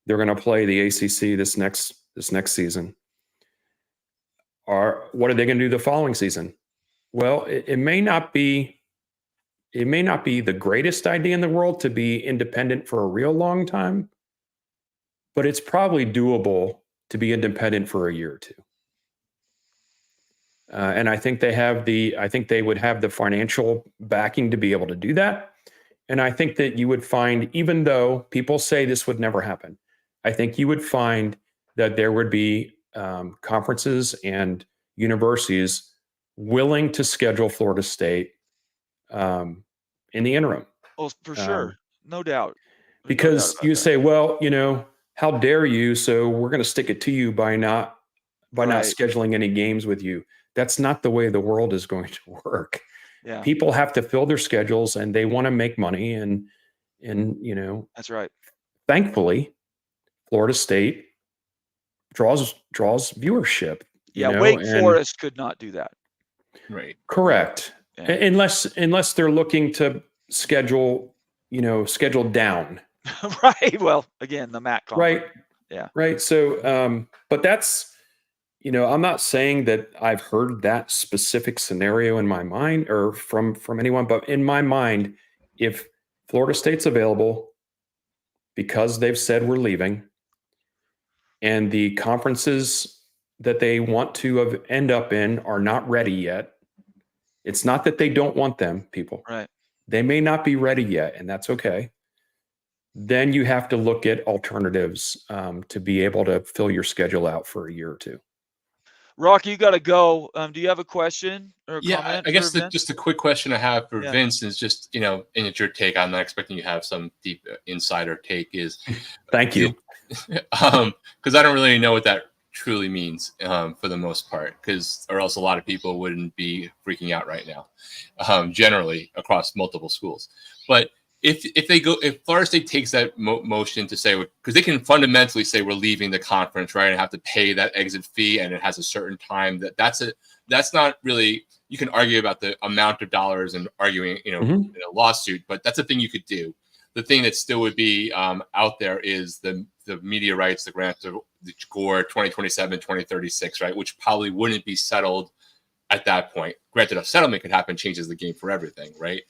they're going to play the ACC this next season. Or what are they going to do the following season? Well, it may not be the greatest idea in the world to be independent for a real long time, but it's probably doable to be independent for a year or two. And I think they would have the financial backing to be able to do that. And I think that you would find, even though people say this would never happen, I think you would find that there would be conferences and universities willing to schedule Florida State in the interim. Oh, for sure. No doubt. Because you say, well, how dare you? So we're going to stick it to you by not scheduling any games with you. That's not the way the world is going to work. Yeah. People have to fill their schedules, and they want to make money. And that's right. Thankfully, Florida State draws viewership. Wake Forest could not do that. Right. Correct. Yeah. Unless they're looking to schedule down. Right. Well, again, the MAC conference. Right. Yeah. Right. So, but that's, I'm not saying that I've heard that specific scenario in my mind or from anyone, but in my mind, if Florida State's available because they've said we're leaving, and the conferences that they want to end up in are not ready yet, it's not that they don't want them, people. Right. They may not be ready yet, and that's okay. Then you have to look at alternatives to be able to fill your schedule out for a year or two. Rocky, you got to go. Do you have a question or a comment? I guess just a quick question I have for Vince is just, and it's your take. I'm not expecting you to have some deep insider take. Is thank you. Because I don't really know what that truly means for the most part, or else a lot of people wouldn't be freaking out right now, generally across multiple schools. But if Florida State takes that motion to say, because they can fundamentally say we're leaving the conference, right, and have to pay that exit fee, and it has a certain time that's not really, you can argue about the amount of dollars and arguing, in a lawsuit, but that's a thing you could do. The thing that still would be out there is the media rights, the grant of the Gore 2027, 2036, right, which probably wouldn't be settled at that point. Granted, a settlement could happen, changes the game for everything, right?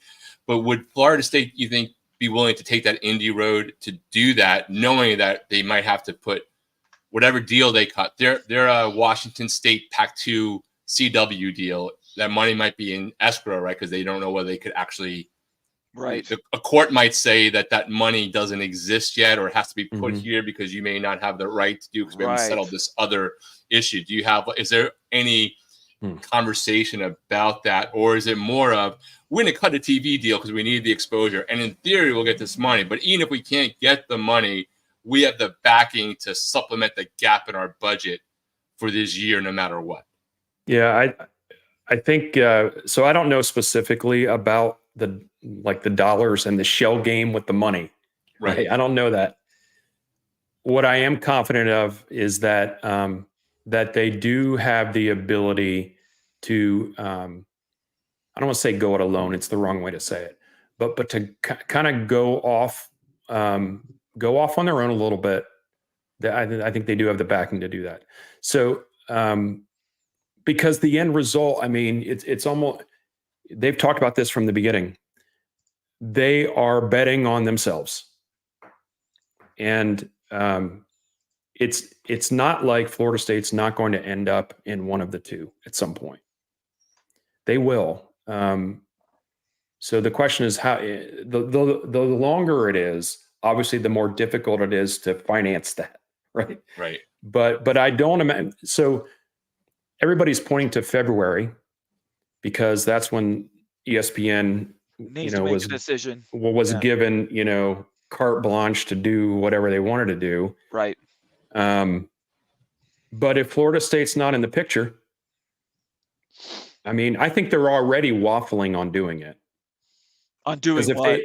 But would Florida State, you think, be willing to take that indie road to do that, knowing that they might have to put whatever deal they cut, their Washington State Pac-2 CW deal, that money might be in escrow, right? Because they don't know whether they could actually. Right. A court might say that money doesn't exist yet, or it has to be put here because you may not have the right to do, because we haven't settled this other issue. Is there any conversation about that, or is it more of we're going to cut a TV deal because we need the exposure, and in theory we'll get this money, but even if we can't get the money, we have the backing to supplement the gap in our budget for this year, no matter what. Yeah, I think so. I don't know specifically about the dollars and the shell game with the money. Right. I don't know that. What I am confident of is that that they do have the ability to. I don't want to say go it alone. It's the wrong way to say it, but to kind of go off on their own a little bit. I think they do have the backing to do that. So. Because the end result, I mean, it's almost, they've talked about this from the beginning. They are betting on themselves. And it's not like Florida State's not going to end up in one of the two at some point. They will. So the question is how the longer it is, obviously the more difficult it is to finance that, right? Right. But I don't imagine, so everybody's pointing to February because that's when ESPN needs to make a decision. Was given, carte blanche to do whatever they wanted to do. Right. But if Florida State's not in the picture, I mean, I think they're already waffling on doing it. On doing what?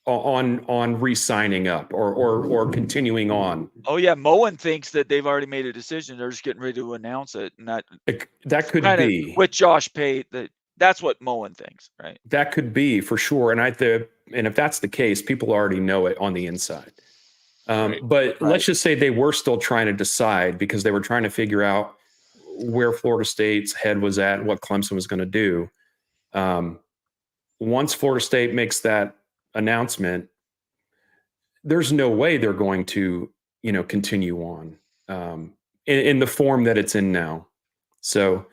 On re-signing up or continuing on. Oh yeah, Moen thinks that they've already made a decision. They're just getting ready to announce it, and that could be with Josh Pate. That's what Moen thinks, right? That could be for sure. And if that's the case, people already know it on the inside. But let's just say they were still trying to decide because they were trying to figure out where Florida State's head was at and what Clemson was going to do. Once Florida State makes that announcement, there's no way they're going to, continue on in the form that it's in now. So,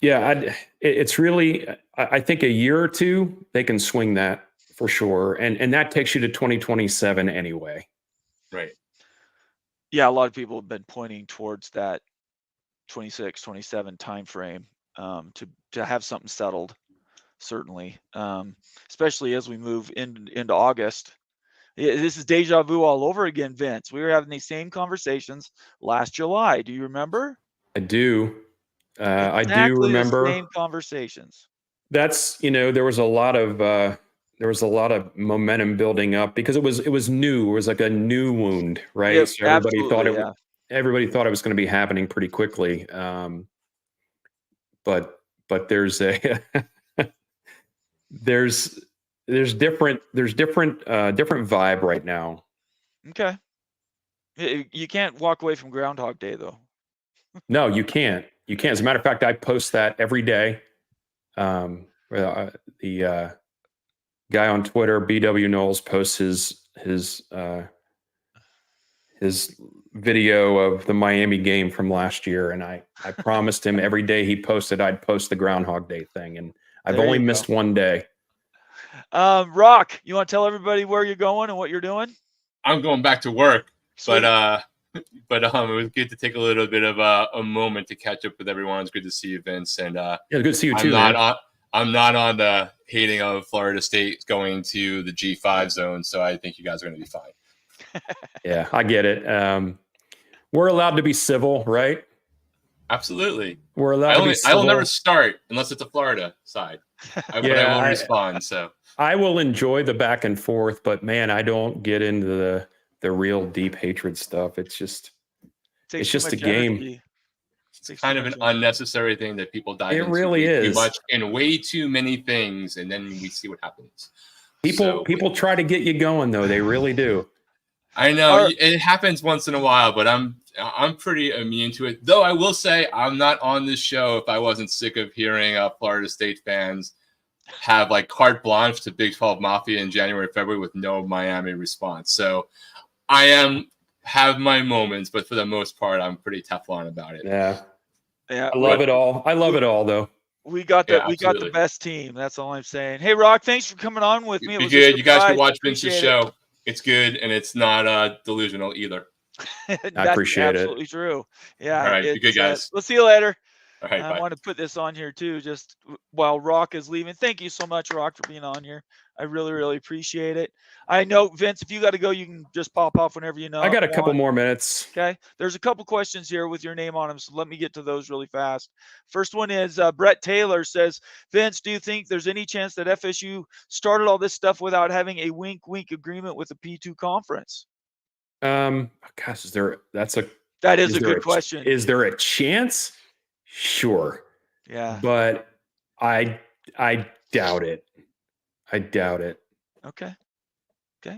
it's really, I think a year or two, they can swing that for sure. And that takes you to 2027 anyway. Right. Yeah. A lot of people have been pointing towards that 26, 27 timeframe to have something settled. Certainly, especially as we move into August. This is deja vu all over again, Vince. We were having these same conversations last July. Do you remember? I do. I do remember the same conversations. That's, there was a lot of momentum building up because it was new. It was like a new wound, right? Yep, so everybody thought it was going to be happening pretty quickly. But there's a there's different vibe right now. Okay. You can't walk away from Groundhog Day though. No, you can't. You can't. As a matter of fact, I post that every day. The guy on Twitter, BW Knowles, posts his video of the Miami game from last year, and I promised him every day he posted I'd post the Groundhog Day thing, and I've only missed one day. Rock, you want to tell everybody where you're going and what you're doing? I'm going back to work. Sweet. But it was good to take a little bit of a moment to catch up with everyone. It's good to see you, Vince. And good to see you too. I'm not on the hating of Florida State going to the G5 zone, so I think you guys are going to be fine. Yeah, I get it. We're allowed to be civil, right? Absolutely. We're allowed to be civil. I will never start unless it's a Florida side. But I will respond. So I will enjoy the back and forth, but man, I don't get into the real deep hatred stuff. It's just a game. Energy. It's kind of an unnecessary thing that people dive into. It really is too much in way too many things, and then we see what happens. People try to get you going, though. They really do. I know it happens once in a while, but I'm pretty immune to it. Though I will say I'm not on this show if I wasn't sick of hearing Florida State fans have like carte blanche to Big 12 Mafia in January, February with no Miami response. So I have my moments, but for the most part, I'm pretty Teflon about it. Yeah. I love it all. I love it all, though. We got the best team. That's all I'm saying. Hey, Rock, thanks for coming on with me. Be good. You guys can watch Vince's show. It's good, and it's not delusional either. That's appreciate it. absolutely true. Yeah. All right, be good, guys. We'll see you later. All right, I bye. want to put this on here too, just while Rock is leaving. Thank you so much, Rock, for being on here. I really, really appreciate it. I know, Vince, if you got to go, you can just pop off whenever you know. I got a couple more minutes. Okay. There's a couple questions here with your name on them, so let me get to those really fast. First one is Brett Taylor says, Vince, do you think there's any chance that FSU started all this stuff without having a wink-wink agreement with the P2 conference? Gosh, That is a good question. Is there a chance? Sure. Yeah. But I doubt it. I doubt it. Okay.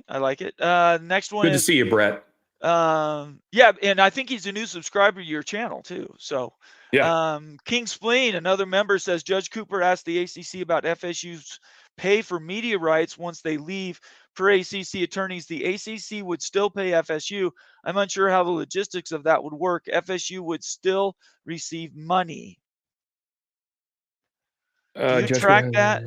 I like it. Next one Good to see you, Brett. Yeah, and I think he's a new subscriber to your channel too. So yeah. King Spleen, another member, says Judge Cooper asked the ACC about FSU's pay for media rights once they leave. Per ACC attorneys, the ACC would still pay FSU. I'm unsure how the logistics of that would work. FSU would still receive money. Do you track that?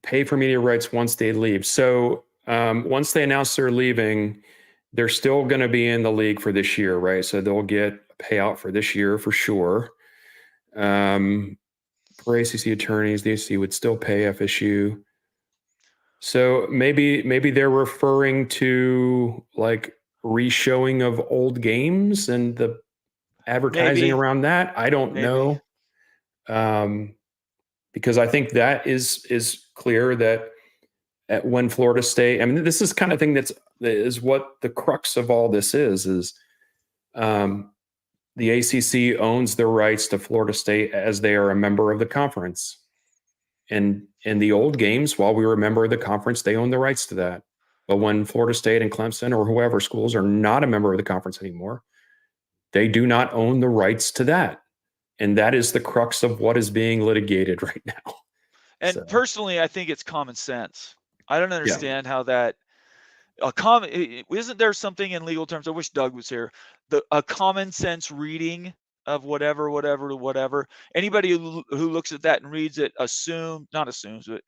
Pay for media rights once they leave. So once they announce they're leaving, they're still going to be in the league for this year, right? So they'll get a payout for this year for sure. For ACC attorneys, the ACC would still pay FSU. So maybe they're referring to like reshowing of old games and the advertising around that. I don't know. Because I think that is clear that when Florida State, I mean, this is kind of thing that is what the crux of all this is the ACC owns the rights to Florida State as they are a member of the conference. And in the old games, while we were a member of the conference, they own the rights to that. But when Florida State and Clemson or whoever schools are not a member of the conference anymore, they do not own the rights to that. And that is the crux of what is being litigated right now. And personally, I think it's common sense. I don't understand how that isn't there something in legal terms? I wish Doug was here. A common sense reading of whatever. Anybody who looks at that and reads it not assumes, but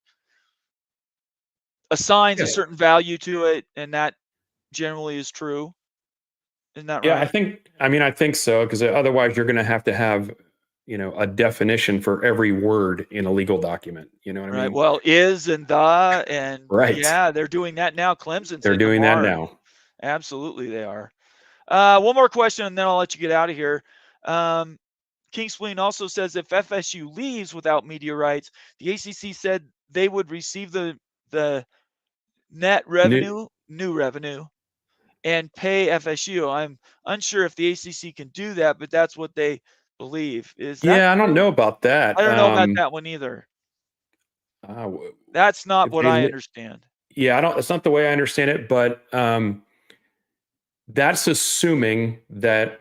assigns a certain value to it, and that generally is true. Isn't that right? Yeah, I think so, because otherwise you're going to have a definition for every word in a legal document. You know what I mean? Well, is and the and right. Yeah, they're doing that now. Clemson's they're doing that now. Absolutely, they are. One more question, and then I'll let you get out of here. King Spleen also says if FSU leaves without media rights, the ACC said they would receive the net revenue, new revenue, and pay FSU. I'm unsure if the ACC can do that, but that's what they believe. Is that I don't know about that. I don't know about that one either. That's not what I understand. Yeah, it's not the way I understand it, but that's assuming that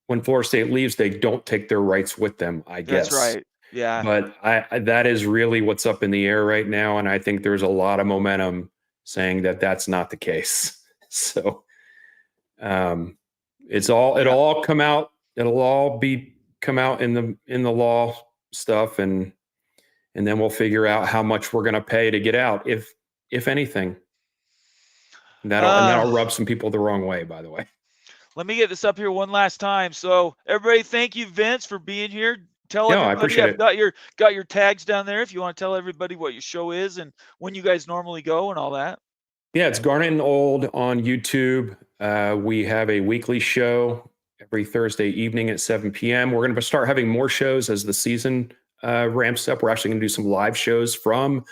when Florida State leaves, they don't take their rights with them, I guess. That's right. Yeah. But that is really what's up in the air right now, and I think there's a lot of momentum saying that that's not the case. So it'll all come out. It'll all come out in the law stuff, and then we'll figure out how much we're going to pay to get out, if anything. And that'll rub some people the wrong way, by the way. Let me get this up here one last time. So everybody, thank you, Vince, for being here. Tell everybody, I appreciate it. Got your tags down there if you want to tell everybody what your show is and when you guys normally go and all that. Yeah, it's Garnet and Old on YouTube. We have a weekly show every Thursday evening at 7 p.m. We're going to start having more shows as the season ramps up. We're actually going to do some live shows from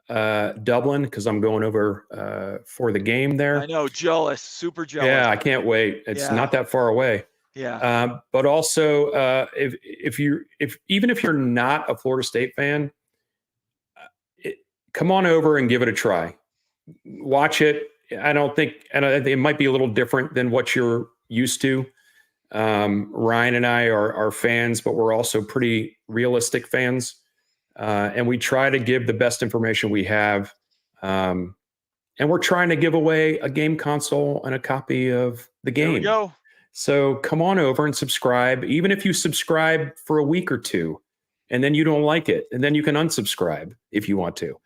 Dublin because I'm going over for the game there. I know, jealous, super jealous. Yeah, I can't wait. It's not that far away. Yeah. But also, even if you're not a Florida State fan, come on over and give it a try. Watch it. I think it might be a little different than what you're used to. Ryan and I are fans, but we're also pretty realistic fans. And we try to give the best information we have. And we're trying to give away a game console and a copy of the game. There we go. So come on over and subscribe. Even if you subscribe for a week or two and then you don't like it, and then you can unsubscribe if you want to.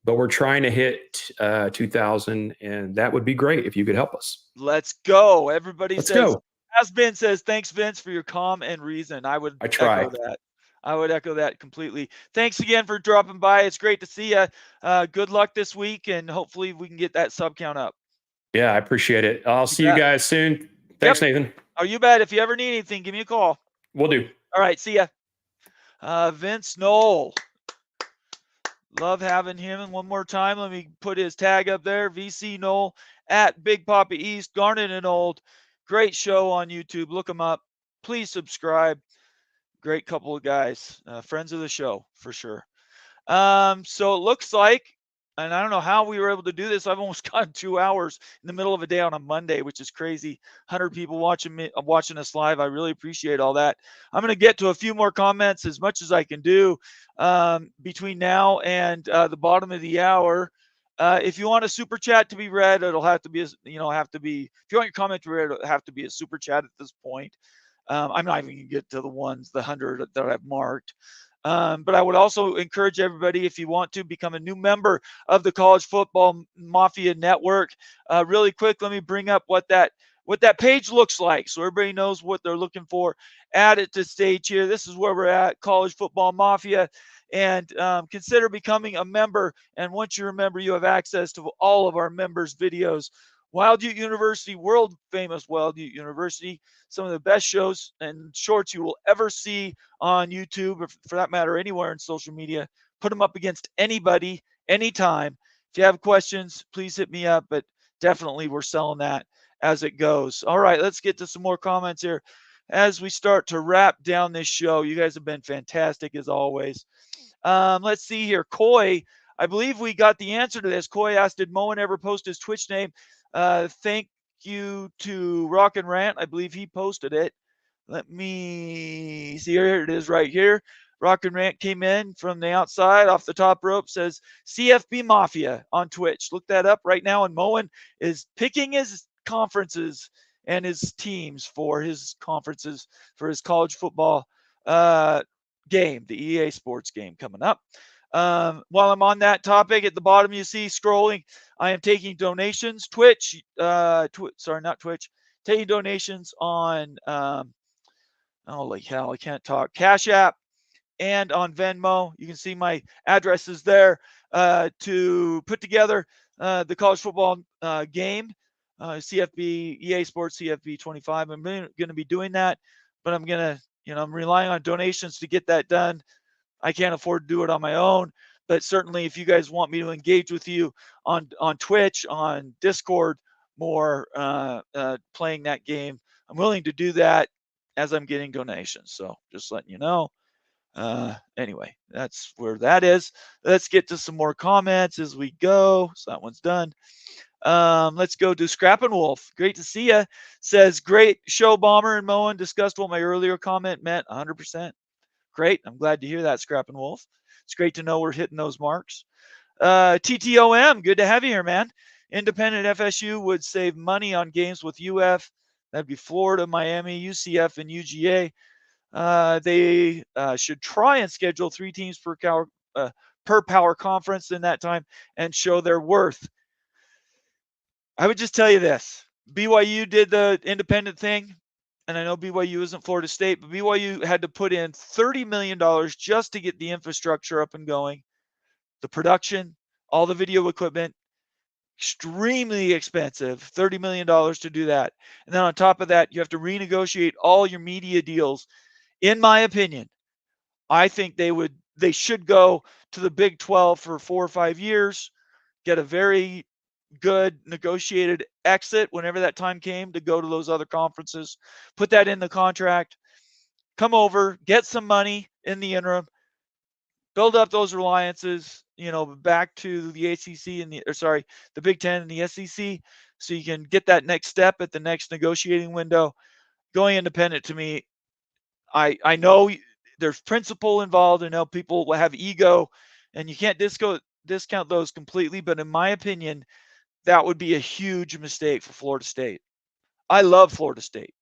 but we're trying to hit 2,000, and that would be great if you could help us. Let's go. Everybody Let's says, go. as Ben says, thanks, Vince, for your calm and reason. I would try. echo that. I would echo that completely. Thanks again for dropping by. It's great to see you. Good luck this week, and hopefully we can get that sub count up. Yeah, I appreciate it. I'll see you guys soon. Thanks, Nathan. Oh, you bet. If you ever need anything, give me a call. Will do. All right, see ya. Vince Knoll. Love having him. And one more time, let me put his tag up there. VC Knoll at Big Papa East, Garnet and Old. Great show on YouTube. Look them up. Please subscribe. Great couple of guys. Friends of the show, for sure. So it looks like, and I don't know how we were able to do this. I've almost gotten 2 hours in the middle of a day on a Monday, which is crazy. 100 people watching us live. I really appreciate all that. I'm going to get to a few more comments as much as I can do between now and the bottom of the hour. If you want a super chat to be read, it'll have to be, if you want your comment to be read, it'll have to be a super chat at this point. I'm not even going to get to the 100 that I've marked. But I would also encourage everybody, if you want to become a new member of the College Football Mafia Network, really quick, let me bring up what that page looks like so everybody knows what they're looking for. Add it to stage here. This is where we're at, College Football Mafia. And consider becoming a member. And once you're a member, you have access to all of our members' videos. Wild Ute University, world famous Wild Ute University, some of the best shows and shorts you will ever see on YouTube, or for that matter, anywhere in social media. Put them up against anybody, anytime. If you have questions, please hit me up, but definitely we're selling that as it goes. All right, let's get to some more comments here as we start to wrap down this show. You guys have been fantastic as always. Let's see here. Coy, I believe we got the answer to this. Coy asked, did Moen ever post his Twitch name? Thank you to Rock and Rant. I believe he posted it. Let me see. Here it is right here. Rock and Rant came in from the outside off the top rope, says CFB Mafia on Twitch. Look that up right now. And Moen is picking his conferences and his teams for his conferences for his college football game, the EA Sports game coming up. While I'm on that topic, at the bottom you see scrolling, I am taking donations. Taking donations on holy hell, I can't talk. Cash App and on Venmo. You can see my addresses there to put together the college football game, CFB EA Sports CFB 25. I'm going to be doing that, but I'm relying on donations to get that done. I can't afford to do it on my own, but certainly if you guys want me to engage with you on Twitch, on Discord more, playing that game, I'm willing to do that as I'm getting donations. So just letting you know. Anyway, that's where that is. Let's get to some more comments as we go. So that one's done. Let's go to Scrappin' Wolf. Great to see you. Says, great show, Bomber and Moen. Discussed what my earlier comment meant. 100%. Great. I'm glad to hear that, Scrappin' Wolf. It's great to know we're hitting those marks. TTOM, good to have you here, man. Independent FSU would save money on games with UF. That'd be Florida, Miami, UCF, and UGA. They should try and schedule 3 teams per power conference in that time and show their worth. I would just tell you this. BYU did the independent thing. And I know BYU isn't Florida State, but BYU had to put in $30 million just to get the infrastructure up and going, the production, all the video equipment, extremely expensive, $30 million to do that. And then on top of that, you have to renegotiate all your media deals. In my opinion, I think they should go to the Big 12 for 4 or 5 years, get a very good negotiated exit whenever that time came to go to those other conferences, put that in the contract, come over, get some money in the interim, build up those alliances, back to the ACC and the Big Ten and the SEC, so you can get that next step at the next negotiating window. Going independent, to me, I know there's principle involved. I know people will have ego, and you can't discount those completely, but in my opinion, that would be a huge mistake for Florida State. I love Florida State.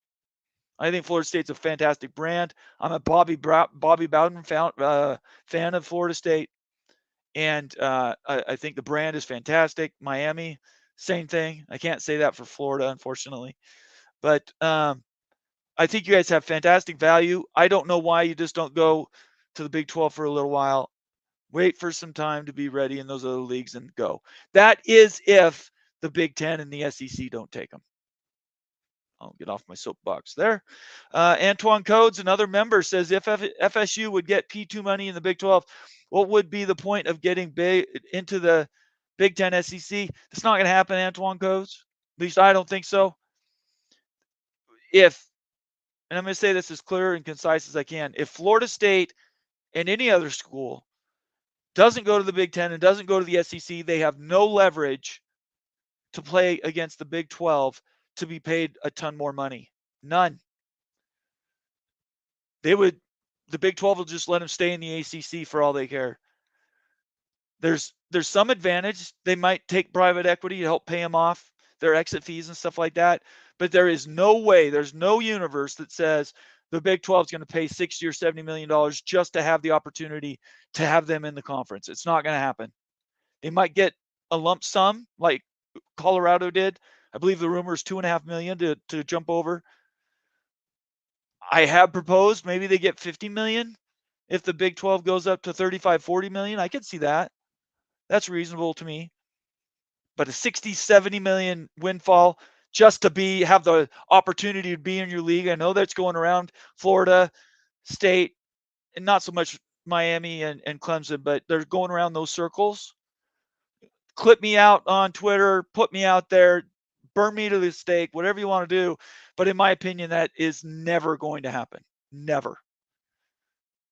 I think Florida State's a fantastic brand. I'm a Bobby Bowden fan of Florida State. And I think the brand is fantastic. Miami, same thing. I can't say that for Florida, unfortunately. But I think you guys have fantastic value. I don't know why you just don't go to the Big 12 for a little while. Wait for some time to be ready in those other leagues and go. That is if the Big 10 and the SEC don't take them. I'll get off my soapbox there. Antoine Codes, another member, says if FSU would get P2 money in the Big 12, what would be the point of getting big into the Big 10 SEC? It's not going to happen, Antoine Codes. At least I don't think so. And I'm going to say this as clear and concise as I can, if Florida State and any other school doesn't go to the Big 10 and doesn't go to the SEC, they have no leverage to play against the Big 12 to be paid a ton more money. None. The Big 12 will just let them stay in the ACC for all they care. There's some advantage. They might take private equity to help pay them off their exit fees and stuff like that. But there is no way, there's no universe that says the Big 12 is going to pay $60 or $70 million just to have the opportunity to have them in the conference. It's not going to happen. They might get a lump sum like Colorado did. I believe the rumor is $2.5 million to jump over. I have proposed maybe they get $50 million if the Big 12 goes up to $35-40 million. I could see that. That's reasonable to me. But a $60-70 million windfall just to have the opportunity to be in your league. I know that's going around Florida State and not so much Miami and Clemson, but they're going around those circles. Clip me out on Twitter, put me out there, burn me to the stake, whatever you want to do. But in my opinion, that is never going to happen. Never.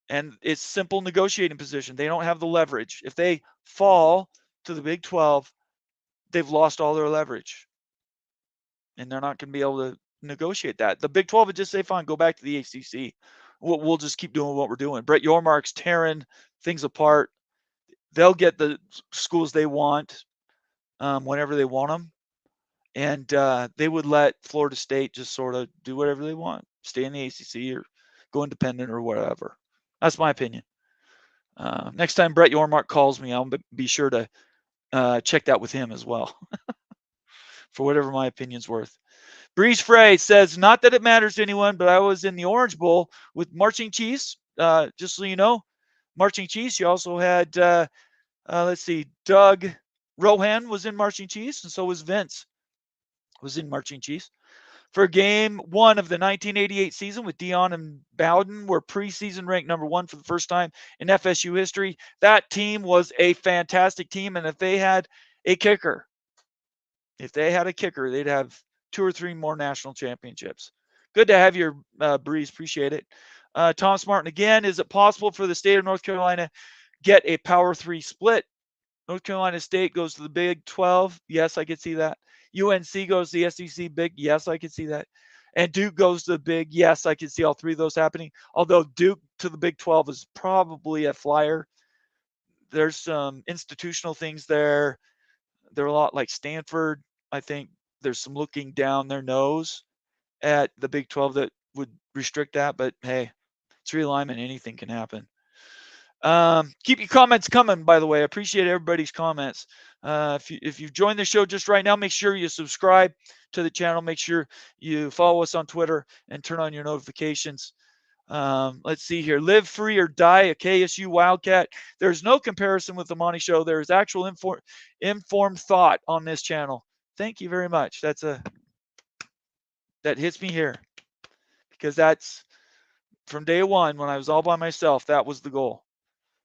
And it's simple negotiating position. They don't have the leverage. If they fall to the Big 12, they've lost all their leverage. And they're not going to be able to negotiate that. The Big 12 would just say, fine, go back to the ACC. We'll just keep doing what we're doing. Brett Yormark's tearing things apart. They'll get the schools they want whenever they want them. And they would let Florida State just sort of do whatever they want, stay in the ACC or go independent or whatever. That's my opinion. Next time Brett Yormark calls me, I'll be sure to check that with him as well for whatever my opinion's worth. Breeze Frey says, not that it matters to anyone, but I was in the Orange Bowl with Marching Chiefs. Just so you know, Marching Chiefs. You also had, let's see, Doug Rohan was in Marching Chiefs, and so was Vince. Was in Marching Chiefs. For game 1 of the 1988 season with Dion and Bowden were preseason ranked number 1 for the first time in FSU history. That team was a fantastic team, and if they had a kicker, they'd have 2 or 3 more national championships. Good to have your Breeze. Appreciate it. Thomas Martin again, is it possible for the state of North Carolina get a Power 3 split? North Carolina State goes to the Big 12. Yes, I could see that. UNC goes to the SEC Big. Yes, I could see that. And Duke goes to the Big. Yes, I could see all 3 of those happening. Although Duke to the Big 12 is probably a flyer. There's some institutional things there. They're a lot like Stanford. I think there's some looking down their nose at the Big 12 that would restrict that. But hey, it's realignment. Anything can happen. Keep your comments coming, by the way. I appreciate everybody's comments. If you've joined the show just right now, make sure you subscribe to the channel. Make sure you follow us on Twitter and turn on your notifications. Let's see here. Live free or die, a KSU Wildcat. There's no comparison with the Monty Show. There is actual informed thought on this channel. Thank you very much. That hits me here because that's from day one when I was all by myself. That was the goal.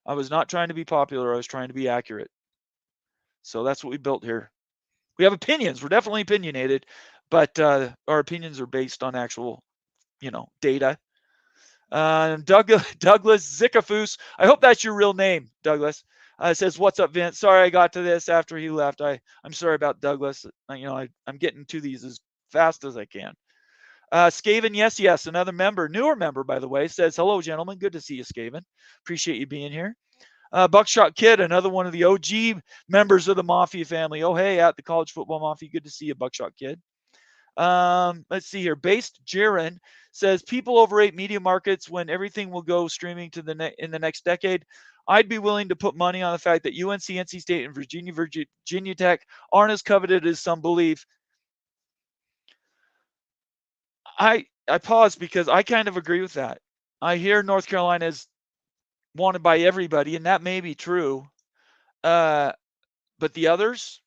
I was not trying to be popular. I was trying to be accurate. So that's what we built here. We have opinions. We're definitely opinionated, but our opinions are based on actual, data. Douglas Zickafoos. I hope that's your real name, Douglas. Says, what's up, Vince? Sorry I got to this after he left. I'm sorry about Douglas. I'm getting to these as fast as I can. Skaven, yes, another member, newer member, by the way, says, hello, gentlemen. Good to see you, Skaven. Appreciate you being here. Buckshot Kid, another one of the OG members of the Mafia family. Oh, hey, at the College Football Mafia. Good to see you, Buckshot Kid. Let's see here. Based Jiren says, people overrate media markets when everything will go streaming in the next decade. I'd be willing to put money on the fact that UNC, NC State, and Virginia Tech aren't as coveted as some believe. I pause because I kind of agree with that. I hear North Carolina is wanted by everybody, and that may be true. But the others,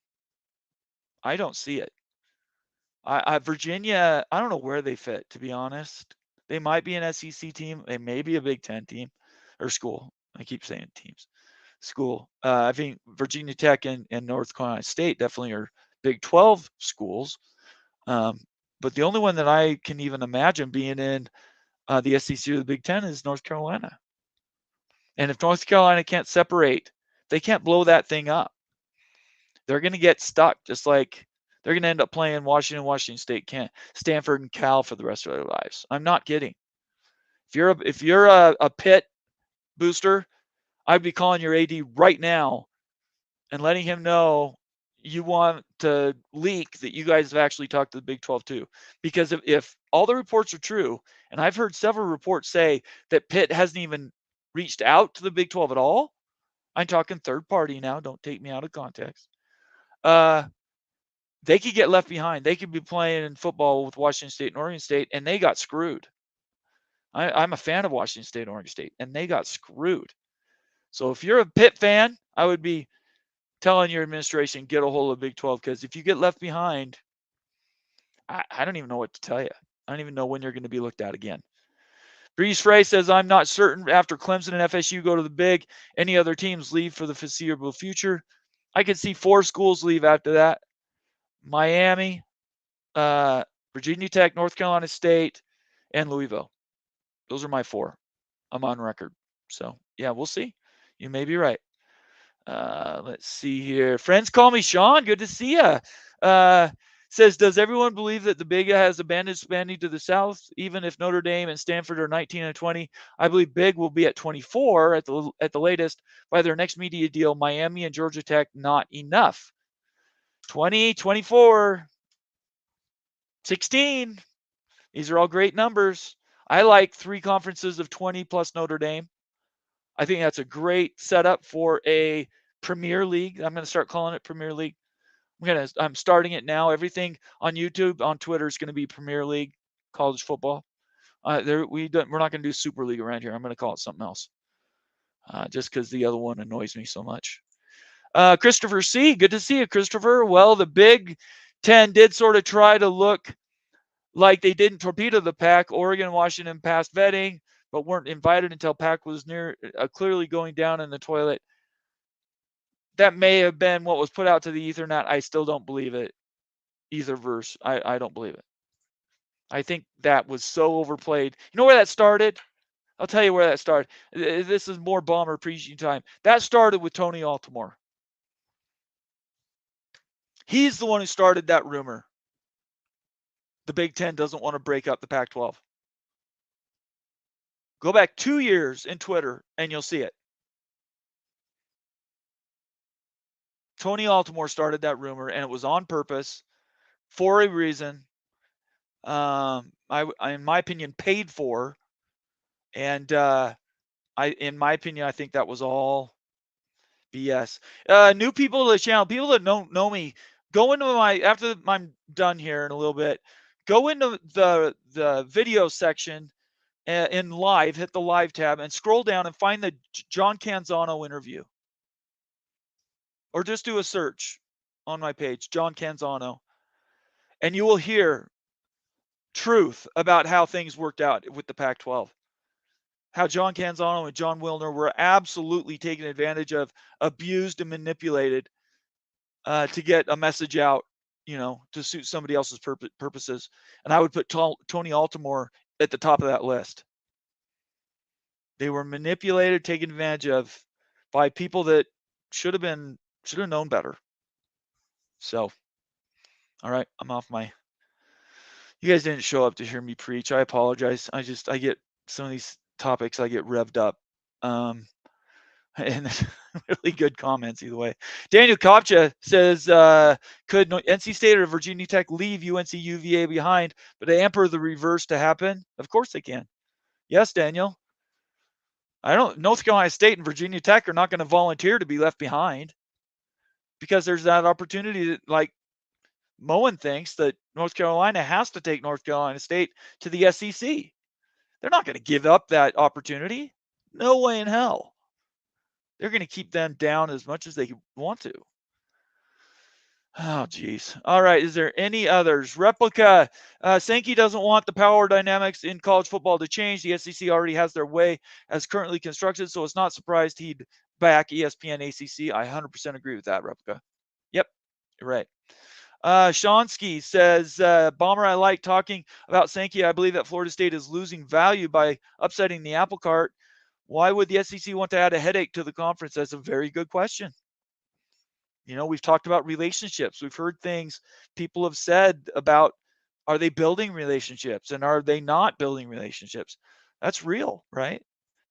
I don't see it. Virginia, I don't know where they fit, to be honest. They might be an SEC team. They may be a Big Ten team or school. I keep saying teams. School. I think Virginia Tech and North Carolina State definitely are Big 12 schools. But the only one that I can even imagine being in the SEC or the Big Ten is North Carolina. And if North Carolina can't separate, they can't blow that thing up. They're going to get stuck, just like they're going to end up playing Washington State, Stanford, and Cal for the rest of their lives. I'm not kidding. If you're a Pitt booster, I'd be calling your AD right now and letting him know you want to leak that you guys have actually talked to the Big 12 too. Because if all the reports are true, and I've heard several reports say that Pitt hasn't even reached out to the Big 12 at all, I'm talking third party now, don't take me out of context. They could get left behind. They could be playing football with Washington State and Oregon State, and they got screwed. I'm a fan of Washington State and Oregon State, and they got screwed. So if you're a Pitt fan, I would be telling your administration, get a hold of the Big 12, because if you get left behind, I don't even know what to tell you. I don't even know when you're going to be looked at again. Breeze Frey says, I'm not certain after Clemson and FSU go to the Big, any other teams leave for the foreseeable future. I could see 4 schools leave after that. Miami, Virginia Tech, North Carolina State, and Louisville. Those are my 4. I'm on record. So, yeah, we'll see. You may be right. Let's see here. Friends call me Sean. Good to see you. Says, does everyone believe that the Big has abandoned expanding to the South, even if Notre Dame and Stanford are 19 and 20? I believe Big will be at 24 at the latest by their next media deal. Miami and Georgia Tech, not enough. 20, 24, 16. These are all great numbers. I like 3 conferences of 20 plus Notre Dame. I think that's a great setup for a Premier League. I'm going to start calling it Premier League. I'm starting it now. Everything on YouTube, on Twitter is going to be Premier League college football. We're not going to do Super League around here. I'm going to call it something else, just because the other one annoys me so much. Christopher C. Good to see you, Christopher. Well, the Big Ten did sort of try to look like they didn't torpedo the Pac. Oregon and Washington passed vetting, but weren't invited until Pac was clearly going down in the toilet. That may have been what was put out to the Ethernet. I still don't believe it. Either verse. I don't believe it. I think that was so overplayed. You know where that started? I'll tell you where that started. This is more bomber preaching time. That started with Tony Altimore. He's the one who started that rumor. The Big Ten doesn't want to break up the Pac-12. Go back 2 years in Twitter and you'll see it. Tony Altimore started that rumor, and it was on purpose for a reason. In my opinion, paid for. And in my opinion, I think that was all BS. New people to the channel, people that don't know me, go into after I'm done here in a little bit, go into the video section in live, hit the live tab, and scroll down and find the John Canzano interview. Or just do a search on my page, John Canzano, and you will hear truth about how things worked out with the Pac-12. How John Canzano and John Wilner were absolutely taken advantage of, abused and manipulated to get a message out, to suit somebody else's purposes. And I would put Tony Altimore at the top of that list. They were manipulated, taken advantage of by people that should have known better. So, all right, I'm off my. You guys didn't show up to hear me preach. I apologize. I get some of these topics, I get revved up. And really good comments either way. Daniel Kopcha says, could NC State or Virginia Tech leave UNC UVA behind, but hamper the reverse to happen? Of course they can. Yes, Daniel. North Carolina State and Virginia Tech are not going to volunteer to be left behind, because there's that opportunity that, like Moen thinks, that North Carolina has to take North Carolina State to the SEC. They're not going to give up that opportunity. No way in hell. They're going to keep them down as much as they want to. Oh, geez. All right. Is there any others? Replica. Sankey doesn't want the power dynamics in college football to change. The SEC already has their way as currently constructed, so it's not surprised he'd back ESPN ACC. I 100% agree with that, Replica. Yep, you're right. Shonsky says, Bomber, I like talking about Sankey. I believe that Florida State is losing value by upsetting the apple cart. Why would the SEC want to add a headache to the conference? That's a very good question. We've talked about relationships. We've heard things people have said about, are they building relationships and are they not building relationships? That's real, right?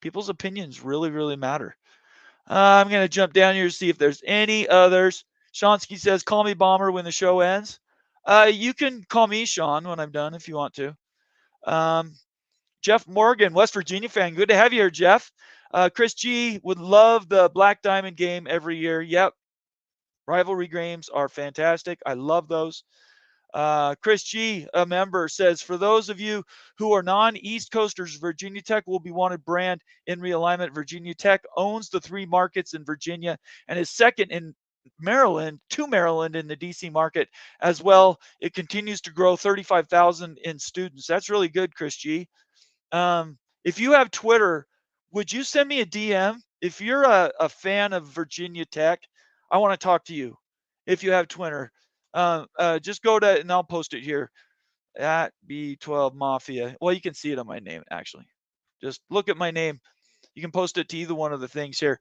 People's opinions really, really matter. I'm going to jump down here to see if there's any others. Shonsky says, call me Bomber when the show ends. You can call me Sean when I'm done if you want to. Jeff Morgan, West Virginia fan. Good to have you here, Jeff. Chris G would love the Black Diamond game every year. Yep. Rivalry games are fantastic. I love those. Chris G, a member, says, for those of you who are non-East Coasters, Virginia Tech will be wanted brand in realignment. Virginia Tech owns the 3 markets in Virginia and is second in Maryland to Maryland in the DC market as well. It continues to grow 35,000 in students. That's really good, Chris G. If you have Twitter, would you send me a DM? If you're a fan of Virginia Tech, I want to talk to you. If you have Twitter, just go to, and I'll post it here, at B12 Mafia. Well, you can see it on my name, actually. Just look at my name. You can post it to either one of the things here.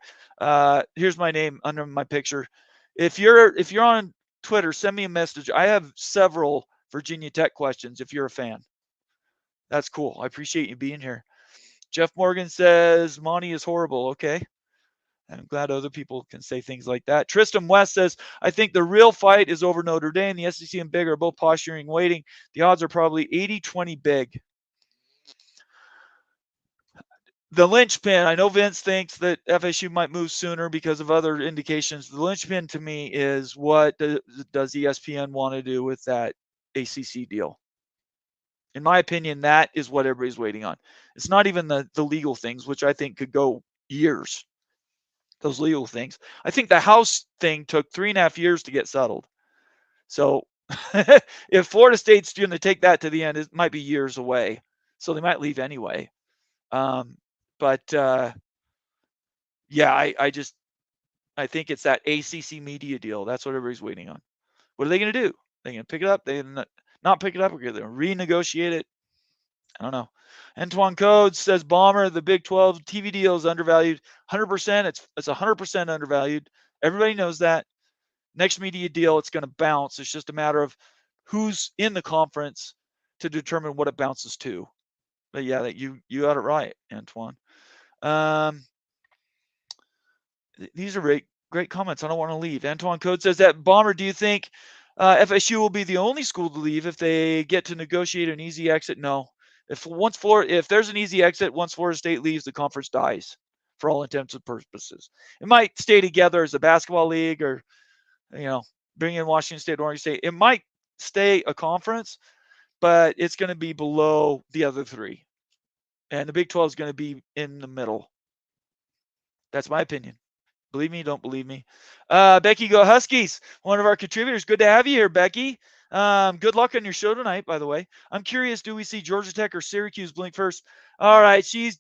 Here's my name under my picture. If you're on Twitter, send me a message. I have several Virginia Tech questions if you're a fan. That's cool. I appreciate you being here. Jeff Morgan says, Monty is horrible. Okay. I'm glad other people can say things like that. Tristan West says, I think the real fight is over Notre Dame. The SEC and Big are both posturing, waiting. The odds are probably 80-20 Big. The linchpin, I know Vince thinks that FSU might move sooner because of other indications. The linchpin to me is, what does ESPN want to do with that ACC deal? In my opinion, that is what everybody's waiting on. It's not even the legal things, which I think could go years. Those legal things. I think the House thing took 3.5 years to get settled. So if Florida State's going to take that to the end, it might be years away. So they might leave anyway. Yeah, I think it's that ACC media deal. That's what everybody's waiting on. What are they going to do? They're going to pick it up? They're not pick it up? We're going to renegotiate it? I don't know. Antoine Codes says, Bomber, the Big 12 TV deal is undervalued. 100%. It's 100% undervalued. Everybody knows that. Next media deal, it's going to bounce. It's just a matter of who's in the conference to determine what it bounces to. But yeah, you got it right, Antoine. These are great comments. I don't want to leave. Antoine Code says that, Bomber, do you think FSU will be the only school to leave if they get to negotiate an easy exit? No. If there's an easy exit, once Florida State leaves, the conference dies for all intents and purposes. It might stay together as a basketball league, or bring in Washington State, Oregon State. It might stay a conference, but it's going to be below the other 3. And the Big 12 is going to be in the middle. That's my opinion. Believe me, don't believe me. Becky Go Huskies, one of our contributors. Good to have you here, Becky. Good luck on your show tonight, by the way. I'm curious, do we see Georgia Tech or Syracuse blink first? All right, she's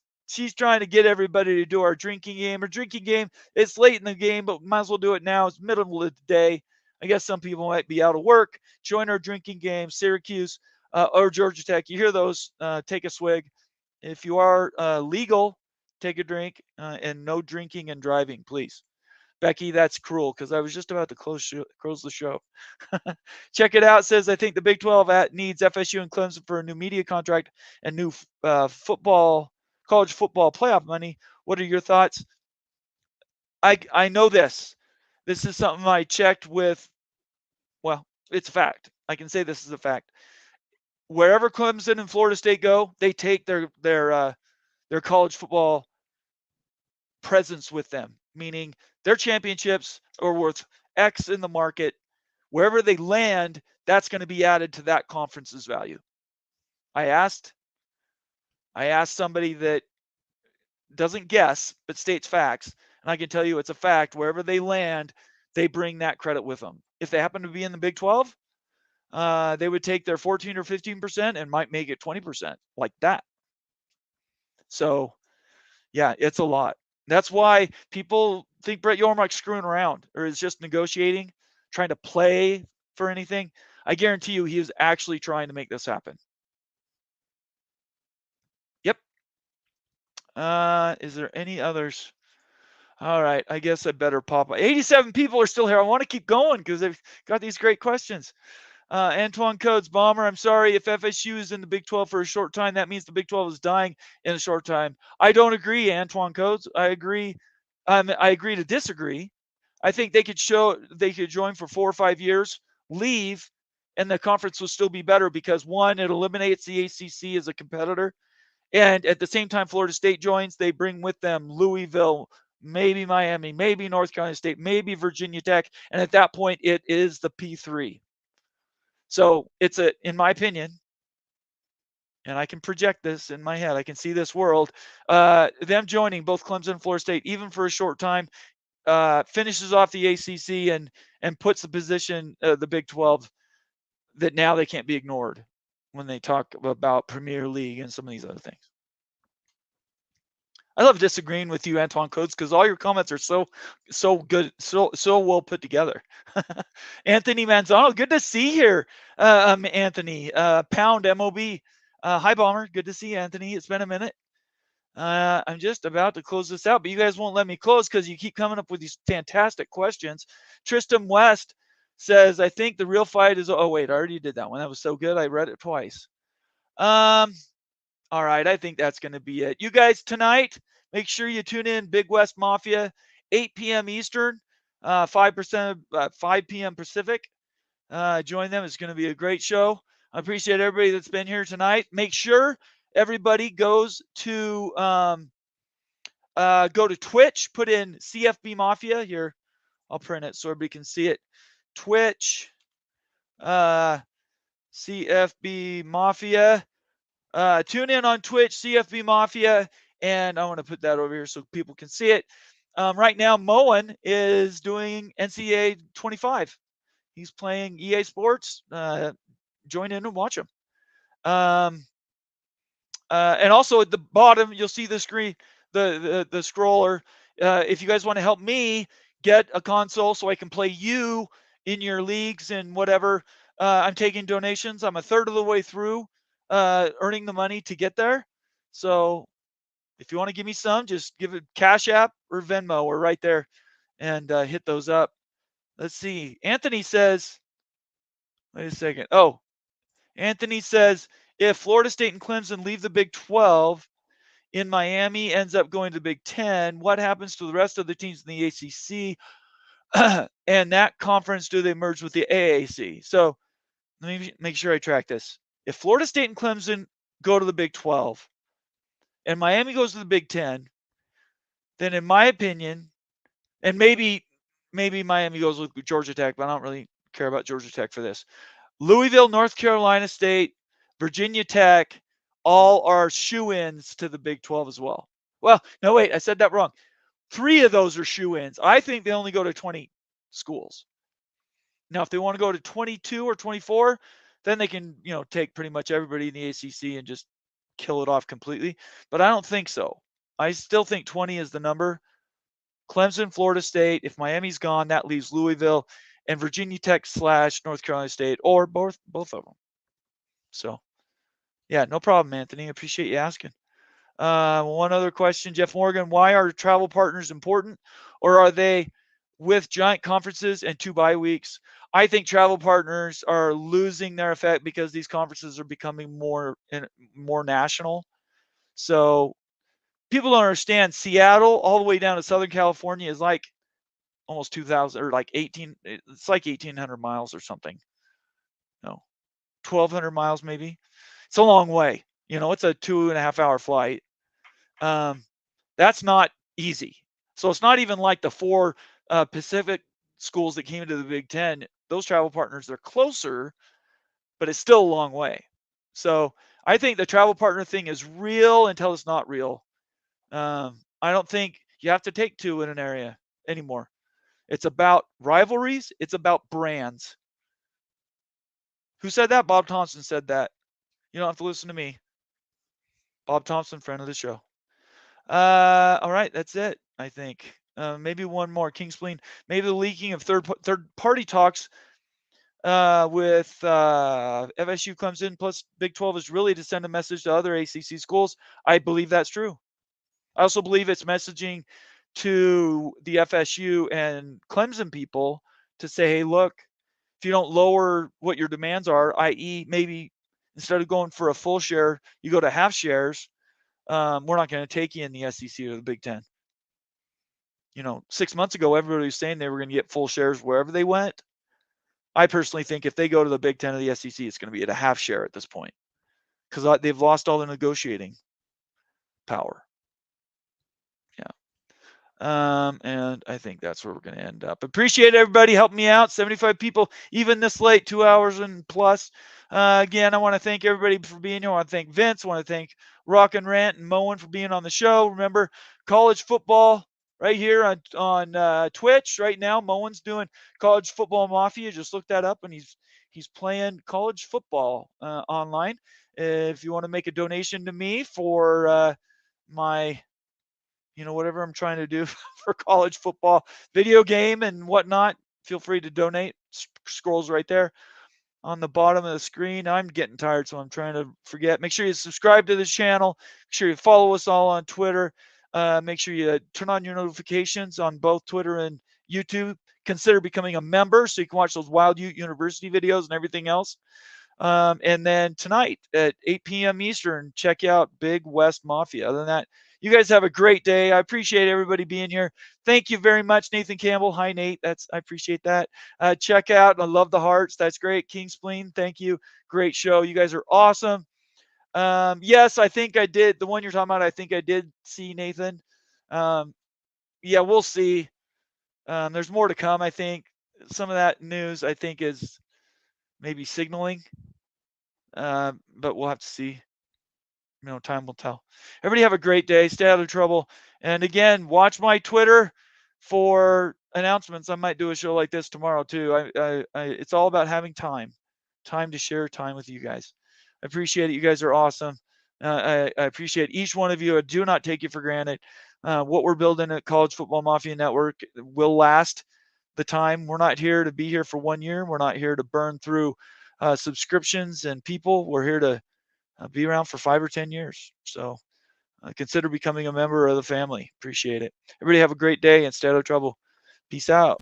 trying to get everybody to do our drinking game. Our drinking game, it's late in the game, but might as well do it now. It's middle of the day. I guess some people might be out of work. Join our drinking game, Syracuse or Georgia Tech. You hear those, take a swig. If you are legal, take a drink, and no drinking and driving, please. Becky, that's cruel, because I was just about to close the show. Check it out. Says, I think the Big 12 needs FSU and Clemson for a new media contract and new college football playoff money. What are your thoughts? I know this. This is something I checked with. Well, it's a fact. I can say this is a fact. Wherever Clemson and Florida State go, they take their college football presence with them, meaning their championships are worth X in the market. Wherever they land, that's going to be added to that conference's value. I asked somebody that doesn't guess, but states facts. And I can tell you it's a fact. Wherever they land, they bring that credit with them. If they happen to be in the Big 12, they would take their 14 or 15% and might make it 20% like that. So, yeah, it's a lot. That's why people think Brett Yormark's screwing around or is just negotiating, trying to play for anything. I guarantee you he is actually trying to make this happen. Yep. Is there any others? All right. I guess I better pop up. 87 people are still here. I want to keep going because they've got these great questions. Antoine Codes, Bomber, I'm sorry. If FSU is in the Big 12 for a short time, that means the Big 12 is dying in a short time. I don't agree, Antoine Codes. I agree. I agree to disagree. I think they could join for 4 or 5 years, leave, and the conference will still be better because, one, it eliminates the ACC as a competitor. And at the same time Florida State joins, they bring with them Louisville, maybe Miami, maybe North Carolina State, maybe Virginia Tech. And at that point, it is the P3. So it's in my opinion, and I can project this in my head, I can see this world, them joining both Clemson and Florida State, even for a short time, finishes off the ACC and puts the position, the Big 12, that now they can't be ignored when they talk about Premier League and some of these other things. I love disagreeing with you, Antoine Coates, because all your comments are so good, so well put together. Anthony Manzano, good to see you here, Anthony. Pound MOB. Hi, Bomber. Good to see you, Anthony. It's been a minute. I'm just about to close this out, but you guys won't let me close because you keep coming up with these fantastic questions. Tristan West says, I think the real fight is, oh, wait, I already did that one. That was so good. I read it twice. All right, I think that's going to be it. You guys, tonight, make sure you tune in Big West Mafia, 8 p.m. Eastern, 5 p.m. Pacific. Join them. It's going to be a great show. I appreciate everybody that's been here tonight. Make sure everybody goes to go to Twitch, put in CFB Mafia. Here, I'll print it so everybody can see it. Twitch, CFB Mafia. Tune in on Twitch, CFB Mafia, and I want to put that over here so people can see it. Right now, Moen is doing NCAA 25. He's playing EA Sports. Join in and watch him. And also at the bottom, you'll see the screen, the scroller. If you guys want to help me get a console so I can play you in your leagues and whatever, I'm taking donations. I'm a third of the way through earning the money to get there. So if you want to give me some, just give it Cash App or Venmo or right there and hit those up. Let's see. Anthony says, wait a second. Oh, Anthony says, if Florida State and Clemson leave the Big 12 in Miami ends up going to the Big 10, what happens to the rest of the teams in the ACC? And that conference, do they merge with the AAC? So let me make sure I track this. If Florida State and Clemson go to the Big 12 and Miami goes to the Big 10, then in my opinion, and maybe Miami goes with Georgia Tech, but I don't really care about Georgia Tech for this. Louisville, North Carolina State, Virginia Tech, all are shoo-ins to the Big 12 as well. Well, no, wait, I said that wrong. 3 of those are shoo-ins. I think they only go to 20 schools. Now, if they want to go to 22 or 24, then they can, take pretty much everybody in the ACC and just kill it off completely. But I don't think so. I still think 20 is the number. Clemson, Florida State. If Miami's gone, that leaves Louisville and Virginia Tech / North Carolina State, or both of them. So, yeah, no problem, Anthony. I appreciate you asking. One other question, Jeff Morgan. Why are travel partners important, or are they with giant conferences and 2 bye weeks? I think travel partners are losing their effect because these conferences are becoming more national. So people don't understand. Seattle all the way down to Southern California is like almost 2,000 or like 18. It's like 1,800 miles or something. No, 1,200 miles maybe. It's a long way. It's a 2.5 hour flight. That's not easy. So it's not even like the 4 Pacific schools that came into the Big Ten. Those travel partners, they're closer, but it's still a long way. So I think the travel partner thing is real until it's not real. I don't think you have to take 2 in an area anymore. It's about rivalries. It's about brands. Who said that? Bob Thompson said that. You don't have to listen to me. Bob Thompson, friend of the show. All right, that's it, I think. Maybe one more. King Spleen. Maybe the leaking of third-party talks with FSU, Clemson, plus Big 12 is really to send a message to other ACC schools. I believe that's true. I also believe it's messaging to the FSU and Clemson people to say, hey, look, if you don't lower what your demands are, i.e., maybe instead of going for a full share, you go to half shares, we're not going to take you in the SEC or the Big Ten. 6 months ago, everybody was saying they were going to get full shares wherever they went. I personally think if they go to the Big Ten or the SEC, it's going to be at a half share at this point because they've lost all their negotiating power. And I think that's where we're going to end up. Appreciate everybody helping me out. 75 people, even this late, 2 hours and plus. Again, I want to thank everybody for being here. I want to thank Vince. I want to thank Rock and Rant and Moen for being on the show. Remember, college football right here on Twitch right now. Moen's doing College Football Mafia. Just look that up, and he's playing college football online. If you want to make a donation to me for my whatever I'm trying to do for college football, video game and whatnot, feel free to donate. Scrolls right there on the bottom of the screen. I'm getting tired, so I'm trying to forget. Make sure you subscribe to this channel. Make sure you follow us all on Twitter. Make sure you turn on your notifications on both Twitter and YouTube. Consider becoming a member so you can watch those Wild Ute University videos and everything else. And then tonight at 8 p.m. Eastern, check out Big West Mafia. Other than that, you guys have a great day. I appreciate everybody being here. Thank you very much, Nathan Campbell. Hi, Nate. I appreciate that. Check out. I love the hearts. That's great. King Spleen, thank you. Great show. You guys are awesome. Yes, I think I did. The one you're talking about, I think I did see, Nathan. Yeah, we'll see. There's more to come, I think. Some of that news, I think, is maybe signaling. But we'll have to see. Time will tell. Everybody have a great day. Stay out of trouble. And again, watch my Twitter for announcements. I might do a show like this tomorrow too. It's all about having time to share time with you guys. I appreciate it. You guys are awesome. I appreciate each one of you. I do not take you for granted. What we're building at College Football Mafia Network will last the time. We're not here to be here for 1 year. We're not here to burn through subscriptions and people. We're here to be around for 5 or 10 years. So consider becoming a member of the family. Appreciate it. Everybody have a great day and stay out of trouble. Peace out.